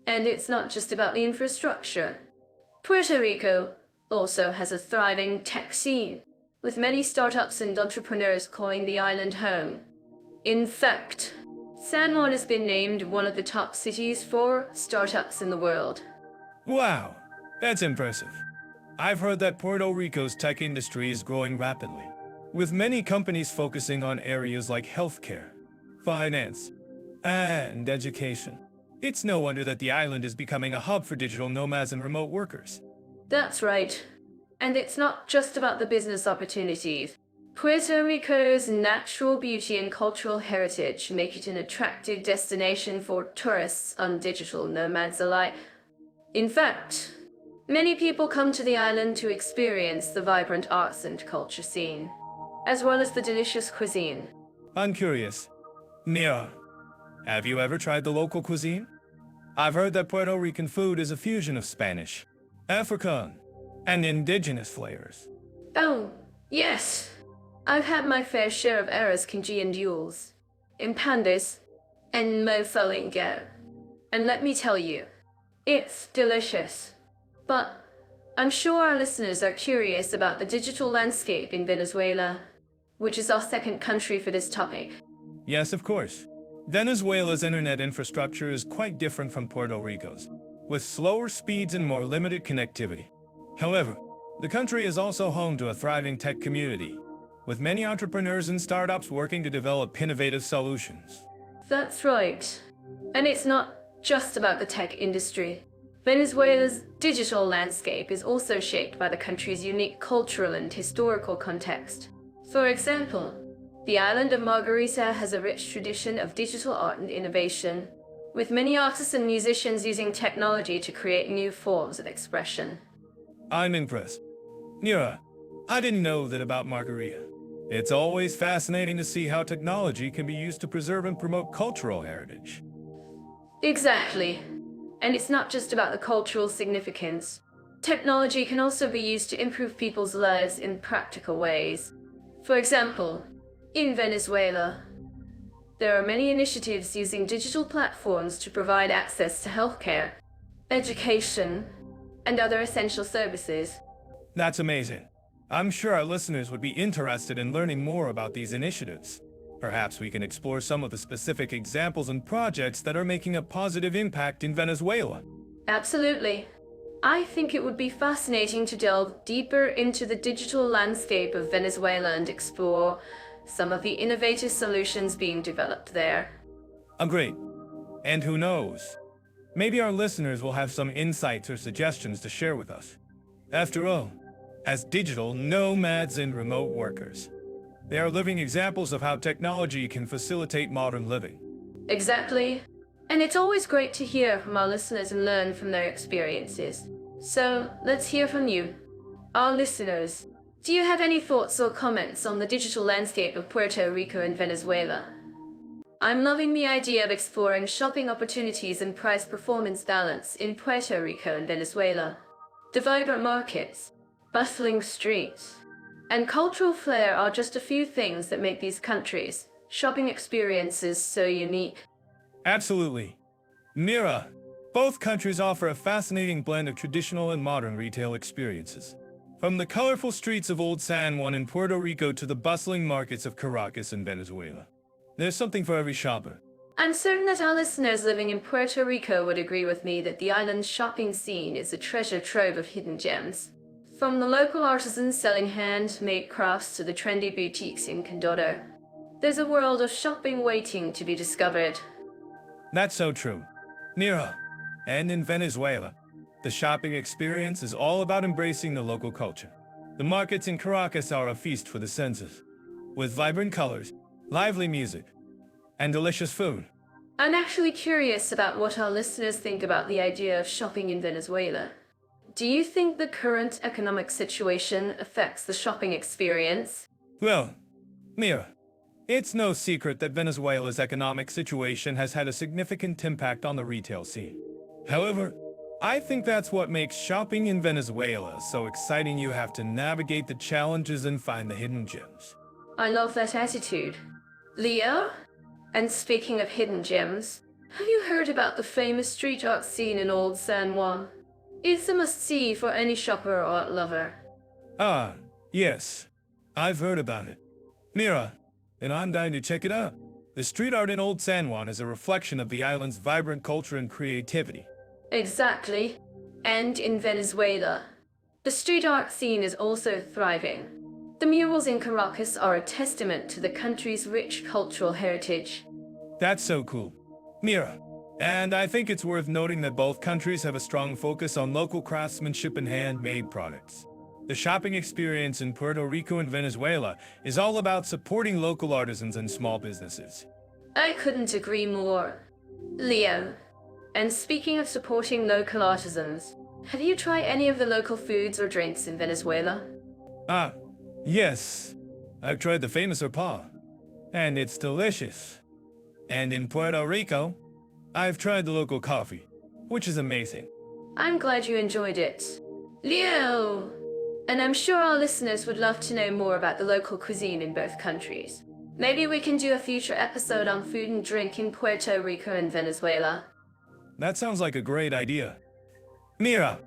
And it's not just about the infrastructure. Puerto Rico also has a thriving tech scene, with many startups and entrepreneurs calling the island home. In fact, San Juan has been named one of the top cities for startups in the world. Wow, that's impressive. I've heard that Puerto Rico's tech industry is growing rapidly, with many companies focusing on areas like healthcare, finance, and education. It's no wonder that the island is becoming a hub for digital nomads and remote workers. That's right. And it's not just about the business opportunities. Puerto Rico's natural beauty and cultural heritage make it an attractive destination for tourists and digital nomads alike. In fact, many people come to the island to experience the vibrant arts and culture scene, as well as the delicious cuisine. I'm curious. Mira, have you ever tried the local cuisine? I've heard that Puerto Rican food is a fusion of Spanish, African, and indigenous flavors. Oh, yes. I've had my fair share of arroz con guandoules, empandas, and mofongo. And let me tell you, it's delicious. But I'm sure our listeners are curious about the digital landscape in Venezuela, which is our second country for this topic. Yes, of course. Venezuela's internet infrastructure is quite different from Puerto Rico's, with slower speeds and more limited connectivity. However, the country is also home to a thriving tech community, with many entrepreneurs and startups working to develop innovative solutions. That's right. And it's not just about the tech industry. Venezuela's digital landscape is also shaped by the country's unique cultural and historical context. For example, the island of Margarita has a rich tradition of digital art and innovation, with many artists and musicians using technology to create new forms of expression. I'm impressed. Mira, I didn't know that about Margarita. It's always fascinating to see how technology can be used to preserve and promote cultural heritage. Exactly. And it's not just about the cultural significance. Technology can also be used to improve people's lives in practical ways. For example, in Venezuela, there are many initiatives using digital platforms to provide access to healthcare, education, and other essential services. That's amazing. I'm sure our listeners would be interested in learning more about these initiatives. Perhaps we can explore some of the specific examples and projects that are making a positive impact in Venezuela. Absolutely. I think it would be fascinating to delve deeper into the digital landscape of Venezuela and explore some of the innovative solutions being developed there. Agreed. And who knows? Maybe our listeners will have some insights or suggestions to share with us. After all, as digital nomads and remote workers, they are living examples of how technology can facilitate modern living. Exactly. And it's always great to hear from our listeners and learn from their experiences. So let's hear from you, our listeners. Do you have any thoughts or comments on the digital landscape of Puerto Rico and Venezuela? I'm loving the idea of exploring shopping opportunities and price-performance balance in Puerto Rico and Venezuela. The vibrant markets, bustling streets, and cultural flair are just a few things that make these countries' shopping experiences so unique. Absolutely. Mira, both countries offer a fascinating blend of traditional and modern retail experiences. From the colorful streets of Old San Juan in Puerto Rico to the bustling markets of Caracas in Venezuela, there's something for every shopper. I'm certain that our listeners living in Puerto Rico would agree with me that the island's shopping scene is a treasure trove of hidden gems. From the local artisans selling handmade crafts to the trendy boutiques in Condado, there's a world of shopping waiting to be discovered. That's so true. Mira, and in Venezuela, the shopping experience is all about embracing the local culture. The markets in Caracas are a feast for the senses, with vibrant colors, lively music, and delicious food. I'm actually curious about what our listeners think about the idea of shopping in Venezuela. Do you think the current economic situation affects the shopping experience? Well, Mira, it's no secret that Venezuela's economic situation has had a significant impact on the retail scene. However, I think that's what makes shopping in Venezuela so exciting. You have to navigate the challenges and find the hidden gems. I love that attitude. Leo? And speaking of hidden gems, have you heard about the famous street art scene in Old San Juan? It's a must-see for any shopper or art lover. Ah, yes. I've heard about it. Mira, and I'm dying to check it out. The street art in Old San Juan is a reflection of the island's vibrant culture and creativity. Exactly. And in Venezuela, the street art scene is also thriving. The murals in Caracas are a testament to the country's rich cultural heritage. That's so cool. Mira, and I think it's worth noting that both countries have a strong focus on local craftsmanship and handmade products. The shopping experience in Puerto Rico and Venezuela is all about supporting local artisans and small businesses. I couldn't agree more. Leo, and speaking of supporting local artisans, have you tried any of the local foods or drinks in Venezuela? Ah, yes. I've tried the famous arpa, and it's delicious. And in Puerto Rico, I've tried the local coffee, which is amazing. I'm glad you enjoyed it. Leo! And I'm sure our listeners would love to know more about the local cuisine in both countries. Maybe we can do a future episode on food and drink in Puerto Rico and Venezuela. That sounds like a great idea. Mira,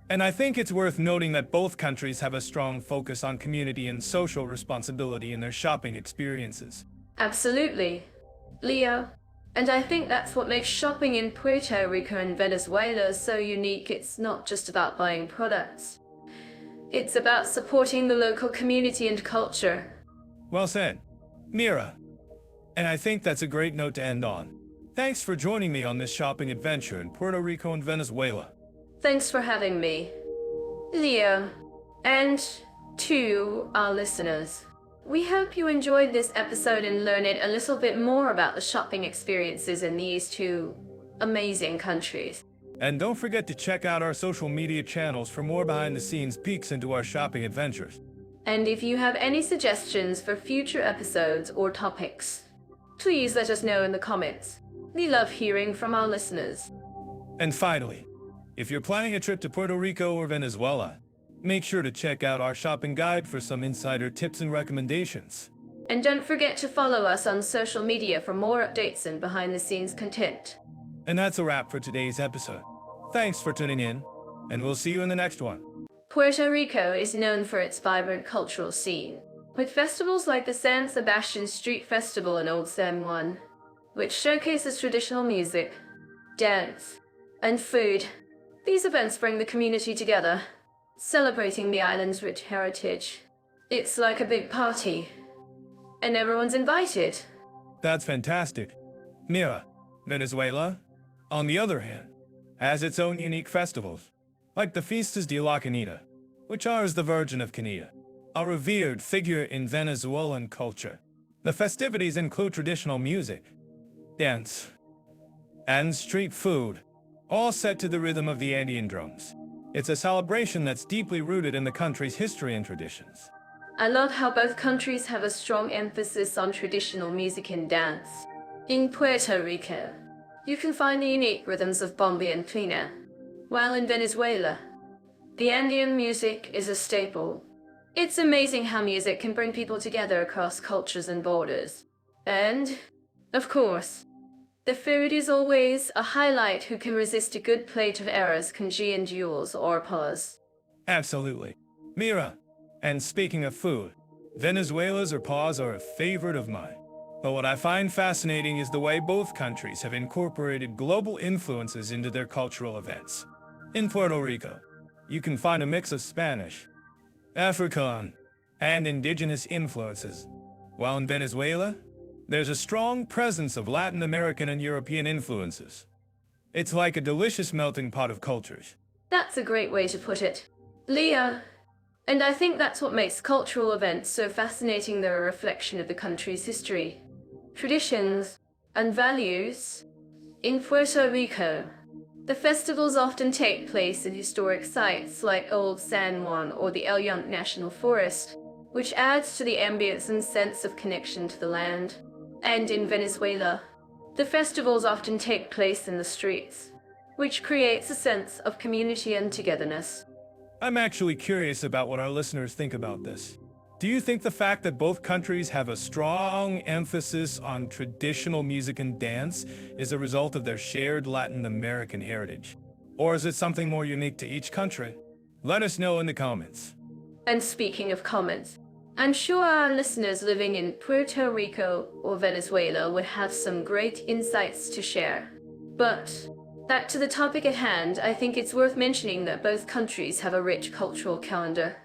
and I think it's worth noting that both countries have a strong focus on community and social responsibility in their shopping experiences. Absolutely. Leo, and I think that's what makes shopping in Puerto Rico and Venezuela so unique. It's not just about buying products. It's about supporting the local community and culture. Well said, Mira. And I think that's a great note to end on. Thanks for joining me on this shopping adventure in Puerto Rico and Venezuela. Thanks for having me, Leo. And to our listeners, we hope you enjoyed this episode and learned a little bit more about the shopping experiences in these two amazing countries. And don't forget to check out our social media channels for more behind-the-scenes peeks into our shopping adventures. And if you have any suggestions for future episodes or topics, please let us know in the comments. We love hearing from our listeners. And finally, if you're planning a trip to Puerto Rico or Venezuela, make sure to check out our shopping guide for some insider tips and recommendations. And don't forget to follow us on social media for more updates and behind-the-scenes content. And that's a wrap for today's episode. Thanks for tuning in, and we'll see you in the next one. Puerto Rico is known for its vibrant cultural scene, with festivals like the San Sebastian Street Festival in Old San Juan, which showcases traditional music, dance, and food. These events bring the community together, celebrating the island's rich heritage. It's like a big party, and everyone's invited. That's fantastic. Mira, Venezuela, on the other hand, has its own unique festivals, like the Fiestas de la Canida, which honors the Virgin of Canida, a revered figure in Venezuelan culture. The festivities include traditional music, dance, and street food, all set to the rhythm of the Andean drums. It's a celebration that's deeply rooted in the country's history and traditions. I love how both countries have a strong emphasis on traditional music and dance. In Puerto Rico, you can find the unique rhythms of bomba and plena, while in Venezuela, the Andean music is a staple. It's amazing how music can bring people together across cultures and borders. And, of course, the food is always a highlight. Who can resist a good plate of arroz con guandoules or paws? Absolutely. Mira, and speaking of food, Venezuela's paws are a favorite of mine. But what I find fascinating is the way both countries have incorporated global influences into their cultural events. In Puerto Rico, you can find a mix of Spanish, African, and indigenous influences, while in Venezuela, there's a strong presence of Latin American and European influences. It's like a delicious melting pot of cultures. That's a great way to put it, Leo. And I think that's what makes cultural events so fascinating. They're a reflection of the country's history, traditions, and values. In Puerto Rico, the festivals often take place at historic sites like Old San Juan or the Yunque National Forest, which adds to the ambience and sense of connection to the land. And in Venezuela, the festivals often take place in the streets, which creates a sense of community and togetherness. I'm actually curious about what our listeners think about this. Do you think the fact that both countries have a strong emphasis on traditional music and dance is a result of their shared Latin American heritage? Or is it something more unique to each country? Let us know in the comments. And speaking of comments, I'm sure our listeners living in Puerto Rico or Venezuela would have some great insights to share. But back to the topic at hand, I think it's worth mentioning that both countries have a rich cultural calendar,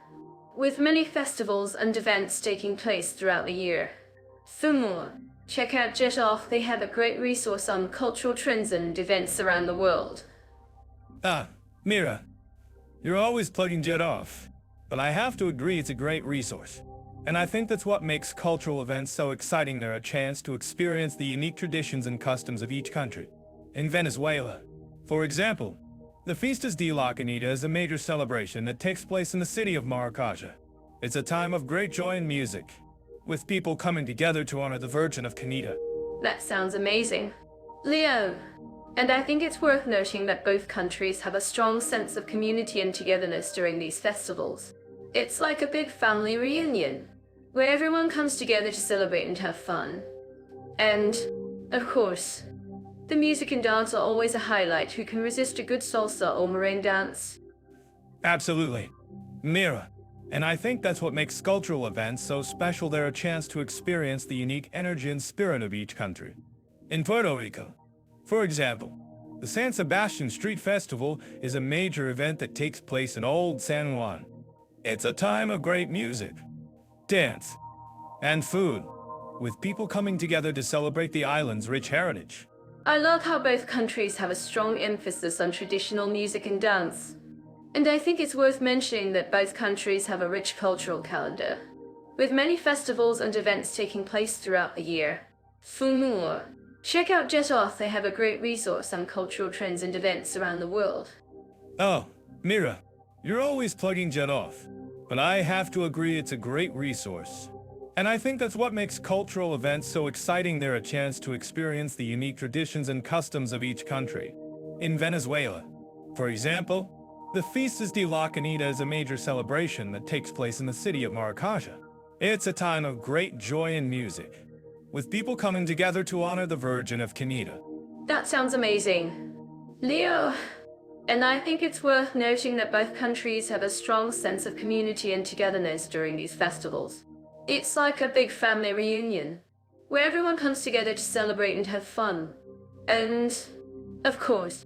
with many festivals and events taking place throughout the year. For more, check out Jet Off. They have a great resource on cultural trends and events around the world. Mira, you're always plugging Jet Off, but I have to agree it's a great resource. And I think that's what makes cultural events so exciting. They're a chance to experience the unique traditions and customs of each country. In Venezuela, for example, the Fiestas de la Canida is a major celebration that takes place in the city of Maracaibo. It's a time of great joy and music, with people coming together to honor the Virgin of Canida. That sounds amazing, Leo. And I think it's worth noting that both countries have a strong sense of community and togetherness during these festivals. It's like a big family reunion, where everyone comes together to celebrate and have fun. And, of course, the music and dance are always a highlight. Who can resist a good salsa or merengue dance? Absolutely. Mira. And I think that's what makes cultural events so special. They're a chance to experience the unique energy and spirit of each country. In Puerto Rico, for example, the San Sebastian Street Festival is a major event that takes place in Old San Juan. It's a time of great music, dance, and food, with people coming together to celebrate the island's rich heritage. I love how both countries have a strong emphasis on traditional music and dance. And I think it's worth mentioning that both countries have a rich cultural calendar, with many festivals and events taking place throughout the year. For more, check out Jet Off. They have a great resource on cultural trends and events around the world. Oh, Mira, you're always plugging Jet Off, but I have to agree it's a great resource. And I think that's what makes cultural events so exciting. They're a chance to experience the unique traditions and customs of each country. In Venezuela, for example, the Fiestas de la Canida is a major celebration that takes place in the city of Maracaibo. It's a time of great joy and music, with people coming together to honor the Virgin of Canida. That sounds amazing, Leo. And I think it's worth noting that both countries have a strong sense of community and togetherness during these festivals. It's like a big family reunion, where everyone comes together to celebrate and have fun. And, of course,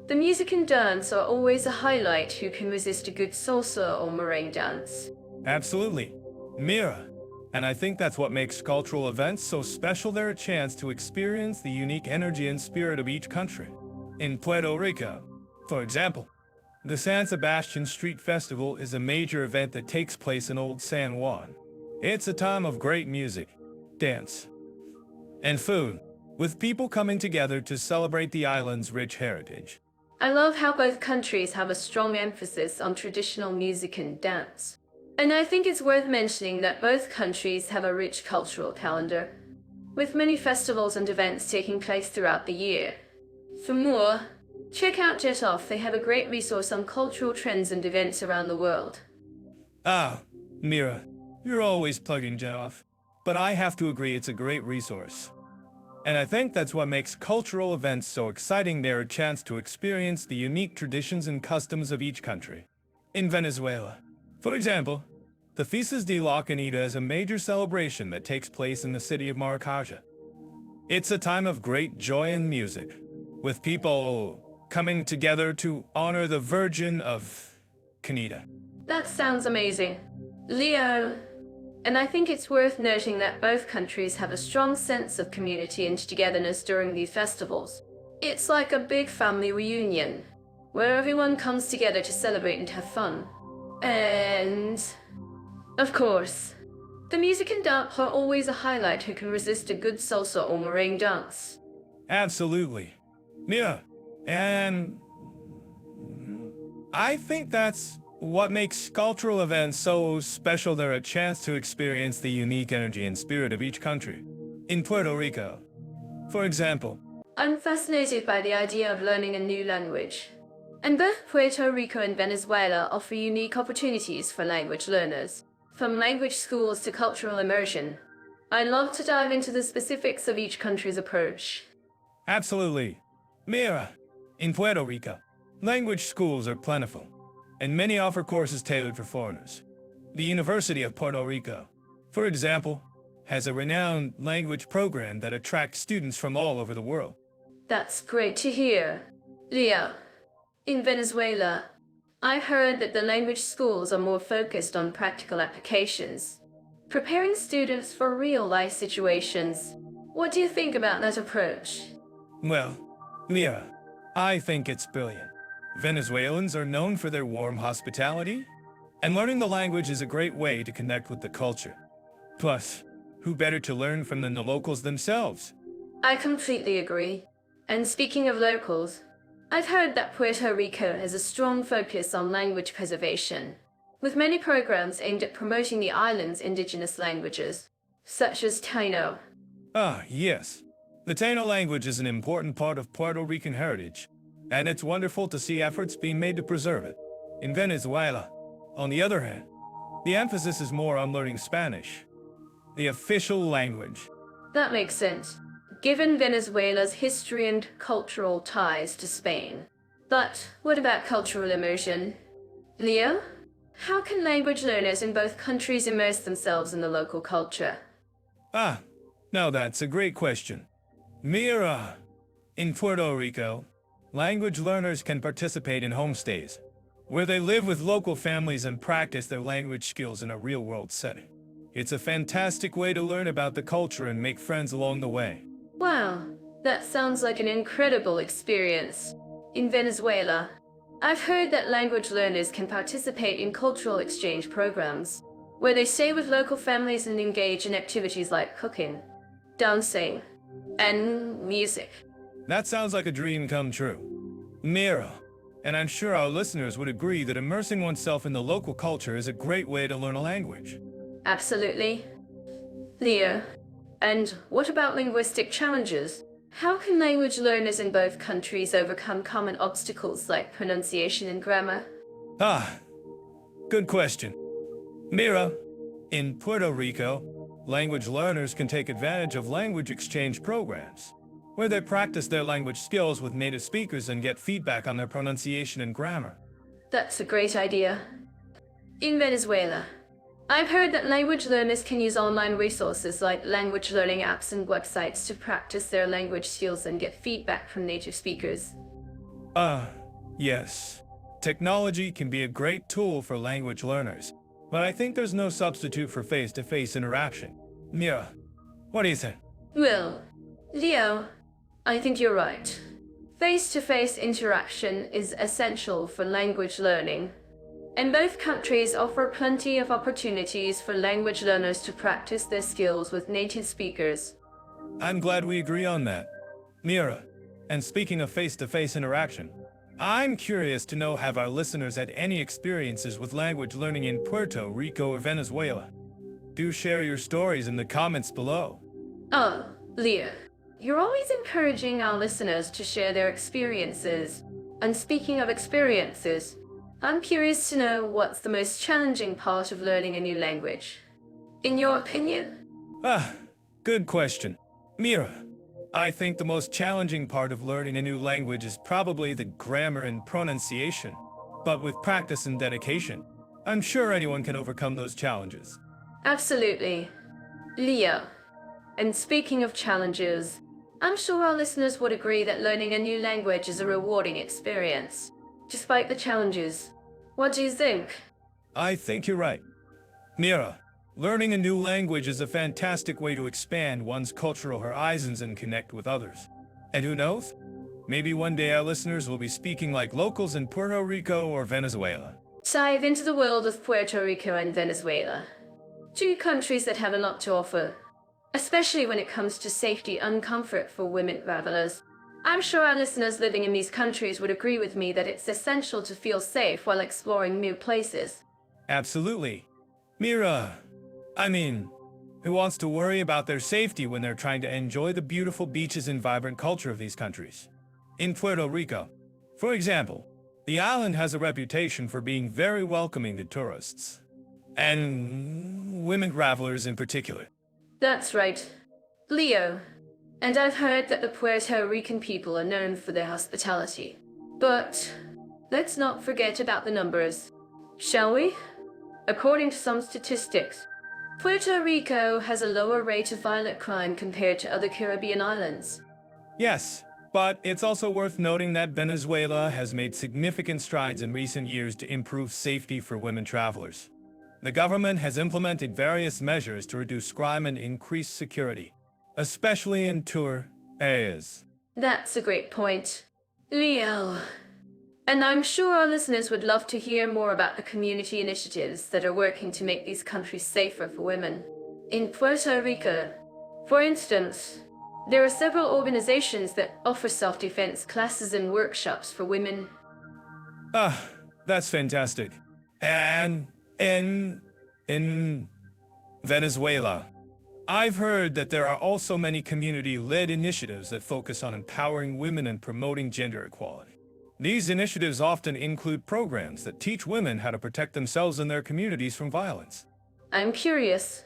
the music and dance are always a highlight. Who can resist a good salsa or merengue dance? Absolutely. Mira. And I think that's what makes cultural events so special. They're a chance to experience the unique energy and spirit of each country. In Puerto Rico, for example, the San Sebastian Street Festival is a major event that takes place in Old San Juan. It's a time of great music, dance, and food, with people coming together to celebrate the island's rich heritage. I love how both countries have a strong emphasis on traditional music and dance. And I think it's worth mentioning that both countries have a rich cultural calendar, with many festivals and events taking place throughout the year. For more, check out Jet Off. They have a great resource on cultural trends and events around the world. Ah, Mira, you're always plugging Jet Off, but I have to agree it's a great resource. And I think that's what makes cultural events so exciting. They're a chance to experience the unique traditions and customs of each country. In Venezuela, for example, the Fiestas de la Canida is a major celebration that takes place in the city of Maracaibo. It's a time of great joy and music, with people coming together to honor the Virgin of Canida. That sounds amazing. Leo, and I think it's worth noting that both countries have a strong sense of community and togetherness during these festivals. It's like a big family reunion, where everyone comes together to celebrate and have fun. And, of course, the music and dance are always a highlight. Who can resist a good salsa or merengue dance? Absolutely. Yeah, and I think that's what makes cultural events so special. They're a chance to experience the unique energy and spirit of each country. In Puerto Rico, for example, I'm fascinated by the idea of learning a new language. And both Puerto Rico and Venezuela offer unique opportunities for language learners, from language schools to cultural immersion. I'd love to dive into the specifics of each country's approach. Absolutely. Mira, in Puerto Rico, language schools are plentiful, and many offer courses tailored for foreigners. The University of Puerto Rico, for example, has a renowned language program that attracts students from all over the world. That's great to hear. Leo, in Venezuela, I've heard that the language schools are more focused on practical applications, preparing students for real-life situations. What do you think about that approach? Well, Mira, I think it's brilliant. Venezuelans are known for their warm hospitality, and learning the language is a great way to connect with the culture. Plus, who better to learn from than the locals themselves? I completely agree. And speaking of locals, I've heard that Puerto Rico has a strong focus on language preservation, with many programs aimed at promoting the island's indigenous languages, such as Taino. Ah, yes. The Taino language is an important part of Puerto Rican heritage, and it's wonderful to see efforts being made to preserve it. In Venezuela, on the other hand, the emphasis is more on learning Spanish, the official language. That makes sense, given Venezuela's history and cultural ties to Spain. But what about cultural immersion? Leo, how can language learners in both countries immerse themselves in the local culture? Ah, now that's a great question. Mira, in Puerto Rico, language learners can participate in homestays, where they live with local families and practice their language skills in a real-world setting. It's a fantastic way to learn about the culture and make friends along the way. Wow, that sounds like an incredible experience. In Venezuela, I've heard that language learners can participate in cultural exchange programs, where they stay with local families and engage in activities like cooking, dancing, and music. That sounds like a dream come true. Mira, and I'm sure our listeners would agree that immersing oneself in the local culture is a great way to learn a language. Absolutely. Leo, and what about linguistic challenges? How can language learners in both countries overcome common obstacles like pronunciation and grammar? Ah, good question. Mira, in Puerto Rico, language learners can take advantage of language exchange programs. where they practice their language skills with native speakers and get feedback on their pronunciation and grammar. That's a great idea. In Venezuela, I've heard that language learners can use online resources like language learning apps and websites to practice their language skills and get feedback from native speakers. Yes. Technology can be a great tool for language learners, but I think there's no substitute for face-to-face interaction. Mira, what do you think? Well, Leo, I think you're right. Face-to-face interaction is essential for language learning, and both countries offer plenty of opportunities for language learners to practice their skills with native speakers. I'm glad we agree on that. Mira, and speaking of face-to-face interaction, I'm curious to know, have our listeners had any experiences with language learning in Puerto Rico or Venezuela? Do share your stories in the comments below. Oh, Leo, you're always encouraging our listeners to share their experiences. And speaking of experiences, I'm curious to know what's the most challenging part of learning a new language. In your opinion? Good question. Mira, I think the most challenging part of learning a new language is probably the grammar and pronunciation. But with practice and dedication, I'm sure anyone can overcome those challenges. Absolutely. Leo, and speaking of challenges, I'm sure our listeners would agree that learning a new language is a rewarding experience, despite the challenges. What do you think? I think you're right. Mira, learning a new language is a fantastic way to expand one's cultural horizons and connect with others. And who knows? Maybe one day our listeners will be speaking like locals in Puerto Rico or Venezuela. Dive into the world of Puerto Rico and Venezuela. Two countries that have a lot to offer, especially when it comes to safety and comfort for women travelers. I'm sure our listeners living in these countries would agree with me that it's essential to feel safe while exploring new places. Absolutely. Mira, who wants to worry about their safety when they're trying to enjoy the beautiful beaches and vibrant culture of these countries? In Puerto Rico, for example, the island has a reputation for being very welcoming to tourists, and women travelers in particular. That's right, Leo. And I've heard that the Puerto Rican people are known for their hospitality. But let's not forget about the numbers, shall we? According to some statistics, Puerto Rico has a lower rate of violent crime compared to other Caribbean islands. Yes, but it's also worth noting that Venezuela has made significant strides in recent years to improve safety for women travelers. The government has implemented various measures to reduce crime and increase security, especially in tour areas. That's a great point, Leo. And I'm sure our listeners would love to hear more about the community initiatives that are working to make these countries safer for women. In Puerto Rico, for instance, there are several organizations that offer self-defense classes and workshops for women. That's fantastic. And in Venezuela, I've heard that there are also many community-led initiatives that focus on empowering women and promoting gender equality. These initiatives often include programs that teach women how to protect themselves and their communities from violence. I'm curious.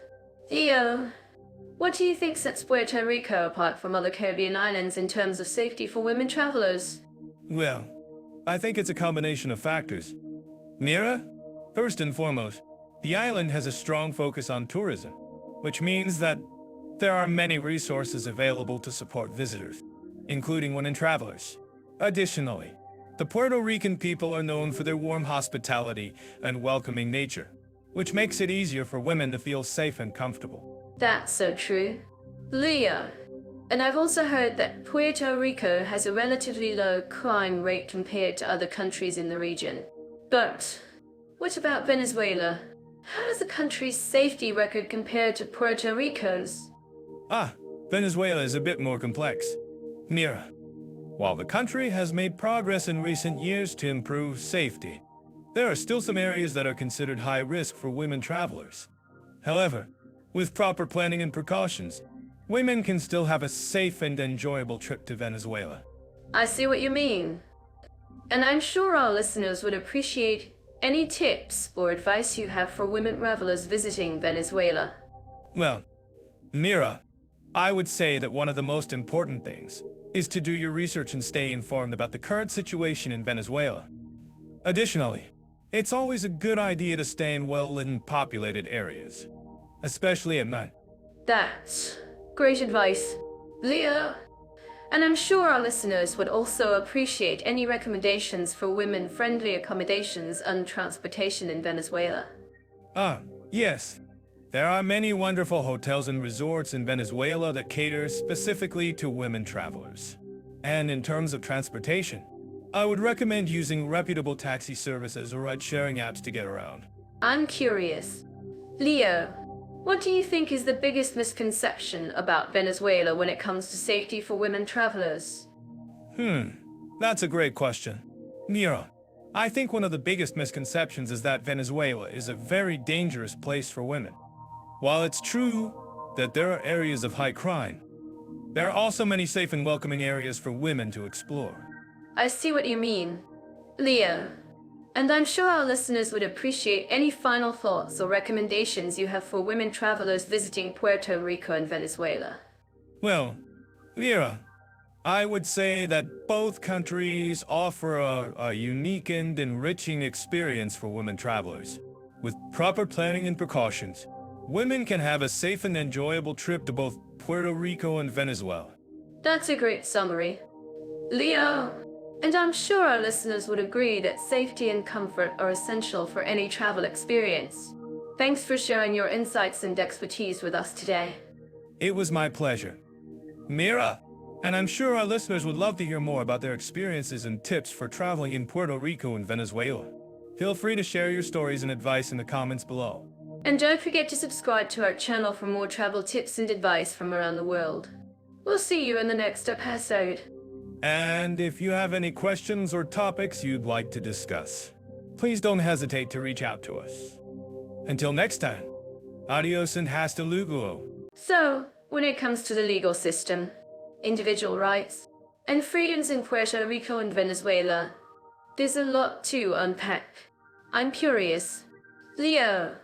Theo, what do you think sets Puerto Rico apart from other Caribbean islands in terms of safety for women travelers? Well, I think it's a combination of factors. Mira, first and foremost, the island has a strong focus on tourism, which means that there are many resources available to support visitors, including women travelers. Additionally, the Puerto Rican people are known for their warm hospitality and welcoming nature, which makes it easier for women to feel safe and comfortable. That's so true. Leo, and I've also heard that Puerto Rico has a relatively low crime rate compared to other countries in the region. But what about Venezuela? How does the country's safety record compare to Puerto Rico's? Venezuela is a bit more complex. Mira, while the country has made progress in recent years to improve safety, there are still some areas that are considered high risk for women travelers. However, with proper planning and precautions, women can still have a safe and enjoyable trip to Venezuela. I see what you mean. And I'm sure our listeners would appreciate any tips or advice you have for women travelers visiting Venezuela. Well, Mira, I would say that one of the most important things is to do your research and stay informed about the current situation in Venezuela. Additionally, it's always a good idea to stay in well-lit populated areas, especially at night. That's great advice, Leo. And I'm sure our listeners would also appreciate any recommendations for women-friendly accommodations and transportation in Venezuela. Yes. There are many wonderful hotels and resorts in Venezuela that cater specifically to women travelers. And in terms of transportation, I would recommend using reputable taxi services or ride-sharing apps to get around. I'm curious. Leo, what do you think is the biggest misconception about Venezuela when it comes to safety for women travelers? That's a great question. Mira, I think one of the biggest misconceptions is that Venezuela is a very dangerous place for women. While it's true that there are areas of high crime, there are also many safe and welcoming areas for women to explore. I see what you mean, Leo. And I'm sure our listeners would appreciate any final thoughts or recommendations you have for women travelers visiting Puerto Rico and Venezuela. Well, Mira, I would say that both countries offer a unique and enriching experience for women travelers. With proper planning and precautions, women can have a safe and enjoyable trip to both Puerto Rico and Venezuela. That's a great summary, Leo. And I'm sure our listeners would agree that safety and comfort are essential for any travel experience. Thanks for sharing your insights and expertise with us today. It was my pleasure. Mira, and I'm sure our listeners would love to hear more about their experiences and tips for traveling in Puerto Rico and Venezuela. Feel free to share your stories and advice in the comments below. And don't forget to subscribe to our channel for more travel tips and advice from around the world. We'll see you in the next episode. And if you have any questions or topics you'd like to discuss, please don't hesitate to reach out to us. Until next time, adios and hasta luego. So, when it comes to the legal system, individual rights, and freedoms in Puerto Rico and Venezuela, there's a lot to unpack. I'm curious. Leo,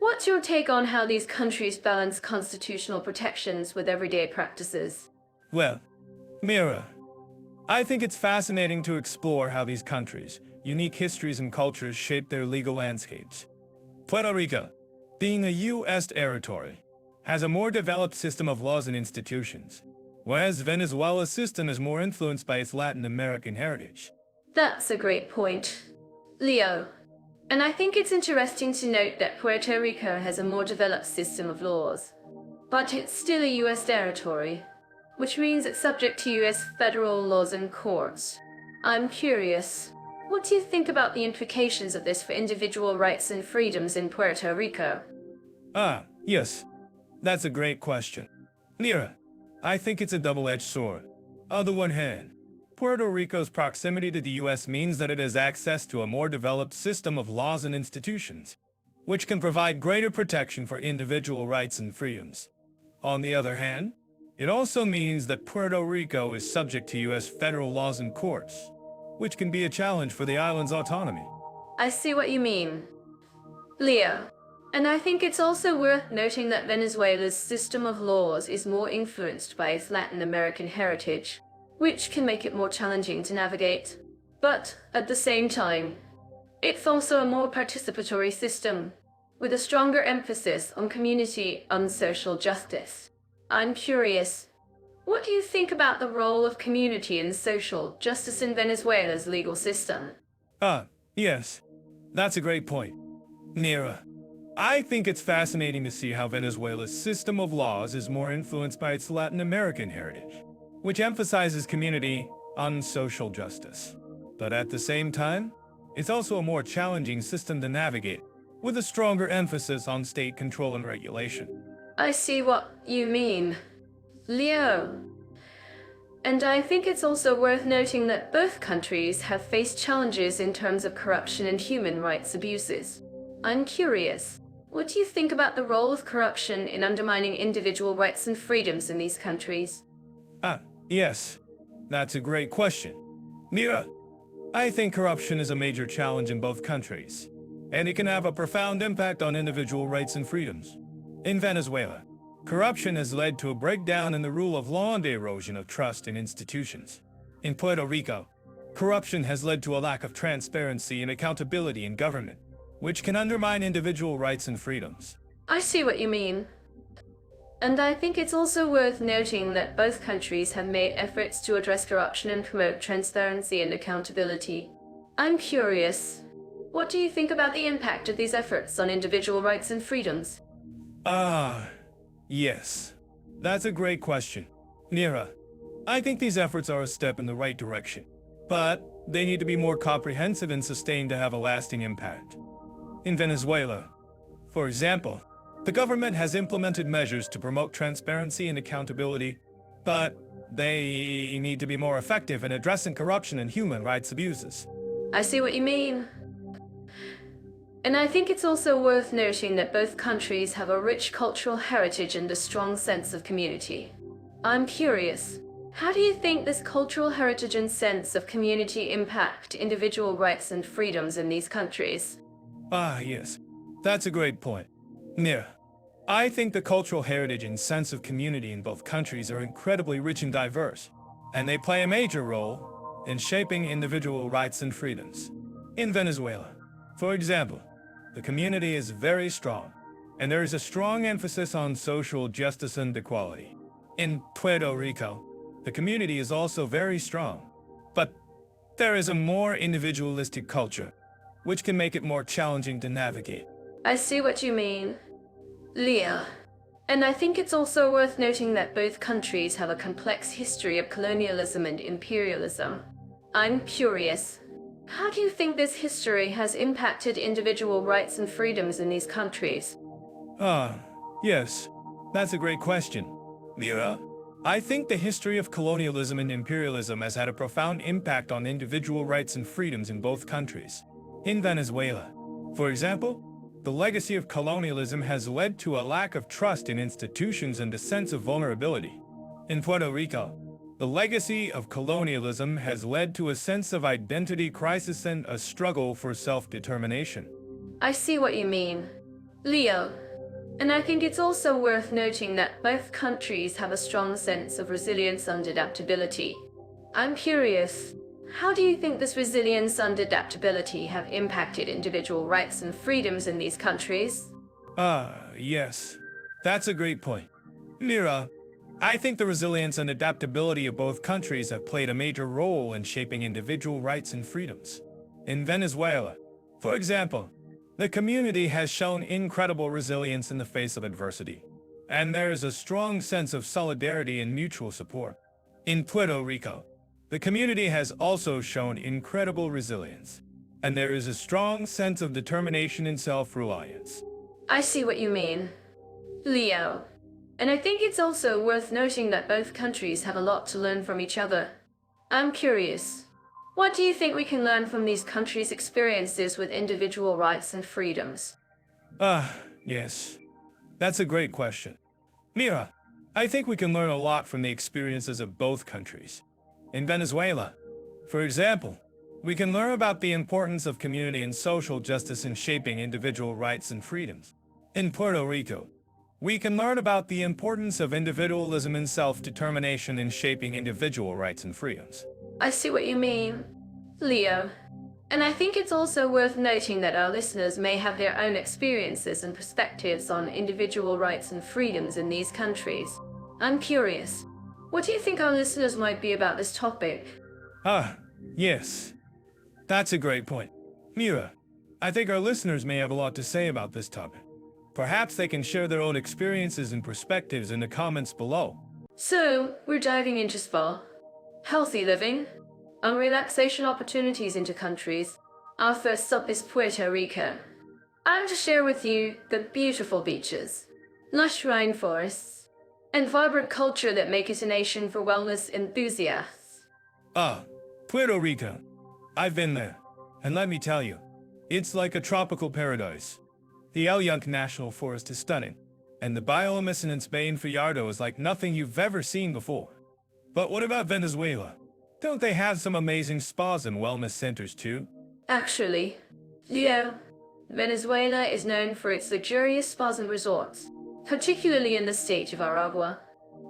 what's your take on how these countries balance constitutional protections with everyday practices? Well, Mira, I think it's fascinating to explore how these countries' unique histories and cultures shape their legal landscapes. Puerto Rico, being a U.S. territory, has a more developed system of laws and institutions, whereas Venezuela's system is more influenced by its Latin American heritage. That's a great point, Leo. And I think it's interesting to note that Puerto Rico has a more developed system of laws, but it's still a U.S. territory, which means it's subject to U.S. federal laws and courts. I'm curious, what do you think about the implications of this for individual rights and freedoms in Puerto Rico? Yes, that's a great question. Mira, I think it's a double-edged sword. On the one hand, Puerto Rico's proximity to the U.S. means that it has access to a more developed system of laws and institutions, which can provide greater protection for individual rights and freedoms. On the other hand, it also means that Puerto Rico is subject to U.S. federal laws and courts, which can be a challenge for the island's autonomy. I see what you mean, Leo. And I think it's also worth noting that Venezuela's system of laws is more influenced by its Latin American heritage, which can make it more challenging to navigate. But at the same time, it's also a more participatory system, with a stronger emphasis on community and social justice. I'm curious, what do you think about the role of community and social justice in Venezuela's legal system? Yes, that's a great point. Mira, I think it's fascinating to see how Venezuela's system of laws is more influenced by its Latin American heritage, which emphasizes community and social justice. But at the same time, it's also a more challenging system to navigate, with a stronger emphasis on state control and regulation. I see what you mean, Leo. And I think it's also worth noting that both countries have faced challenges in terms of corruption and human rights abuses. I'm curious, what do you think about the role of corruption in undermining individual rights and freedoms in these countries? Yes, that's a great question. Mira, I think corruption is a major challenge in both countries, and it can have a profound impact on individual rights and freedoms. In Venezuela, Corruption has led to a breakdown in the rule of law and erosion of trust in institutions. In Puerto Rico, corruption has led to a lack of transparency and accountability in government, which can undermine individual rights and freedoms. I see what you mean. And I think it's also worth noting that both countries have made efforts to address corruption and promote transparency and accountability. I'm curious, what do you think about the impact of these efforts on individual rights and freedoms? Yes. That's a great question. Nira, I think these efforts are a step in the right direction, but they need to be more comprehensive and sustained to have a lasting impact. In Venezuela, for example, the government has implemented measures to promote transparency and accountability, but they need to be more effective in addressing corruption and human rights abuses. I see what you mean. And I think it's also worth noting that both countries have a rich cultural heritage and a strong sense of community. I'm curious, how do you think this cultural heritage and sense of community impact individual rights and freedoms in these countries? Yes. That's a great point. Nira, I think the cultural heritage and sense of community in both countries are incredibly rich and diverse, and they play a major role in shaping individual rights and freedoms. In Venezuela, for example, the community is very strong, and there is a strong emphasis on social justice and equality. In Puerto Rico, the community is also very strong, but there is a more individualistic culture, which can make it more challenging to navigate. I see what you mean, Leah. And I think it's also worth noting that both countries have a complex history of colonialism and imperialism. I'm curious, how do you think this history has impacted individual rights and freedoms in these countries? Yes, that's a great question, Mira. I think the history of colonialism and imperialism has had a profound impact on individual rights and freedoms in both countries. In Venezuela, for example, the legacy of colonialism has led to a lack of trust in institutions and a sense of vulnerability. In Puerto Rico, the legacy of colonialism has led to a sense of identity crisis and a struggle for self-determination. I see what you mean, Leo. And I think it's also worth noting that both countries have a strong sense of resilience and adaptability. I'm curious, how do you think this resilience and adaptability have impacted individual rights and freedoms in these countries? Yes. That's a great point. Mira, I think the resilience and adaptability of both countries have played a major role in shaping individual rights and freedoms. In Venezuela, for example, the community has shown incredible resilience in the face of adversity, and there is a strong sense of solidarity and mutual support. In Puerto Rico, the community has also shown incredible resilience, and there is a strong sense of determination and self-reliance. I see what you mean, Leo. And I think it's also worth noting that both countries have a lot to learn from each other. I'm curious, what do you think we can learn from these countries' experiences with individual rights and freedoms? Yes. That's a great question. Mira, I think we can learn a lot from the experiences of both countries. In Venezuela, for example, we can learn about the importance of community and social justice in shaping individual rights and freedoms. In Puerto Rico, we can learn about the importance of individualism and self-determination in shaping individual rights and freedoms. I see what you mean, Leo. And I think it's also worth noting that our listeners may have their own experiences and perspectives on individual rights and freedoms in these countries. I'm curious, what do you think our listeners might be about this topic? Yes. That's a great point. Mira, I think our listeners may have a lot to say about this topic. Perhaps they can share their own experiences and perspectives in the comments below. So, we're diving into spa, healthy living, and relaxation opportunities into countries. Our first stop is Puerto Rico. I'm to share with you the beautiful beaches, lush rainforests, and vibrant culture that make it a nation for wellness enthusiasts. Puerto Rico. I've been there, and let me tell you, it's like a tropical paradise. The Yunque National Forest is stunning, and the bioluminescent Basin Fayardo is like nothing you've ever seen before. But what about Venezuela? Don't they have some amazing spas and wellness centers too? Actually, Leo, Venezuela is known for its luxurious spas and resorts, particularly in the state of Aragua.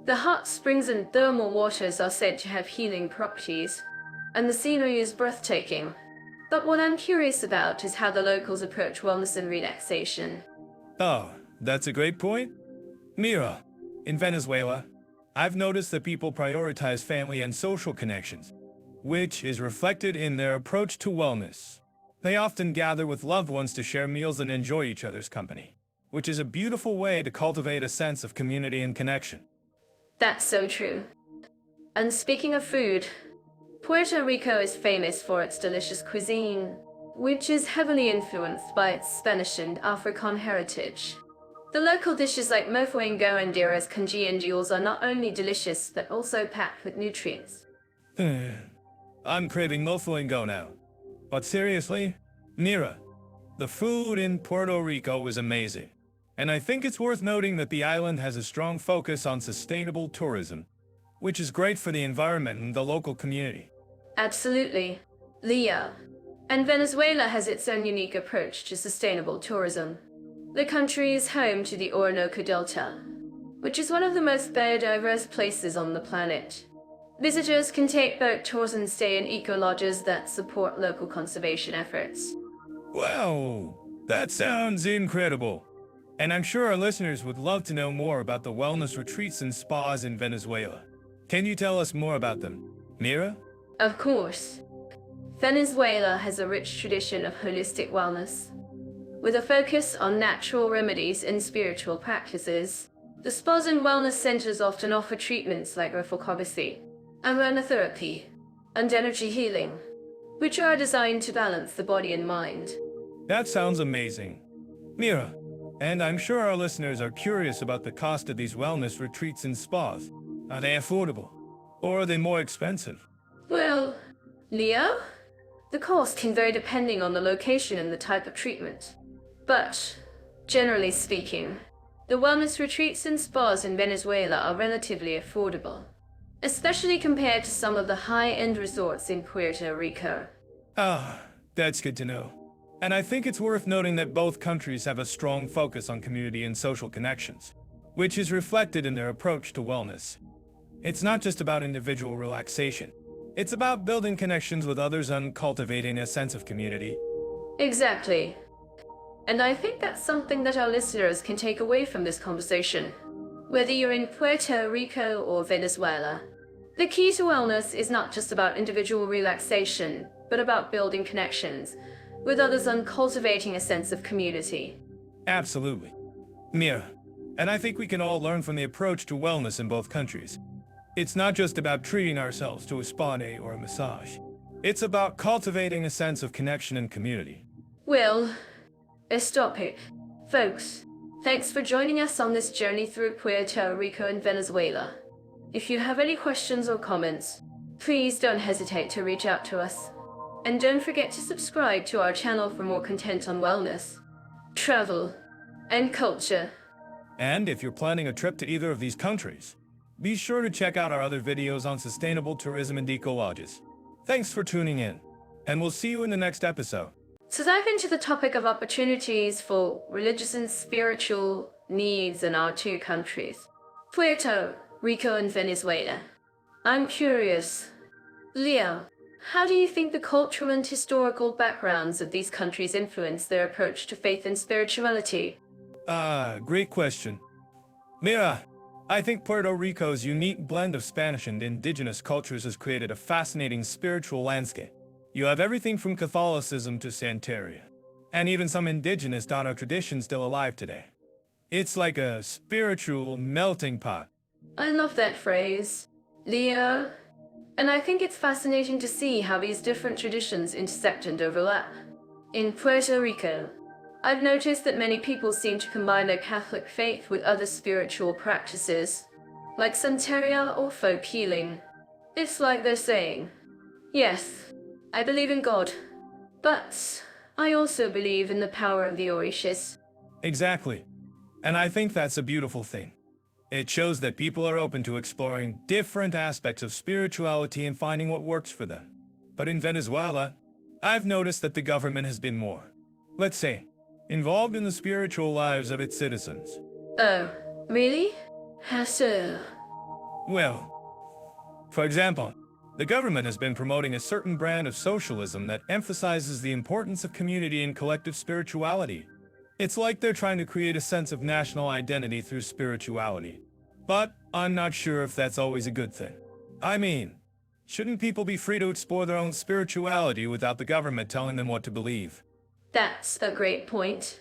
The hot springs and thermal waters are said to have healing properties, and the scenery is breathtaking. But what I'm curious about is how the locals approach wellness and relaxation. Oh, that's a great point. Mira, in Venezuela, I've noticed that people prioritize family and social connections, which is reflected in their approach to wellness. They often gather with loved ones to share meals and enjoy each other's company, which is a beautiful way to cultivate a sense of community and connection. That's so true. And speaking of food, Puerto Rico is famous for its delicious cuisine, which is heavily influenced by its Spanish and African heritage. The local dishes like mofongo and arroz con guandules are not only delicious, but also packed with nutrients. I'm craving mofongo now. But seriously, Mira, the food in Puerto Rico is amazing. And I think it's worth noting that the island has a strong focus on sustainable tourism, which is great for the environment and the local community. Absolutely. Leo. And Venezuela has its own unique approach to sustainable tourism. The country is home to the Orinoco Delta, which is one of the most biodiverse places on the planet. Visitors can take boat tours and stay in eco-lodges that support local conservation efforts. Wow, that sounds incredible. And I'm sure our listeners would love to know more about the wellness retreats and spas in Venezuela. Can you tell us more about them, Mira? Of course. Venezuela has a rich tradition of holistic wellness. With a focus on natural remedies and spiritual practices, the spas and wellness centers often offer treatments like reflexology, aromatherapy, and energy healing, which are designed to balance the body and mind. That sounds amazing. Mira, and I'm sure our listeners are curious about the cost of these wellness retreats and spas. Are they affordable? Or are they more expensive? Well, Leo, the cost can vary depending on the location and the type of treatment. But, generally speaking, the wellness retreats and spas in Venezuela are relatively affordable, especially compared to some of the high-end resorts in Puerto Rico. Ah, that's good to know. And I think it's worth noting that both countries have a strong focus on community and social connections, which is reflected in their approach to wellness. It's not just about individual relaxation. It's about building connections with others and cultivating a sense of community. Exactly. And I think that's something that our listeners can take away from this conversation. Whether you're in Puerto Rico or Venezuela, the key to wellness is not just about individual relaxation, but about building connections with others and cultivating a sense of community. Absolutely. Mira, and I think we can all learn from the approach to wellness in both countries. It's not just about treating ourselves to a spa day or a massage. It's about cultivating a sense of connection and community. Well, stop it. Folks, thanks for joining us on this journey through Puerto Rico and Venezuela. If you have any questions or comments, please don't hesitate to reach out to us. And don't forget to subscribe to our channel for more content on wellness, travel, and culture. And if you're planning a trip to either of these countries, be sure to check out our other videos on sustainable tourism and eco-lodges. Thanks for tuning in, and we'll see you in the next episode. To dive into the topic of opportunities for religious and spiritual needs in our two countries, Puerto Rico and Venezuela, I'm curious, Leo, how do you think the cultural and historical backgrounds of these countries influence their approach to faith and spirituality? Great question. Mira, I think Puerto Rico's unique blend of Spanish and indigenous cultures has created a fascinating spiritual landscape. You have everything from Catholicism to Santeria, and even some indigenous Dano traditions still alive today. It's like a spiritual melting pot. I love that phrase, Leo. And I think it's fascinating to see how these different traditions intersect and overlap. In Puerto Rico, I've noticed that many people seem to combine their Catholic faith with other spiritual practices, like Santeria or folk healing. It's like they're saying, yes, I believe in God, but I also believe in the power of the Orishas. Exactly. And I think that's a beautiful thing. It shows that people are open to exploring different aspects of spirituality and finding what works for them. But in Venezuela, I've noticed that the government has been more, let's say, involved in the spiritual lives of its citizens. Oh, Really? How so? Well, for example, the government has been promoting a certain brand of socialism that emphasizes the importance of community and collective spirituality. It's like they're trying to create a sense of national identity through spirituality. But I'm not sure if that's always a good thing. I mean, shouldn't people be free to explore their own spirituality without the government telling them what to believe? That's a great point.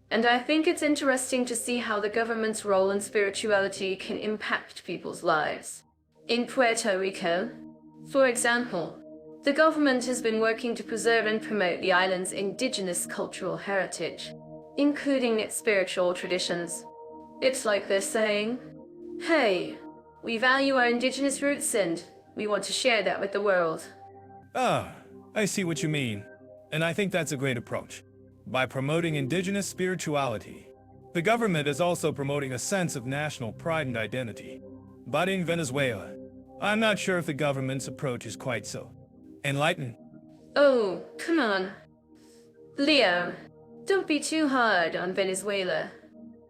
And I think it's interesting to see how the government's role in spirituality can impact people's lives. In Puerto Rico, for example, the government has been working to preserve and promote the island's indigenous cultural heritage, including its spiritual traditions. It's like they're saying, hey, we value our indigenous roots and we want to share that with the world. Ah, I see what you mean. And I think that's a great approach. By promoting indigenous spirituality, the government is also promoting a sense of national pride and identity. But in Venezuela, I'm not sure if the government's approach is quite so enlightened. Oh, come on. Leo, don't be too hard on Venezuela.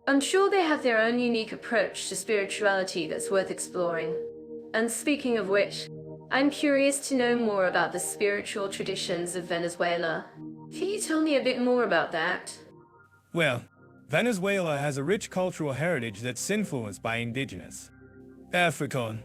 I'm sure they have their own unique approach to spirituality that's worth exploring. And speaking of which, I'm curious to know more about the spiritual traditions of Venezuela. Can you tell me a bit more about that? Well, Venezuela has a rich cultural heritage that's influenced by indigenous, African,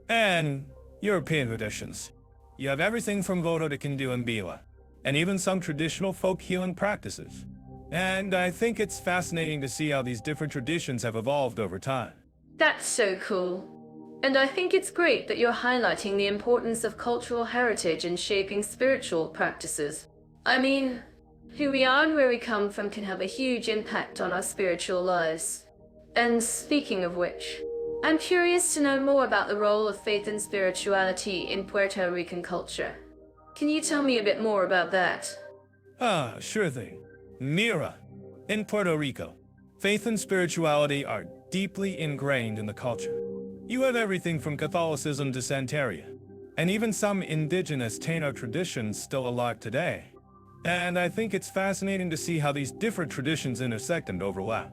and European traditions. You have everything from voto to Kindu and Bila, and even some traditional folk healing practices. And I think it's fascinating to see how these different traditions have evolved over time. That's so cool. And I think it's great that you're highlighting the importance of cultural heritage in shaping spiritual practices. I mean, who we are and where we come from can have a huge impact on our spiritual lives. And speaking of which, I'm curious to know more about the role of faith and spirituality in Puerto Rican culture. Can you tell me a bit more about that? Ah, sure thing. Mira, in Puerto Rico, faith and spirituality are deeply ingrained in the culture. You have everything from Catholicism to Santeria, and even some indigenous Taino traditions still alive today. And I think it's fascinating to see how these different traditions intersect and overlap.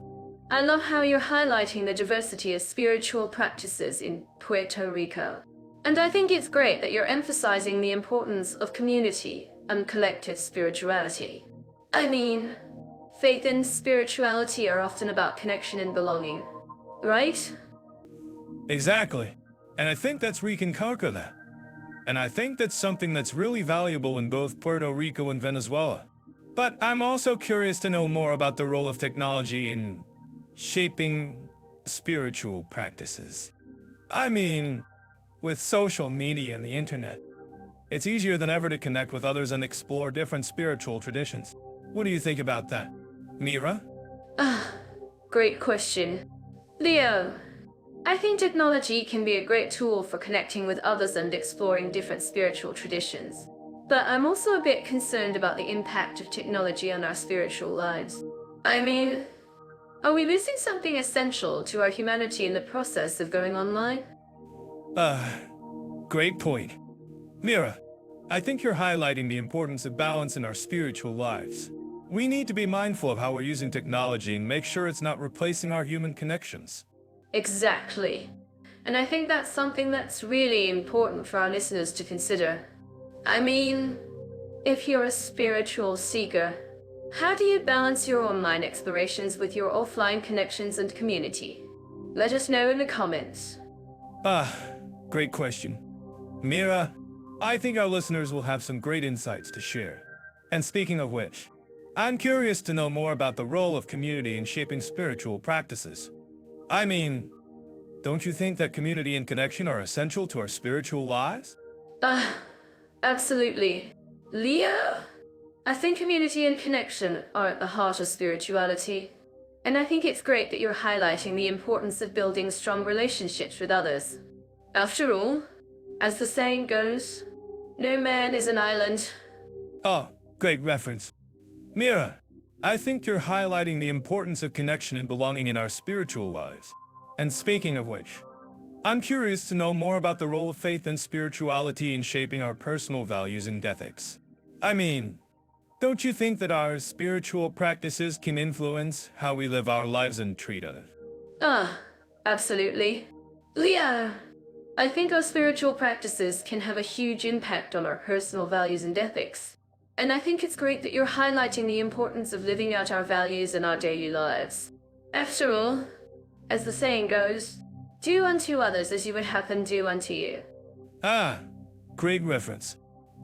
I love how you're highlighting the diversity of spiritual practices in Puerto Rico. And I think it's great that you're emphasizing the importance of community and collective spirituality. I mean, faith and spirituality are often about connection and belonging, right? Exactly. And I think that's we can conquer that. And I think that's something that's really valuable in both Puerto Rico and Venezuela. But I'm also curious to know more about the role of technology in shaping spiritual practices. I mean, with social media and the internet, it's easier than ever to connect with others and explore different spiritual traditions. What do you think about that, Mira? Great question. Leo, I think technology can be a great tool for connecting with others and exploring different spiritual traditions. But I'm also a bit concerned about the impact of technology on our spiritual lives. I mean, are we losing something essential to our humanity in the process of going online? Great point. Mira, I think you're highlighting the importance of balance in our spiritual lives. We need to be mindful of how we're using technology and make sure it's not replacing our human connections. Exactly. And I think that's something that's really important for our listeners to consider. I mean, if you're a spiritual seeker, how do you balance your online explorations with your offline connections and community? Let us know in the comments. Great question. Mira, I think our listeners will have some great insights to share. And speaking of which, I'm curious to know more about the role of community in shaping spiritual practices. I mean, don't you think that community and connection are essential to our spiritual lives? Absolutely. Leo? I think community and connection are at the heart of spirituality. And I think it's great that you're highlighting the importance of building strong relationships with others. After all, as the saying goes, no man is an island. Oh, great reference. Mira, I think you're highlighting the importance of connection and belonging in our spiritual lives. And speaking of which, I'm curious to know more about the role of faith and spirituality in shaping our personal values and ethics. I mean, don't you think that our spiritual practices can influence how we live our lives and treat others? Ah, absolutely. Leo, I think our spiritual practices can have a huge impact on our personal values and ethics. And I think it's great that you're highlighting the importance of living out our values in our daily lives. After all, as the saying goes, do unto others as you would have them do unto you. Ah, great reference.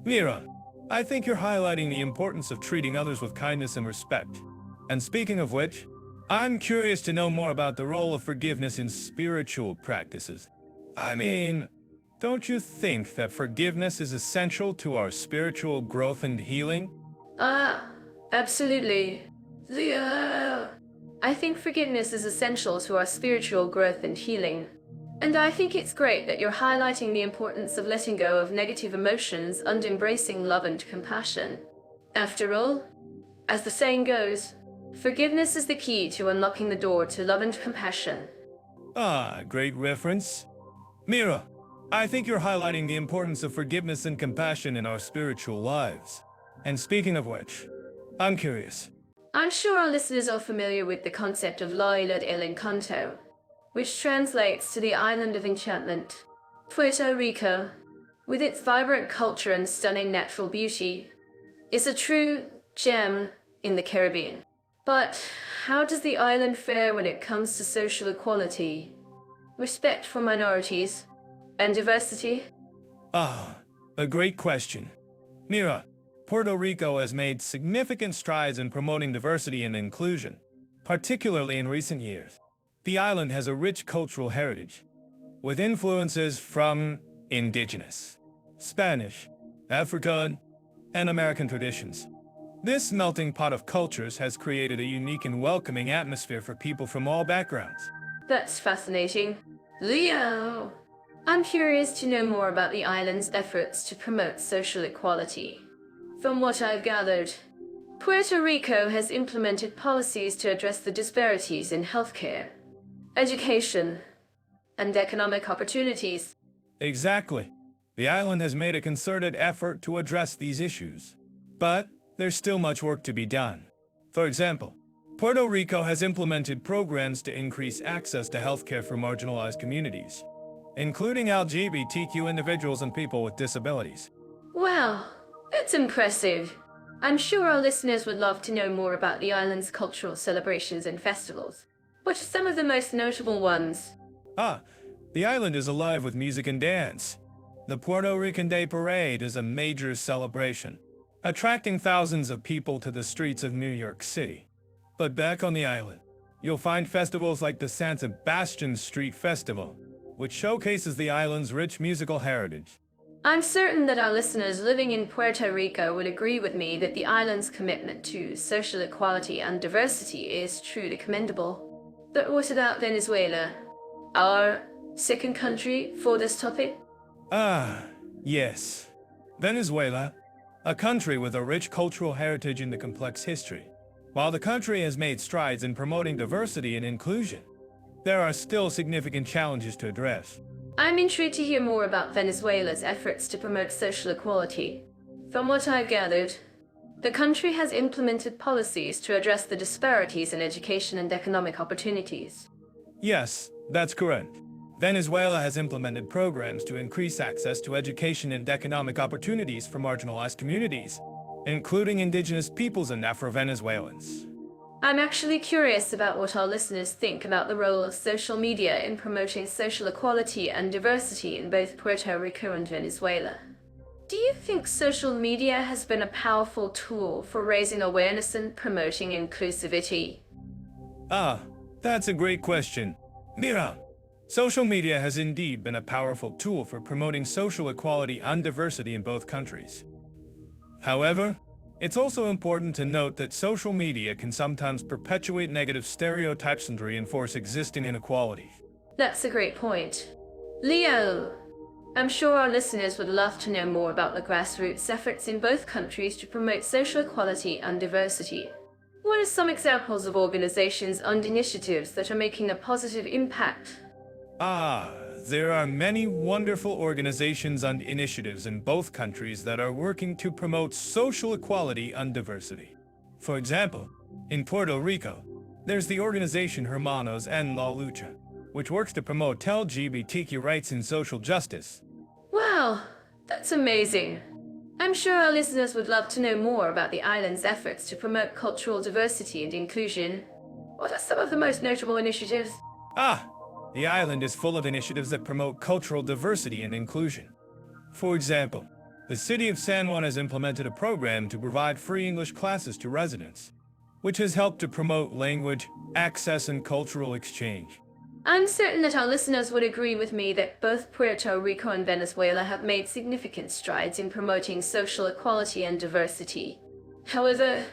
Mira, I think you're highlighting the importance of treating others with kindness and respect. And speaking of which, I'm curious to know more about the role of forgiveness in spiritual practices. I mean, don't you think that forgiveness is essential to our spiritual growth and healing? Ah, absolutely. Leo. I think forgiveness is essential to our spiritual growth and healing. And I think it's great that you're highlighting the importance of letting go of negative emotions and embracing love and compassion. After all, as the saying goes, forgiveness is the key to unlocking the door to love and compassion. Ah, great reference. Mira, I think you're highlighting the importance of forgiveness and compassion in our spiritual lives. And speaking of which, I'm curious. I'm sure our listeners are familiar with the concept of La Isla del Encanto, which translates to the Island of Enchantment. Puerto Rico, with its vibrant culture and stunning natural beauty, is a true gem in the Caribbean. But how does the island fare when it comes to social equality, respect for minorities, and diversity? Ah, a great question. Mira, Puerto Rico has made significant strides in promoting diversity and inclusion, particularly in recent years. The island has a rich cultural heritage, with influences from indigenous, Spanish, African, and American traditions. This melting pot of cultures has created a unique and welcoming atmosphere for people from all backgrounds. That's fascinating. Leo! I'm curious to know more about the island's efforts to promote social equality. From what I've gathered, Puerto Rico has implemented policies to address the disparities in healthcare, education, and economic opportunities. Exactly. The island has made a concerted effort to address these issues. But there's still much work to be done. For example, Puerto Rico has implemented programs to increase access to healthcare for marginalized communities, including LGBTQ individuals and people with disabilities. Wow, that's impressive. I'm sure our listeners would love to know more about the island's cultural celebrations and festivals. What are some of the most notable ones? Ah, the island is alive with music and dance. The Puerto Rican Day Parade is a major celebration, attracting thousands of people to the streets of New York City. But back on the island, you'll find festivals like the San Sebastian Street Festival, which showcases the island's rich musical heritage. I'm certain that our listeners living in Puerto Rico would agree with me that the island's commitment to social equality and diversity is truly commendable. But what about Venezuela? Our second country for this topic? Ah, yes. Venezuela, a country with a rich cultural heritage and a complex history. While the country has made strides in promoting diversity and inclusion, there are still significant challenges to address. I'm intrigued to hear more about Venezuela's efforts to promote social equality. From what I've gathered, the country has implemented policies to address the disparities in education and economic opportunities. Yes, that's correct. Venezuela has implemented programs to increase access to education and economic opportunities for marginalized communities, including indigenous peoples and Afro-Venezuelans. I'm actually curious about what our listeners think about the role of social media in promoting social equality and diversity in both Puerto Rico and Venezuela. Do you think social media has been a powerful tool for raising awareness and promoting inclusivity? Ah, that's a great question. Mira, social media has indeed been a powerful tool for promoting social equality and diversity in both countries. However, it's also important to note that social media can sometimes perpetuate negative stereotypes and reinforce existing inequalities. That's a great point. Leo, I'm sure our listeners would love to know more about the grassroots efforts in both countries to promote social equality and diversity. What are some examples of organizations and initiatives that are making a positive impact? Ah, there are many wonderful organizations and initiatives in both countries that are working to promote social equality and diversity. For example, in Puerto Rico, There's the organization Hermanos en la Lucha, which works to promote LGBTQ rights and social justice. Wow, that's amazing. I'm sure our listeners would love to know more about the island's efforts to promote cultural diversity and inclusion. What are some of the most notable initiatives? The island is full of initiatives that promote cultural diversity and inclusion. For example, the city of San Juan has implemented a program to provide free English classes to residents, which has helped to promote language, access, and cultural exchange. I'm certain that our listeners would agree with me that both Puerto Rico and Venezuela have made significant strides in promoting social equality and diversity. However,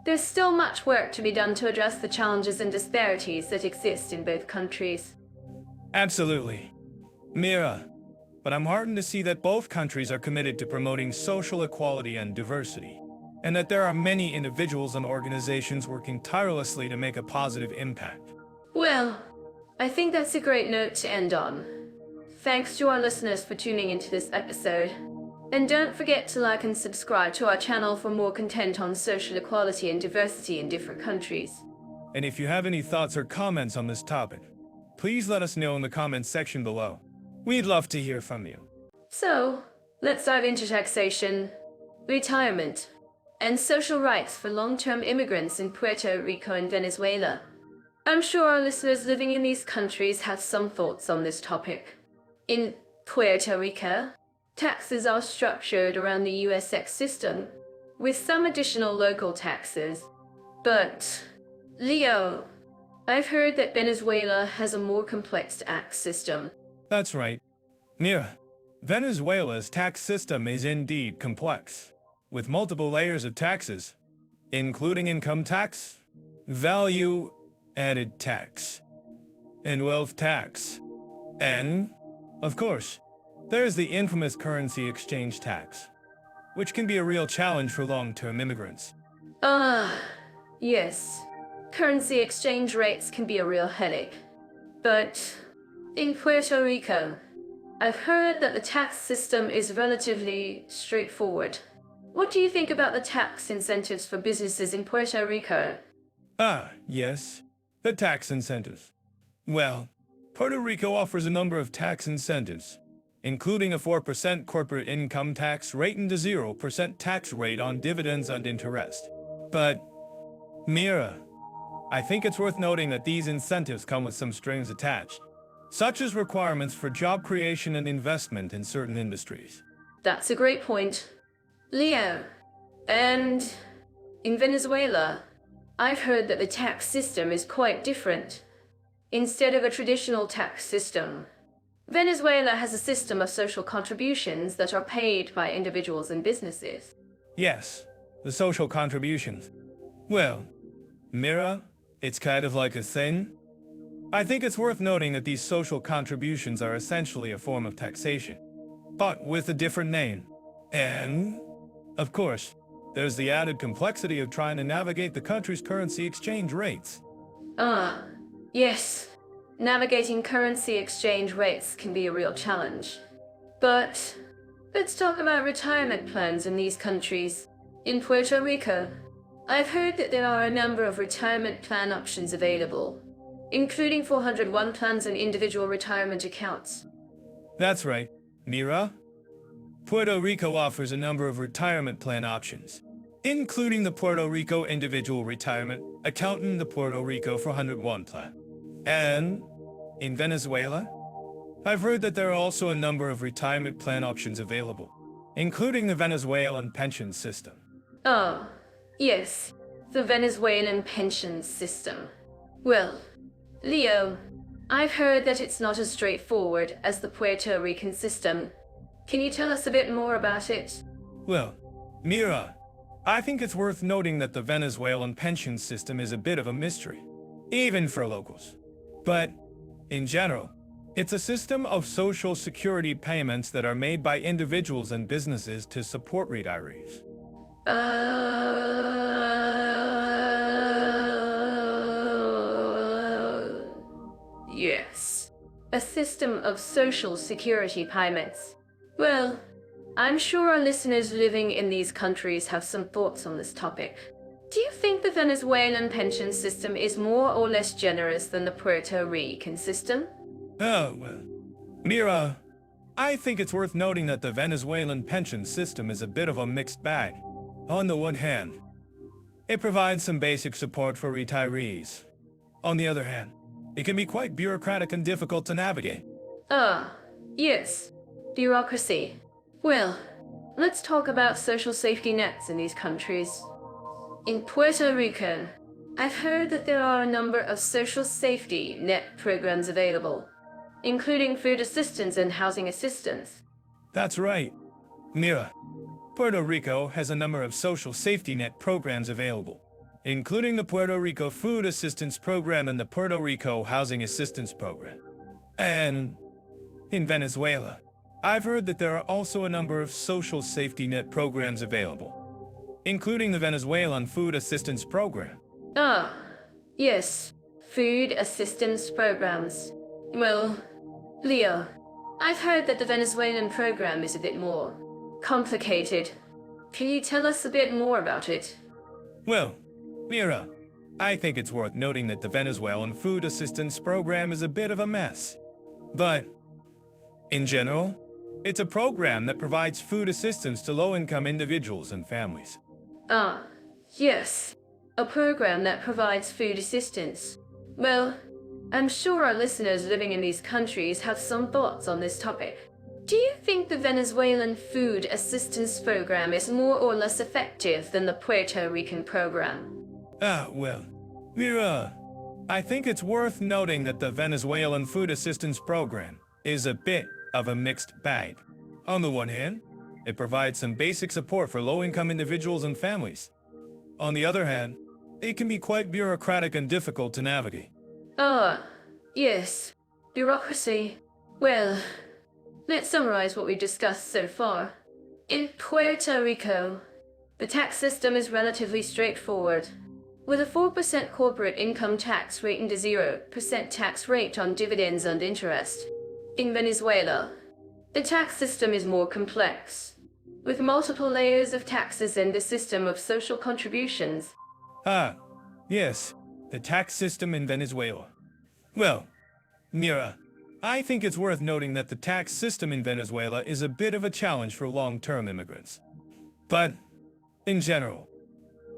there's still much work to be done to address the challenges and disparities that exist in both countries. Absolutely. Mira, but I'm heartened to see that both countries are committed to promoting social equality and diversity, and that there are many individuals and organizations working tirelessly to make a positive impact. Well, I think that's a great note to end on. Thanks to our listeners for tuning into this episode. And don't forget to like and subscribe to our channel for more content on social equality and diversity in different countries. And if you have any thoughts or comments on this topic, please let us know in the comments section below. We'd love to hear from you. So, let's dive into taxation, retirement, and social rights for long-term immigrants in Puerto Rico and Venezuela. I'm sure our listeners living in these countries have some thoughts on this topic. In Puerto Rico, taxes are structured around the USX system, with some additional local taxes. But, Leo, I've heard that Venezuela has a more complex tax system. That's right. Mira, Venezuela's tax system is indeed complex, with multiple layers of taxes, including income tax, value-added tax, and wealth tax. And, of course, there's the infamous currency exchange tax, which can be a real challenge for long-term immigrants. Yes. Currency exchange rates can be a real headache. But in Puerto Rico, I've heard that the tax system is relatively straightforward. What do you think about the tax incentives for businesses in Puerto Rico? Yes, the tax incentives. Well, Puerto Rico offers a number of tax incentives, including a 4% corporate income tax rate and a 0% tax rate on dividends and interest. But, Mira, I think it's worth noting that these incentives come with some strings attached, such as requirements for job creation and investment in certain industries. That's a great point. Leo, and in Venezuela, I've heard that the tax system is quite different. Instead of a traditional tax system, Venezuela has a system of social contributions that are paid by individuals and businesses. Yes, the social contributions. Well, Mira, it's kind of like a thing. I think it's worth noting that these social contributions are essentially a form of taxation, but with a different name. And, of course, there's the added complexity of trying to navigate the country's currency exchange rates. Yes. Navigating currency exchange rates can be a real challenge. But let's talk about retirement plans in these countries. In Puerto Rico, I've heard that there are a number of retirement plan options available, including 401 plans and individual retirement accounts. That's right, Mira. Puerto Rico offers a number of retirement plan options, including the Puerto Rico Individual Retirement Account and the Puerto Rico 401 plan. And in Venezuela, I've heard that there are also a number of retirement plan options available, including the Venezuelan pension system. Oh, yes, the Venezuelan pension system. Well, Leo, I've heard that it's not as straightforward as the Puerto Rican system. Can you tell us a bit more about it? Well, Mira, I think it's worth noting that the Venezuelan pension system is a bit of a mystery, even for locals. But, in general, it's a system of social security payments that are made by individuals and businesses to support retirees. Yes. A system of social security payments. Well, I'm sure our listeners living in these countries have some thoughts on this topic. Do you think the Venezuelan pension system is more or less generous than the Puerto Rican system? Oh, well. Mira, I think it's worth noting that the Venezuelan pension system is a bit of a mixed bag. On the one hand, it provides some basic support for retirees. On the other hand, it can be quite bureaucratic and difficult to navigate. Yes. Bureaucracy. Well, let's talk about social safety nets in these countries. In Puerto Rico, I've heard that there are a number of social safety net programs available, including food assistance and housing assistance. That's right. Mira, Puerto Rico has a number of social safety net programs available, including the Puerto Rico Food Assistance Program and the Puerto Rico Housing Assistance Program. And in Venezuela, I've heard that there are also a number of social safety net programs available, including the Venezuelan Food Assistance Program. Yes. Food assistance programs. Well, Leo, I've heard that the Venezuelan program is a bit more complicated. Can you tell us a bit more about it? Well, Mira, I think it's worth noting that the Venezuelan Food Assistance Program is a bit of a mess. But, in general, it's a program that provides food assistance to low-income individuals and families. Yes. A program that provides food assistance. Well, I'm sure our listeners living in these countries have some thoughts on this topic. Do you think the Venezuelan Food Assistance Program is more or less effective than the Puerto Rican program? Well, Mira, I think it's worth noting that the Venezuelan Food Assistance Program is a bit of a mixed bag. On the one hand, it provides some basic support for low-income individuals and families. On the other hand, it can be quite bureaucratic and difficult to navigate. Yes. Bureaucracy. Well, let's summarize what we've discussed so far. In Puerto Rico, the tax system is relatively straightforward, with a 4% corporate income tax rate and a 0% tax rate on dividends and interest. In Venezuela, the tax system is more complex, with multiple layers of taxes and a system of social contributions. Yes, the tax system in Venezuela. Well, Mira, I think it's worth noting that the tax system in Venezuela is a bit of a challenge for long-term immigrants. But, in general,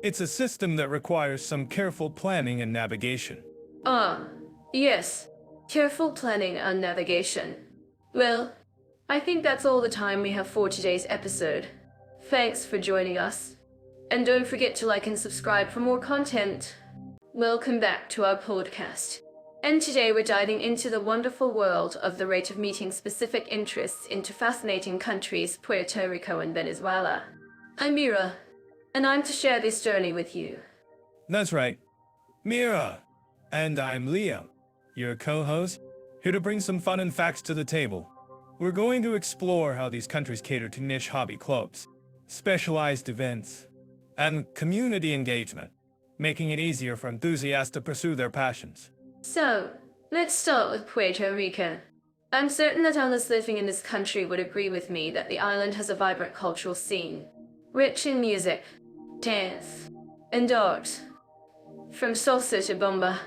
it's a system that requires some careful planning and navigation. Yes. Careful planning and navigation. Well, I think that's all the time we have for today's episode. Thanks for joining us. And don't forget to like and subscribe for more content. Welcome back to our podcast. And today we're diving into the wonderful world of the rate of meeting specific interests into fascinating countries, Puerto Rico and Venezuela. I'm Mira, and I'm to share this journey with you. That's right, Mira. And I'm Leo, your co-host, here to bring some fun and facts to the table. We're going to explore how these countries cater to niche hobby clubs, specialized events, and community engagement, making it easier for enthusiasts to pursue their passions. So, let's start with Puerto Rico. I'm certain that others living in this country would agree with me that the island has a vibrant cultural scene, rich in music, dance, and art. From salsa to bomba,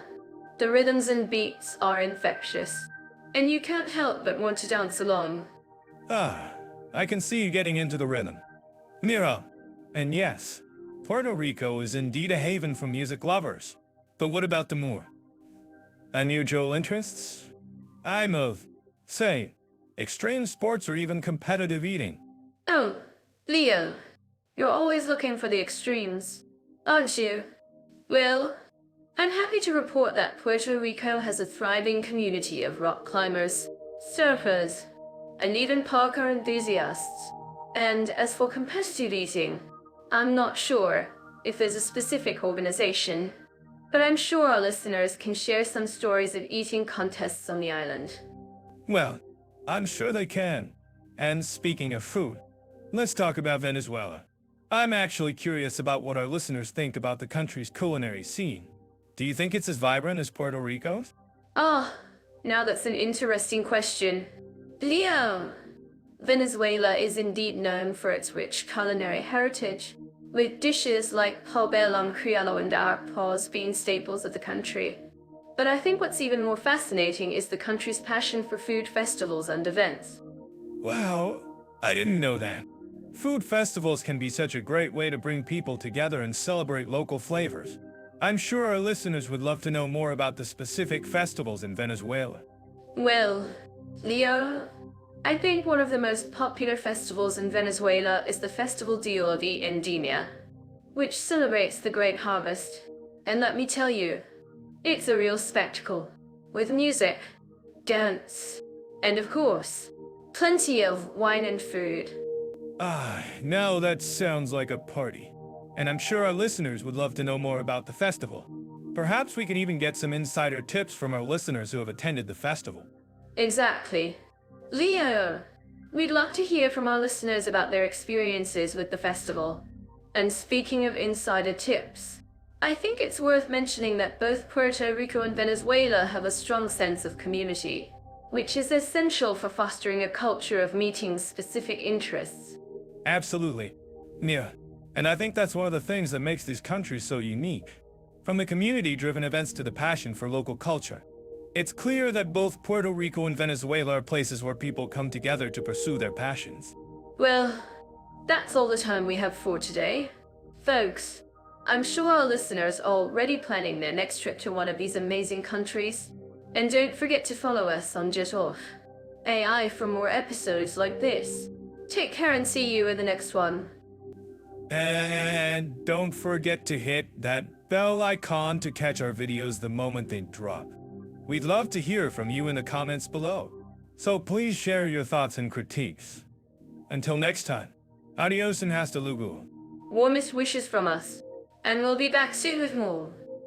the rhythms and beats are infectious, and you can't help but want to dance along. I can see you getting into the rhythm. Mira, and yes, Puerto Rico is indeed a haven for music lovers. But what about the more unusual interests? I'm of, say, extreme sports or even competitive eating. Oh, Leo, you're always looking for the extremes, aren't you? Well, I'm happy to report that Puerto Rico has a thriving community of rock climbers, surfers, and even parkour enthusiasts. And as for competitive eating, I'm not sure if there's a specific organization, but I'm sure our listeners can share some stories of eating contests on the island. Well, I'm sure they can. And speaking of food, let's talk about Venezuela. I'm actually curious about what our listeners think about the country's culinary scene. Do you think it's as vibrant as Puerto Rico's? Now that's an interesting question. Leo! Venezuela is indeed known for its rich culinary heritage, with dishes like pabellum criollo and arroz being staples of the country. But I think what's even more fascinating is the country's passion for food festivals and events. Wow, I didn't know that. Food festivals can be such a great way to bring people together and celebrate local flavors. I'm sure our listeners would love to know more about the specific festivals in Venezuela. Well, Leo, I think one of the most popular festivals in Venezuela is the Festival de Vendimia, which celebrates the great harvest. And let me tell you, it's a real spectacle, with music, dance, and of course, plenty of wine and food. Now that sounds like a party. And I'm sure our listeners would love to know more about the festival. Perhaps we can even get some insider tips from our listeners who have attended the festival. Exactly. Leo, we'd love to hear from our listeners about their experiences with the festival. And speaking of insider tips, I think it's worth mentioning that both Puerto Rico and Venezuela have a strong sense of community, which is essential for fostering a culture of meeting specific interests. Absolutely. Yeah. And I think that's one of the things that makes these countries so unique. From the community-driven events to the passion for local culture. It's clear that both Puerto Rico and Venezuela are places where people come together to pursue their passions. Well, that's all the time we have for today. Folks, I'm sure our listeners are already planning their next trip to one of these amazing countries. And don't forget to follow us on Jet Off AI for more episodes like this. Take care and see you in the next one. And don't forget to hit that bell icon to catch our videos the moment they drop. We'd love to hear from you in the comments below. So please share your thoughts and critiques. Until next time, adios and hasta luego. Warmest wishes from us. And we'll be back soon with more.